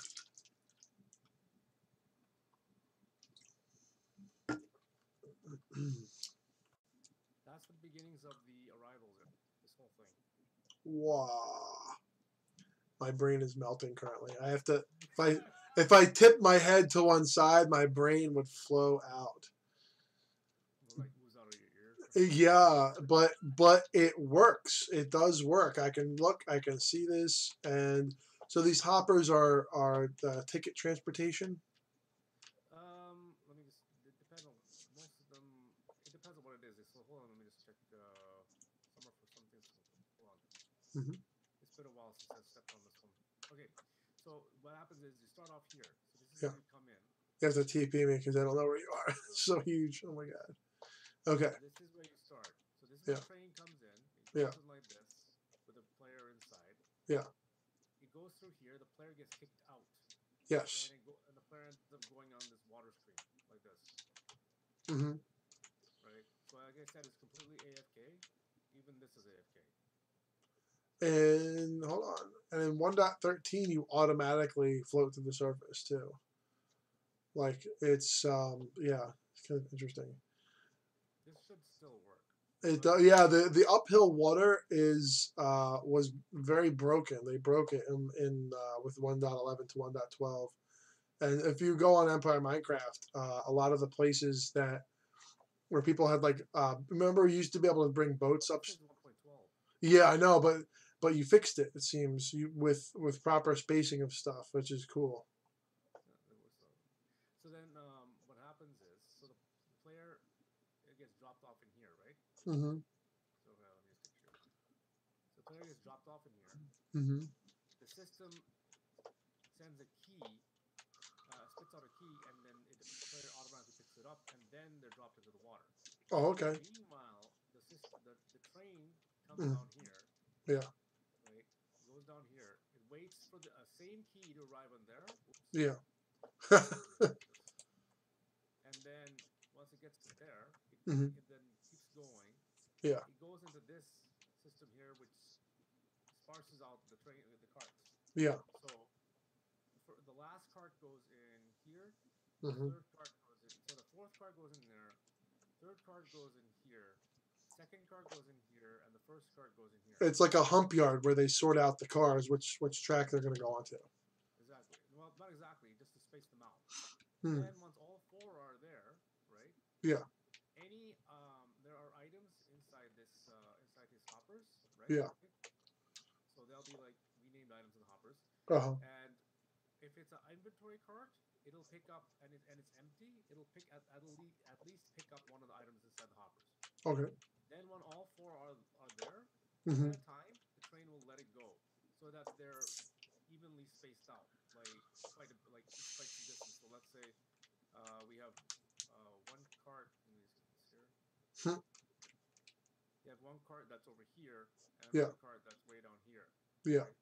That's the beginnings of the arrivals in this whole thing. Wow. My brain is melting currently. I have to If I tip my head to one side, my brain would flow out. Like ooze out of your ear. Yeah, but it works. It does work. I can look. I can see this, and so these hoppers are the ticket transportation. Let me just. It depends on most of them. It depends on what it is. So hold on. Let me just check. Some are for something. Hold on. Hmm. It's been a while since I stepped on this one. Okay. So what happens is you start off here. So this is Yeah. where you come in. You have to TP me because I don't know where you are. It's so huge. Oh my god. Okay. So this is where you start. So this is Yeah. the train comes in. It Yeah. goes in like this with a player inside. Yeah. It goes through here. The player gets kicked out, Yes. and the player ends up going on this water stream like this, Hmm. right? So like I said, it's completely AFK. Even this is AFK. And hold on. And in 1.13, you automatically float to the surface too. Like it's yeah, it's kind of interesting. This should still work. It But yeah, the uphill water is was very broken. They broke it in with 1.11 to 1.12. And if you go on Empire Minecraft, a lot of the places that where people had like remember you used to be able to bring boats up. it says 1.12. Yeah, I know, but you fixed it. It seems you with proper spacing of stuff, which is cool. Yeah, there was so then what happens is the player it gets dropped off in here, right? Mm-hmm. So let me just take here. So the player gets dropped off in here. Mm-hmm. The system sends a key, spits out a key, and then the player automatically picks it up, and then they're dropped into the water. Oh, okay. Meanwhile, the train comes Mm. down here, Yeah. right? It goes down here. It waits for the same key to arrive on there. Oops. Yeah. And then once it gets to there, Hmm. it then keeps going. Yeah. It goes into this system here, which sparses out the carts. Yeah. So the last cart goes in here. The Hmm. third cart goes in. So the fourth cart goes in there. Third cart goes in here. Second cart goes in here, and the first cart goes in here. It's like a hump yard where they sort out the cars, which track they're going to go onto. Exactly. Well, not exactly, just to space them out. Hmm. Then once all four are there, right? Yeah. There are items inside these hoppers, right? Yeah. So they'll be like renamed items in the hoppers, Uh-huh. and if it's an inventory cart, it'll pick up and it's empty. It'll at least pick up one of the items inside the hoppers. Okay. Then when all four are there, one Hmm. at a time, the train will let it go so that they're evenly spaced out, like like it's quite some distance. So let's say we have one cart. Let me just get this here. You have one cart that's over here and Yeah. another cart that's way down here, Yeah. right?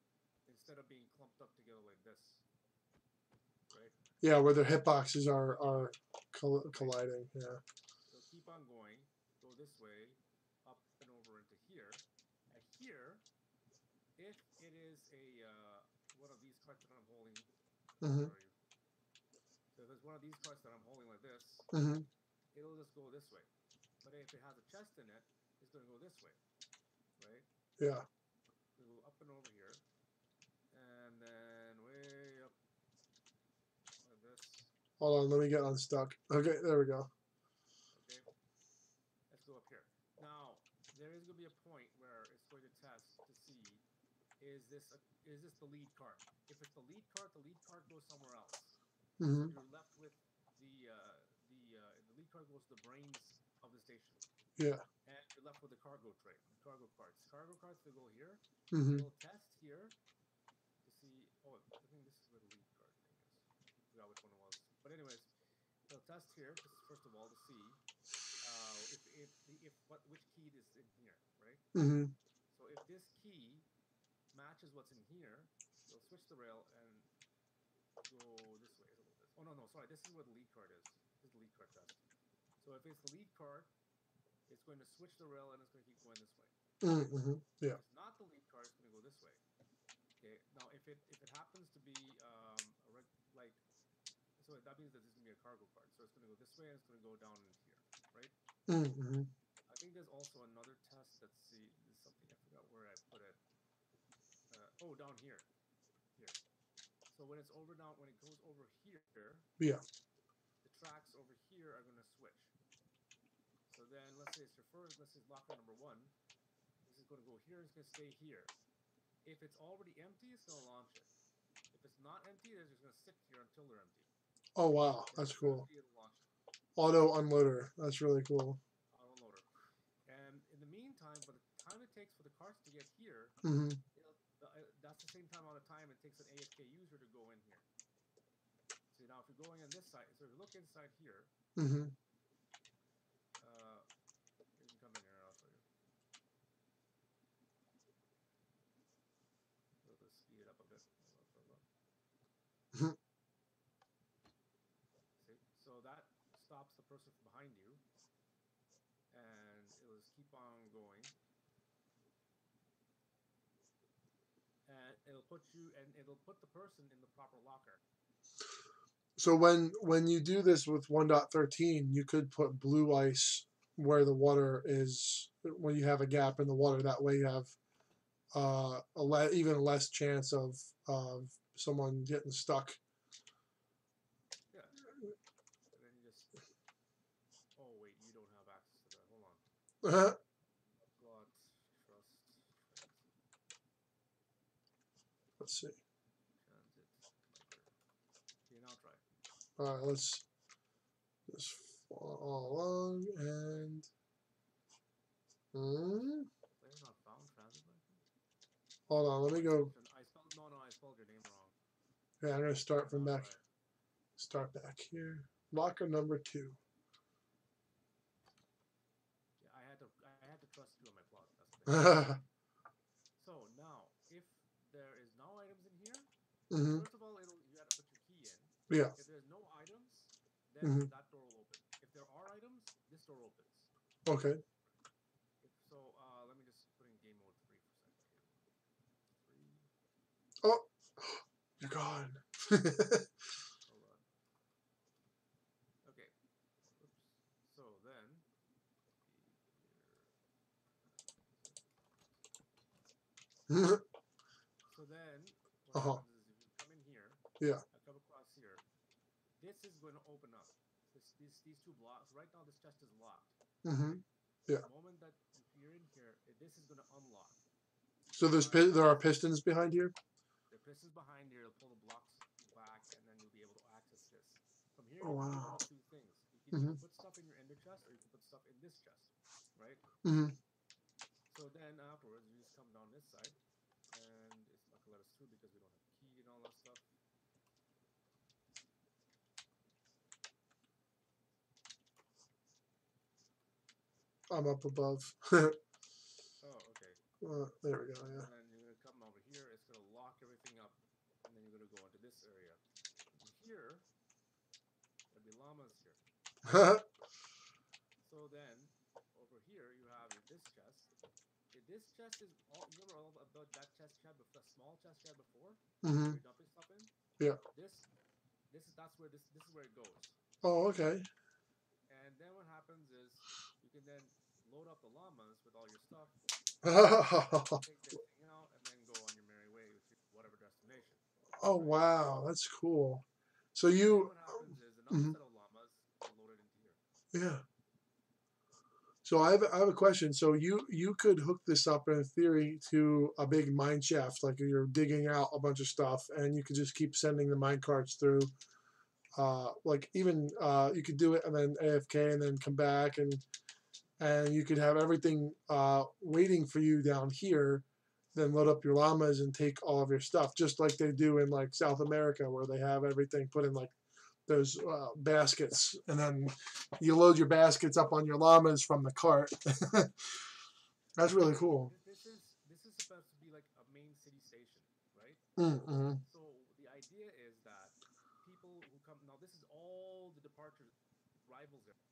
Instead of being clumped up together like this, right? Yeah, where their hitboxes are Right. colliding. Yeah. So keep on going, go this way, up and over into here. And here, if it is a one of these carts that I'm holding, Hmm. where are you? So if it's one of these carts that I'm holding like this, Hmm. it'll just go this way. But if it has a chest in it, it's going to go this way, right? Yeah. It'll go up and over here, and then way up like this. Hold on, let me get unstuck. Okay, there we go. Okay, let's go up here. Now there is going to be a point where it's going to test to see is this the lead cart? If it's the lead cart goes somewhere else. So Hmm. you're left with the lead cart goes to the brains of the station, Yeah. and you're left with the cargo train, the cargo carts. Cargo carts will go here. Hmm. It'll test here to see. Oh, I think this is where the lead cart thing is. I forgot which one it was. But anyways, it'll test here to first of all to see if which key is in here, right? Hmm. So if this key matches what's in here, it'll switch the rail and go this way a little bit. Oh no, sorry, this is where the lead card is. This is the lead card test. So if it's the lead card, it's going to switch the rail and it's going to keep going this way. Hmm. If Yeah. it's not the lead card, it's going to go this way. Okay. Now if it happens to be like so that means that this is going to be a cargo card. So it's going to go this way and it's going to go down in here, right? Hmm. I think there's also another test. Let's see. There's something I forgot where I put it. Oh, down here. Here. So when it's over now, when it goes over here, Yeah. the tracks over here are going to switch. So then let's say it's your first, let's say locker number 1. This is going to go here, it's going to stay here. If it's already empty, it's going to launch it. If it's not empty, it's just going to sit here until they're empty. Oh wow, Then that's when cool. it's empty, it'll launch it. Auto unloader. That's really cool. Auto loader. And in the meantime, for the time it takes for the carts to get here, Mm-hmm. that's the same time amount of time it takes an AFK user to go in here. See, now if you're going on this side, so if you look inside here, Mm-hmm. you can come in here and I'll show you. We'll just speed it up a bit. See, so that stops the person from behind you, and it'll just keep on going. And it'll put the person in the proper locker. So when you do this with 1.13, you could put blue ice where the water is, when you have a gap in the water. That way you have even less chance of someone getting stuck. Yeah. And then you just. Oh wait, you don't have access to that. Hold on. Plot, trust, transit. Let's see. Transit. Okay, now try. All right, let's just follow along and. Player not found. Transit license. Hold on, let me go. I spelled your name wrong. Yeah, I'm gonna start from back. Try. Start back here. Locker number 2. Yeah, I had to trust you on my plot. That's the thing. So now, if there is no items in here, first of all, you got to put your key in. Yeah. If there's no items, then that door will open. If there are items, this door opens. Okay. So let me just put in game mode 3 for a second. 3. Oh, you're gone. Hold on. Okay. Oops. So then. So then, what happens is if you come in here, yeah, I come across here, this is going to open up. These 2 blocks. Right now, this chest is locked. Yeah. The moment that you're in here, this is going to unlock. So there are pistons behind here? The pistons behind here will pull the blocks back, and then you'll be able to access this. From here, Oh, you can do wow. one of 2 things. You can either put stuff in your ender chest, or you can put stuff in this chest, right? So then afterwards, you just come down this side, and it's not going to let us through because we don't have a key and all that stuff. I'm up above. Oh, okay. There we go, yeah. And then you're going to come over here, it's going to lock everything up, and then you're going to go into this area. And here, there'll be llamas here. So then, over here, you have this chest. This chest is all. You remember all about that chest you had before, the small chest you had before? You're dumping stuff in. Yeah. This is where this is where it goes. Oh, okay. And then what happens is you can then load up the llamas with all your stuff, take this thing out, and then go on your merry way to whatever destination. Oh, wow, that's cool. So you. What happens is another set of llamas loaded into here. Yeah. So I have a question. So you could hook this up in theory to a big mine shaft, like you're digging out a bunch of stuff, and you could just keep sending the mine carts through. Like even you could do it and then AFK and then come back and you could have everything waiting for you down here. Then load up your llamas and take all of your stuff, just like they do in like South America, where they have everything put in like those baskets, and then you load your baskets up on your llamas from the cart. That's really cool. This is supposed to be like a main city station, right? So the idea is that people who come now, this is all the departure rivals area.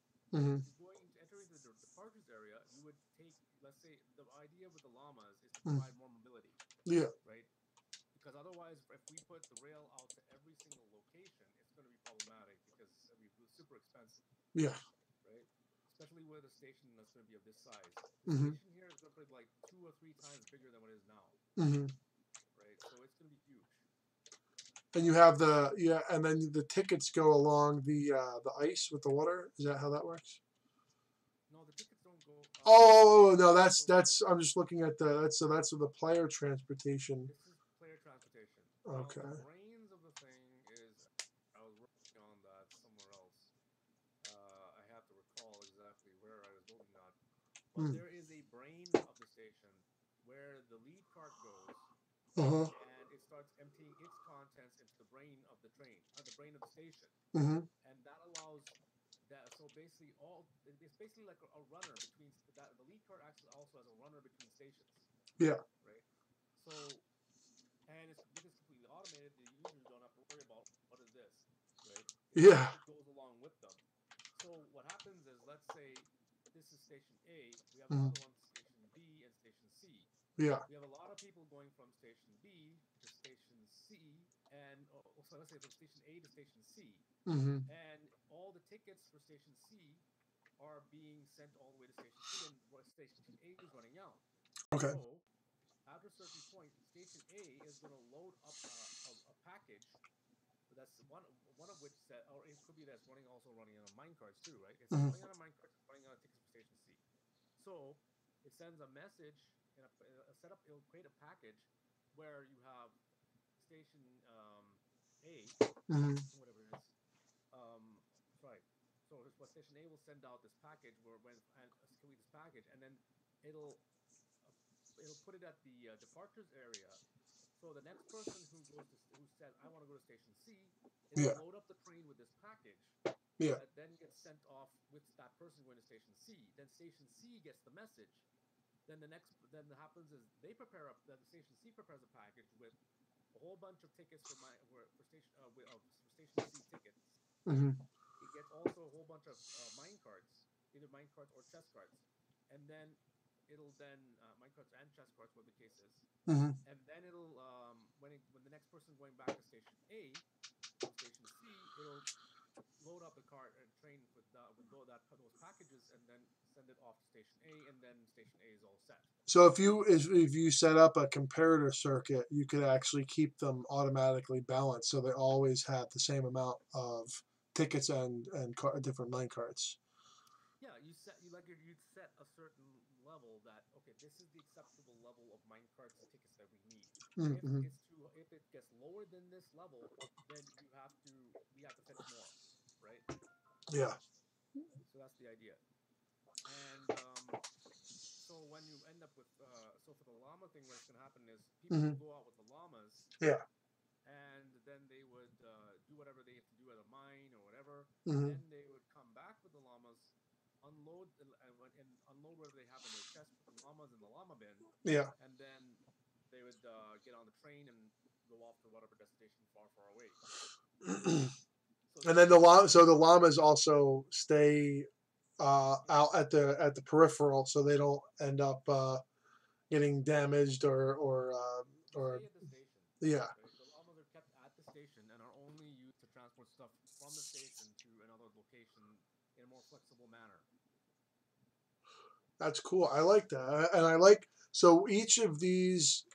If you're going to enter into the departures area, you would take, let's say, the idea with the llamas is to provide more mobility. Yeah. Right. Because otherwise, if we put the rail out to every single location, it's going to be problematic because it'll be super expensive. Yeah. Right? Especially with a station that's going to be of this size. The station here is going to be like 2 or 3 times bigger than what it is now. Right? So it's going to be huge. And you have and then the tickets go along the ice with the water. Is that how that works? No, the tickets don't go. Oh no, that's I'm just looking at that's the player transportation. This is player transportation. Okay. Now, the brains of the thing is I was working on that somewhere else. I have to recall exactly where I was working on. But Hmm. there is a brain of the station where the lead cart goes Uh-huh. and it starts emptying its contents into the brain of the train, the brain of the station. Mm-hmm. And that allows that. So basically, it's basically like a runner between that. The lead cart acts also as a runner between stations, Yeah. right? So, and it's because it's completely automated, the users don't have to worry about what is this, right? Yeah. It goes along with them. So what happens is, let's say this is station A, we have Mm-hmm. another one, station B and station C. Yeah. We have a lot of people going from station B to station C, and so let's say from station A to station C, Mm-hmm. and all the tickets for station C are being sent all the way to station C, and station A is running out. Okay. So after a certain point, station A is going to load up a package. That's one of which or it could be that's also running on mine cards too, right? It's Mm-hmm. running on a mine cards, it's running on a tickets for station C. So it sends a message in a setup. It'll create a package where you have station A, Mm-hmm. whatever it is. Sorry. So what station A will send out this package where when and complete this package, and then it'll it'll put it at the departures area. So the next person who says I want to go to station C, it'll Yeah. load up the train with this package Yeah. that then gets sent off with that person going to station C. Then station C gets the message. Then what happens is they prepare up. The station C prepares a package with a whole bunch of tickets for station C tickets. Mm-hmm. It gets also a whole bunch of mine cards, either mine cards or chess cards, and then it'll then mine cards and chess cards, what the case is, Mm-hmm. and then it'll when the next person going back to station A from station C, it'll load up the cart and train with those packages, and then send it off to station A, and then station A is all set. So if you set up a comparator circuit, you could actually keep them automatically balanced, so they always have the same amount of tickets and different line cards. Yeah, you'd set a certain level that okay, this is the acceptable level of mine cards and tickets that we need. Mm-hmm. If it gets lower than this level, then we have to fetch more, right? Yeah. So that's the idea. And so when you end up with so for the llama thing, what's going to happen is people Mm-hmm. will go out with the llamas, Yeah. and then they would do whatever they have to do at a mine or whatever. Mm-hmm. Then they would come back with the llamas, unload and unload whatever they have in their chest, put the llamas in the llama bin, Yeah. and then they would get on the train and go off to whatever destination far, far away. So And then the llamas also stay out at the peripheral, so they don't end up getting damaged or stay at the station. yeah. Right? The llamas are kept at the station and are only used to transport stuff from the station to another location in a more flexible manner. That's cool. I like that, and I like so each of these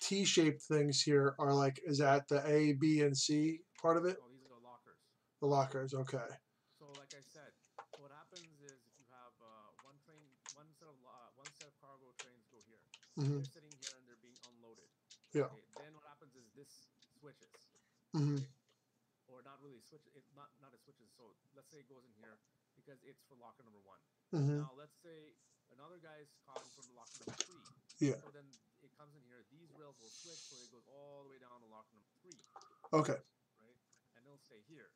T-shaped things here are like is that the A, B, and C part of it? Oh, these are lockers. The lockers. Okay. So, like I said, so what happens is if you have one set of cargo trains go here, Mm-hmm. they're sitting here and they're being unloaded. Yeah. Okay. Then what happens is this switches, Mm-hmm. right? Or not really switch. It not it switches. So let's say it goes in here because it's for locker number 1. Mm-hmm. Now let's say another guy's calling from locker number 3. Yeah. So then it comes in here. These rails will switch, so it goes all the way down to locker number 3. Okay. Right, and it'll stay here.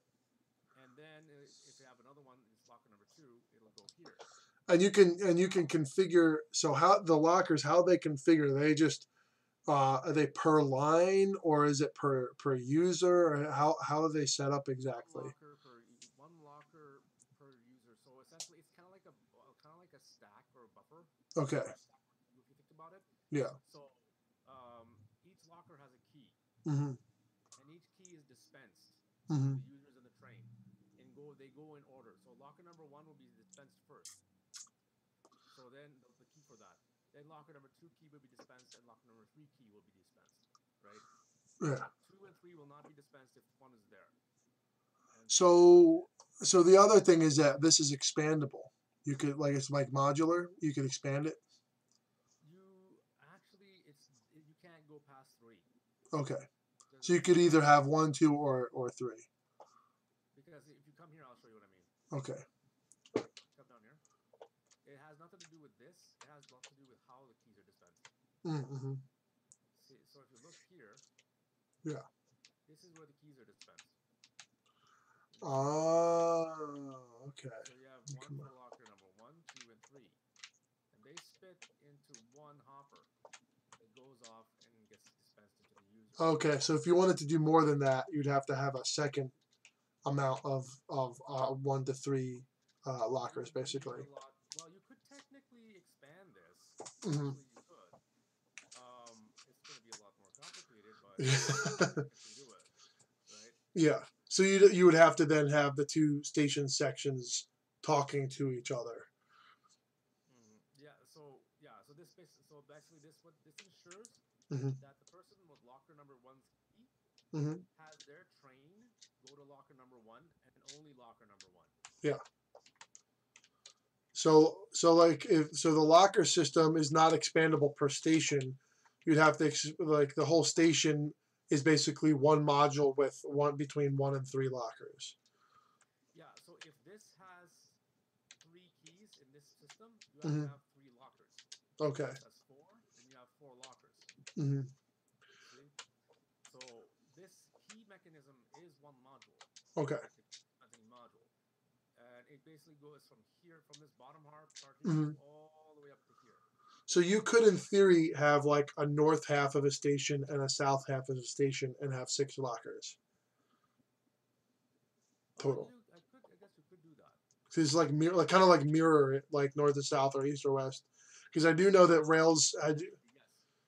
And then if you have another one, it's locker number 2. It'll go here. And you can configure so how the lockers how they configure they just are they per line or is it per user or how are they set up exactly? One locker per user. So essentially, it's kind of like a stack or a buffer. Okay. If you think about it. Yeah. So each locker has a key. Mm-hmm. And each key is dispensed Mm-hmm. to the users in the train, and they go in order. So locker number 1 will be dispensed first. So then the key for that. Then locker number 2 key will be dispensed, and locker number 3 key will be dispensed. Right. Yeah. 2 and 3 will not be dispensed if one is there. And So the other thing is that this is expandable. You could it's like modular. You could expand it. you actually you can't go past 3. Okay. There's So you could either have 1, 2, or 3. because if you come here, I'll show you what I mean. Okay. Come down here. It has nothing to do with this. It has a lot to do with how the keys are dispensed. Mm-hmm. See, so if you look here, Yeah. this is where the keys are dispensed. Okay. So you have one for locker number 1, 2, and 3, and they spit into one hopper. It goes off and gets dispensed into the user. Okay. So if you wanted to do more than that, you'd have to have a second amount of 1 to 3 lockers, basically. Well, you could technically expand this. Mm-hmm. Actually, you could. It's going to be a lot more complicated, but you can do it, right? Yeah. So you would have to then have the 2 station sections talking to each other. Mm-hmm. So basically, this ensures Mm-hmm. that the person with locker number 1's key Mm-hmm. has their train go to locker number 1 and only locker number 1. Yeah. So the locker system is not expandable per station, you'd have to the whole station is basically one module with between 1 and 3 lockers. Yeah. So if this has 3 keys in this system, you have to have 3 lockers. Okay. This has 4, and you have 4 lockers. Mm-hmm. See? So this key mechanism is one module. Okay. Module. And it basically goes from this bottom part Mm-hmm. all the way up to here. So you could, in theory, have like a north half of a station and a south half of a station and have 6 lockers total. I guess you could do that. So it's like kind of like mirror it, like north to south or east or west. Because I do know that Rails. Yes.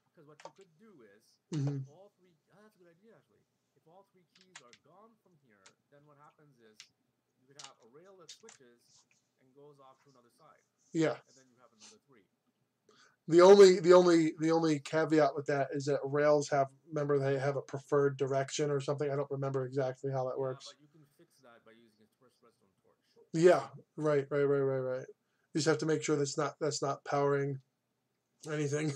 Because what you could do is, Mm-hmm. all 3. That's a good idea, actually. If all 3 keys are gone from here, then what happens is you could have a rail that switches and goes off to another side. Yeah. And then you have another 3. The only caveat with that is that Rails they have a preferred direction or something. I don't remember exactly how that works. But you can fix that by using a redstone torch. Yeah, right. You just have to make sure that's not powering anything,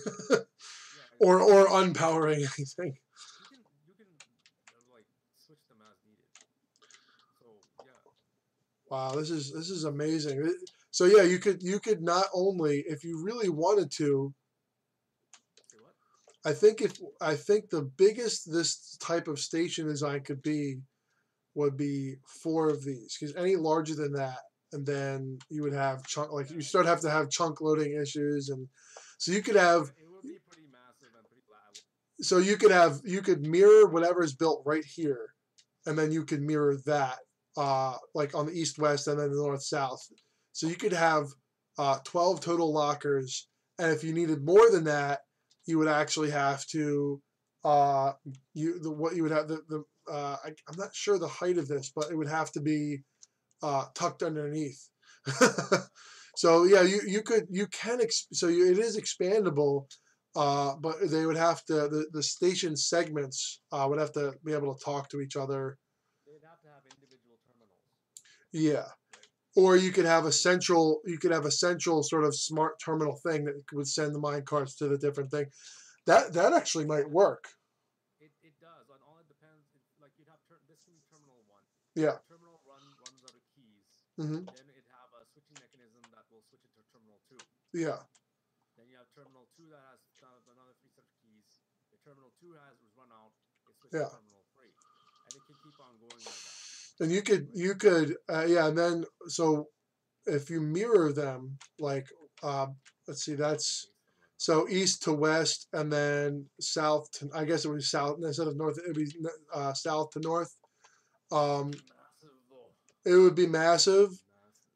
or unpowering anything. You can like switch them as needed. So yeah. Wow, this is amazing. So yeah, you could not only, if you really wanted to. Say what? I think the biggest this type of station design could be would be 4 of these, because any larger than that, and then you would have you start have to have chunk loading issues, and so you could have. It would be pretty massive and pretty loud. So you could mirror whatever is built right here, and then you could mirror that, like on the east west and then the north south. So you could have 12 total lockers, and if you needed more than that, you would actually have to I'm not sure the height of this, but it would have to be tucked underneath. So yeah, it is expandable, but they would have to the station segments would have to be able to talk to each other. They'd have to have individual terminals. Yeah. Or you could have a central sort of smart terminal thing that would send the mine carts to the different thing. That actually might work. It does. And all it depends. Like you'd have this can be terminal 1. Yeah. Terminal runs out of keys. Mm-hmm. Then it'd have a switching mechanism that will switch it to terminal 2. Yeah. Then you have terminal 2 that has another 3 set of keys. The terminal 2 was run out. It switches to terminal 3, and it can keep on going like that. And you could and then so if you mirror them, like let's see, that's so east to west, and then south to, I guess it would be south instead of north, it would be south to north. It would be massive.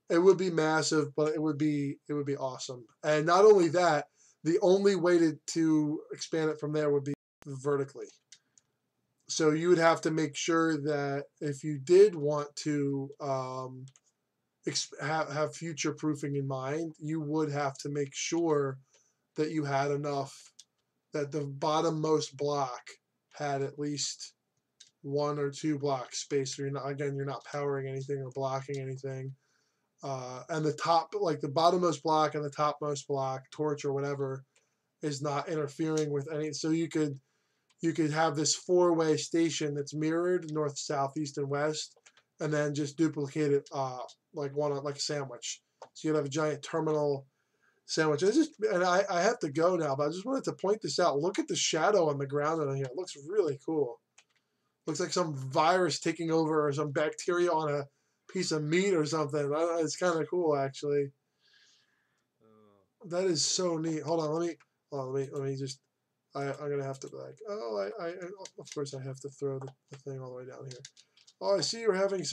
It would be massive, but it would be awesome. And not only that, the only way to expand it from there would be vertically. So you would have to make sure that if you did want to have future proofing in mind, you would have to make sure that you had enough, that the bottommost block had at least 1 or 2 blocks space. So you're not powering anything or blocking anything. And the top, like the bottommost block and the topmost block, torch or whatever, is not interfering with any. So you could have this 4-way station that's mirrored north, south, east, and west, and then just duplicate it like a sandwich. So you'd have a giant terminal sandwich. I have to go now, but I just wanted to point this out. Look at the shadow on the ground on here. It looks really cool. Looks like some virus taking over or some bacteria on a piece of meat or something. It's kind of cool, actually. That is so neat. Hold on, let me just. I'm gonna have to be like, of course I have to throw the thing all the way down here. Oh, I see you're having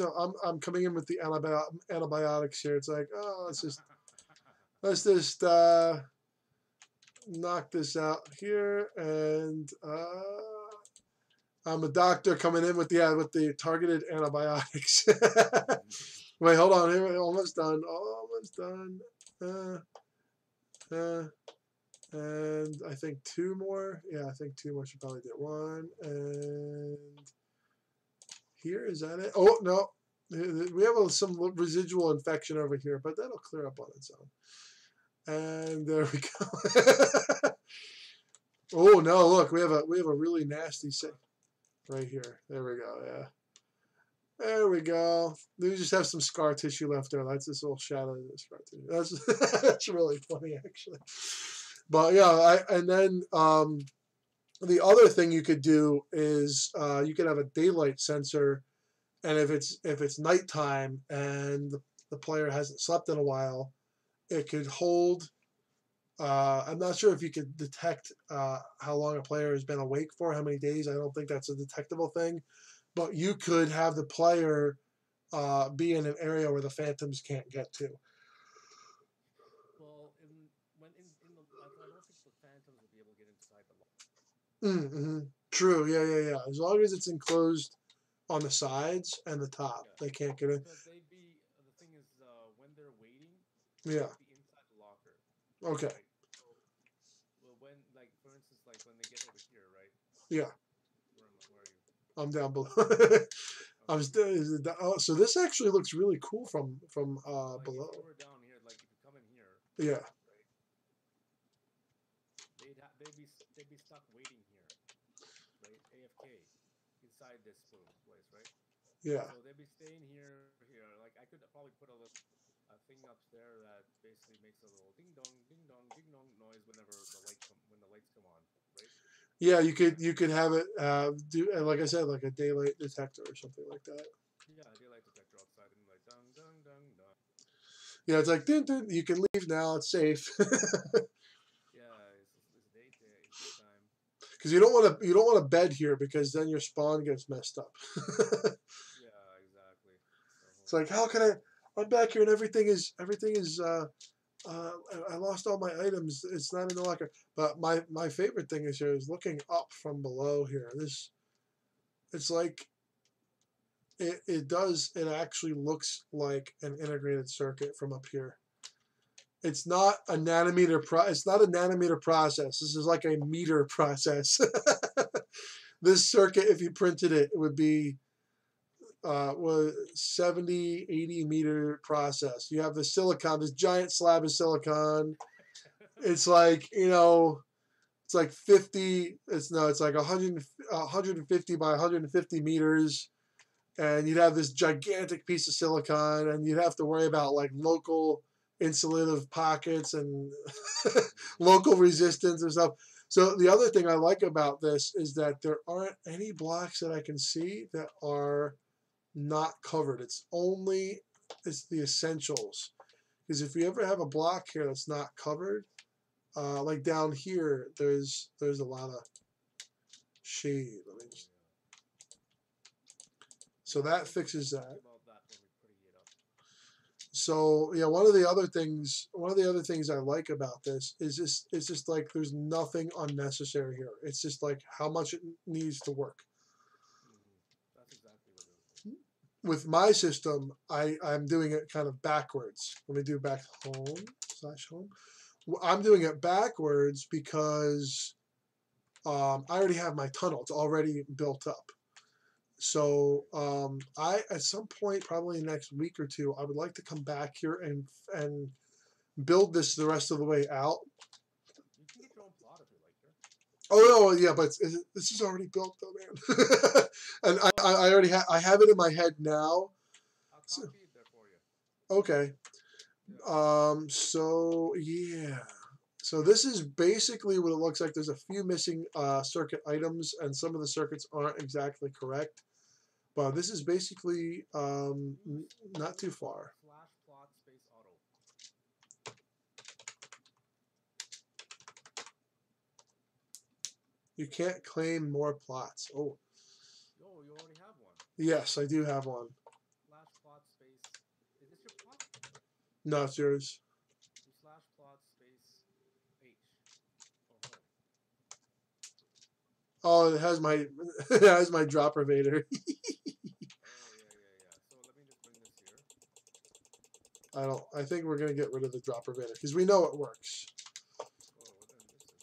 I'm coming in with the antibiotics here. It's like, let's just knock this out here, and I'm a doctor coming in with the targeted antibiotics. Wait, hold on here. Almost done. And I think 2 more. Yeah, I think 2 more should probably do it. 1 and here, is that it? Oh no, we have some residual infection over here, but that'll clear up on its own. And there we go. Oh no, look, we have a really nasty right here. There we go. Yeah. There we go. We just have some scar tissue left there. That's this little shadow of the scar tissue. That's really funny, actually. But yeah, and then the other thing you could do is you could have a daylight sensor, and if it's nighttime and the player hasn't slept in a while, it could hold. I'm not sure if you could detect how long a player has been awake for, how many days. I don't think that's a detectable thing. But you could have the player be in an area where the phantoms can't get to. Well, I don't think the phantoms will be able to get inside the lock. True. Yeah. As long as it's enclosed on the sides and the top, they can't get in. Because the thing is, when they're waiting, Yeah. be inside the locker. Okay. Right? So, when, like, for instance, like when they get over here, right? Yeah. Where are you? I'm down below. So this actually looks really cool from like below. If you were down here, like if you come in here. Yeah. Right. They'd be stuck waiting here, right? AFK inside this place, right? Yeah. So they'd be staying here. Like I could probably put a thing up there that basically makes a little ding dong, ding dong, ding dong noise whenever when the lights come on, right? Yeah, you could have it do, like I said, like a daylight detector or something like that. Yeah, daylight detector outside and like dong dong dong dong. Yeah, it's like dun, you can leave now. It's safe. Yeah, it's daytime. Because you don't want to bed here because then your spawn gets messed up. Yeah, exactly. It's like, how can I'm back here and everything is I lost all my items. It's not in the locker. But my favorite thing is here is looking up from below here. It's like it actually looks like an integrated circuit from up here. It's not a nanometer process. This is like a meter process. This circuit, if you printed it, it would be was 70, 80 meter process. You have the silicon, this giant slab of silicon. It's like, it's like 50, it's like 150 by 150 meters. And you'd have this gigantic piece of silicon, and you'd have to worry about like local insulative pockets and local resistance and stuff. So the other thing I like about this is that there aren't any blocks that I can see that are not covered. It's the essentials. Because if you ever have a block here that's not covered, like down here, there's a lot of shade. So that fixes that. So yeah, one of the other things I like about this is it's just like there's nothing unnecessary here. It's just like how much it needs to work. That's exactly what it is. With my system, I'm doing it kind of backwards. Let me do back home. I'm doing it backwards because I already have my tunnel. It's already built up. So I at some point, probably next week or two, I would like to come back here and build this the rest of the way out. You can get your own plot if you like, here. Oh no, yeah, but this is already built though, man. And I already I have it in my head now. I'll So, copy it there for you. okay. Yeah. So yeah. So this is basically what it looks like. There's a few missing circuit items, and some of the circuits aren't exactly correct. But this is basically not too far. Slash plot space auto. You can't claim more plots. Oh, Yo, you already have one. yes, I do have one. Slash plot space. Is this your plot? No, it's yours. Do slash plot space H or home. Oh, it has my it has my dropper Vader. Oh yeah. So let me just bring this here. I think we're gonna get rid of the dropper Vader because we know it works. Oh, then this is.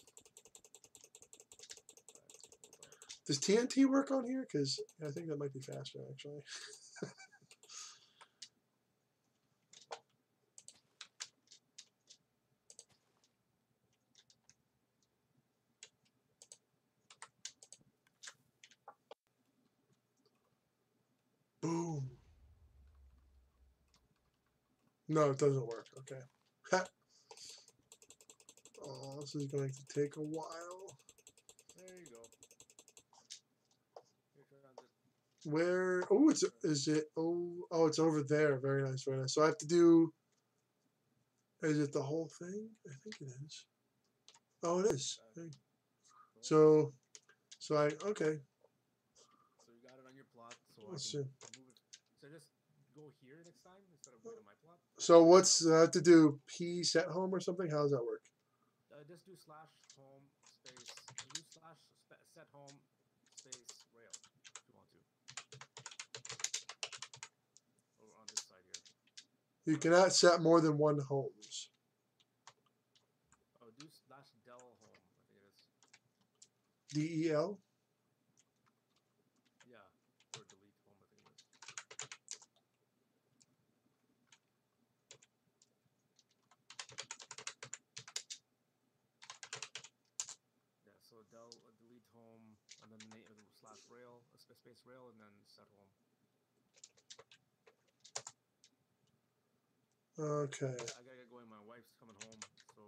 Hold on. Does TNT work on here? Because I think that might be faster actually. Boom. No, it doesn't work. Okay. Oh, this is going to take a while. There you go. Here, transit. Where? Oh, is it? Oh, it's over there. Very nice, very nice. So I have to do. Is it the whole thing? I think it is. Oh, it is. Cool. So I okay. So you got it on your plot, so Let's I see. can move it. So just go here next time instead of going to my plot. So what's I have to do? P set home or something? How does that work? Just do slash home space. Do slash set home space rail if you want to. Over on this side here. You cannot set more than one homes. Oh, do slash del home. I think it is. DEL. Yeah, or delete home. I think it is. Yeah, so del delete home and then slash rail, space rail, and then set home. Okay. I gotta get going. My wife's coming home, so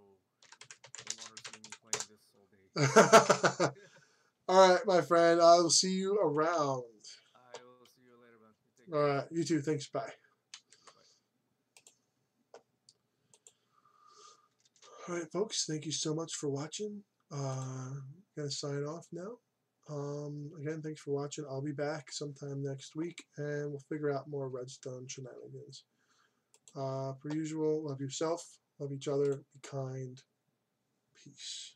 don't want her seeing me playing this all day. All right, my friend. I will see you around. I will see you later, man. You take All care. right. You too. Thanks. Bye. All right, folks. Thank you so much for watching. Gonna sign off now. Again, thanks for watching. I'll be back sometime next week, and we'll figure out more redstone shenanigans. Per usual, love yourself, love each other, be kind, peace.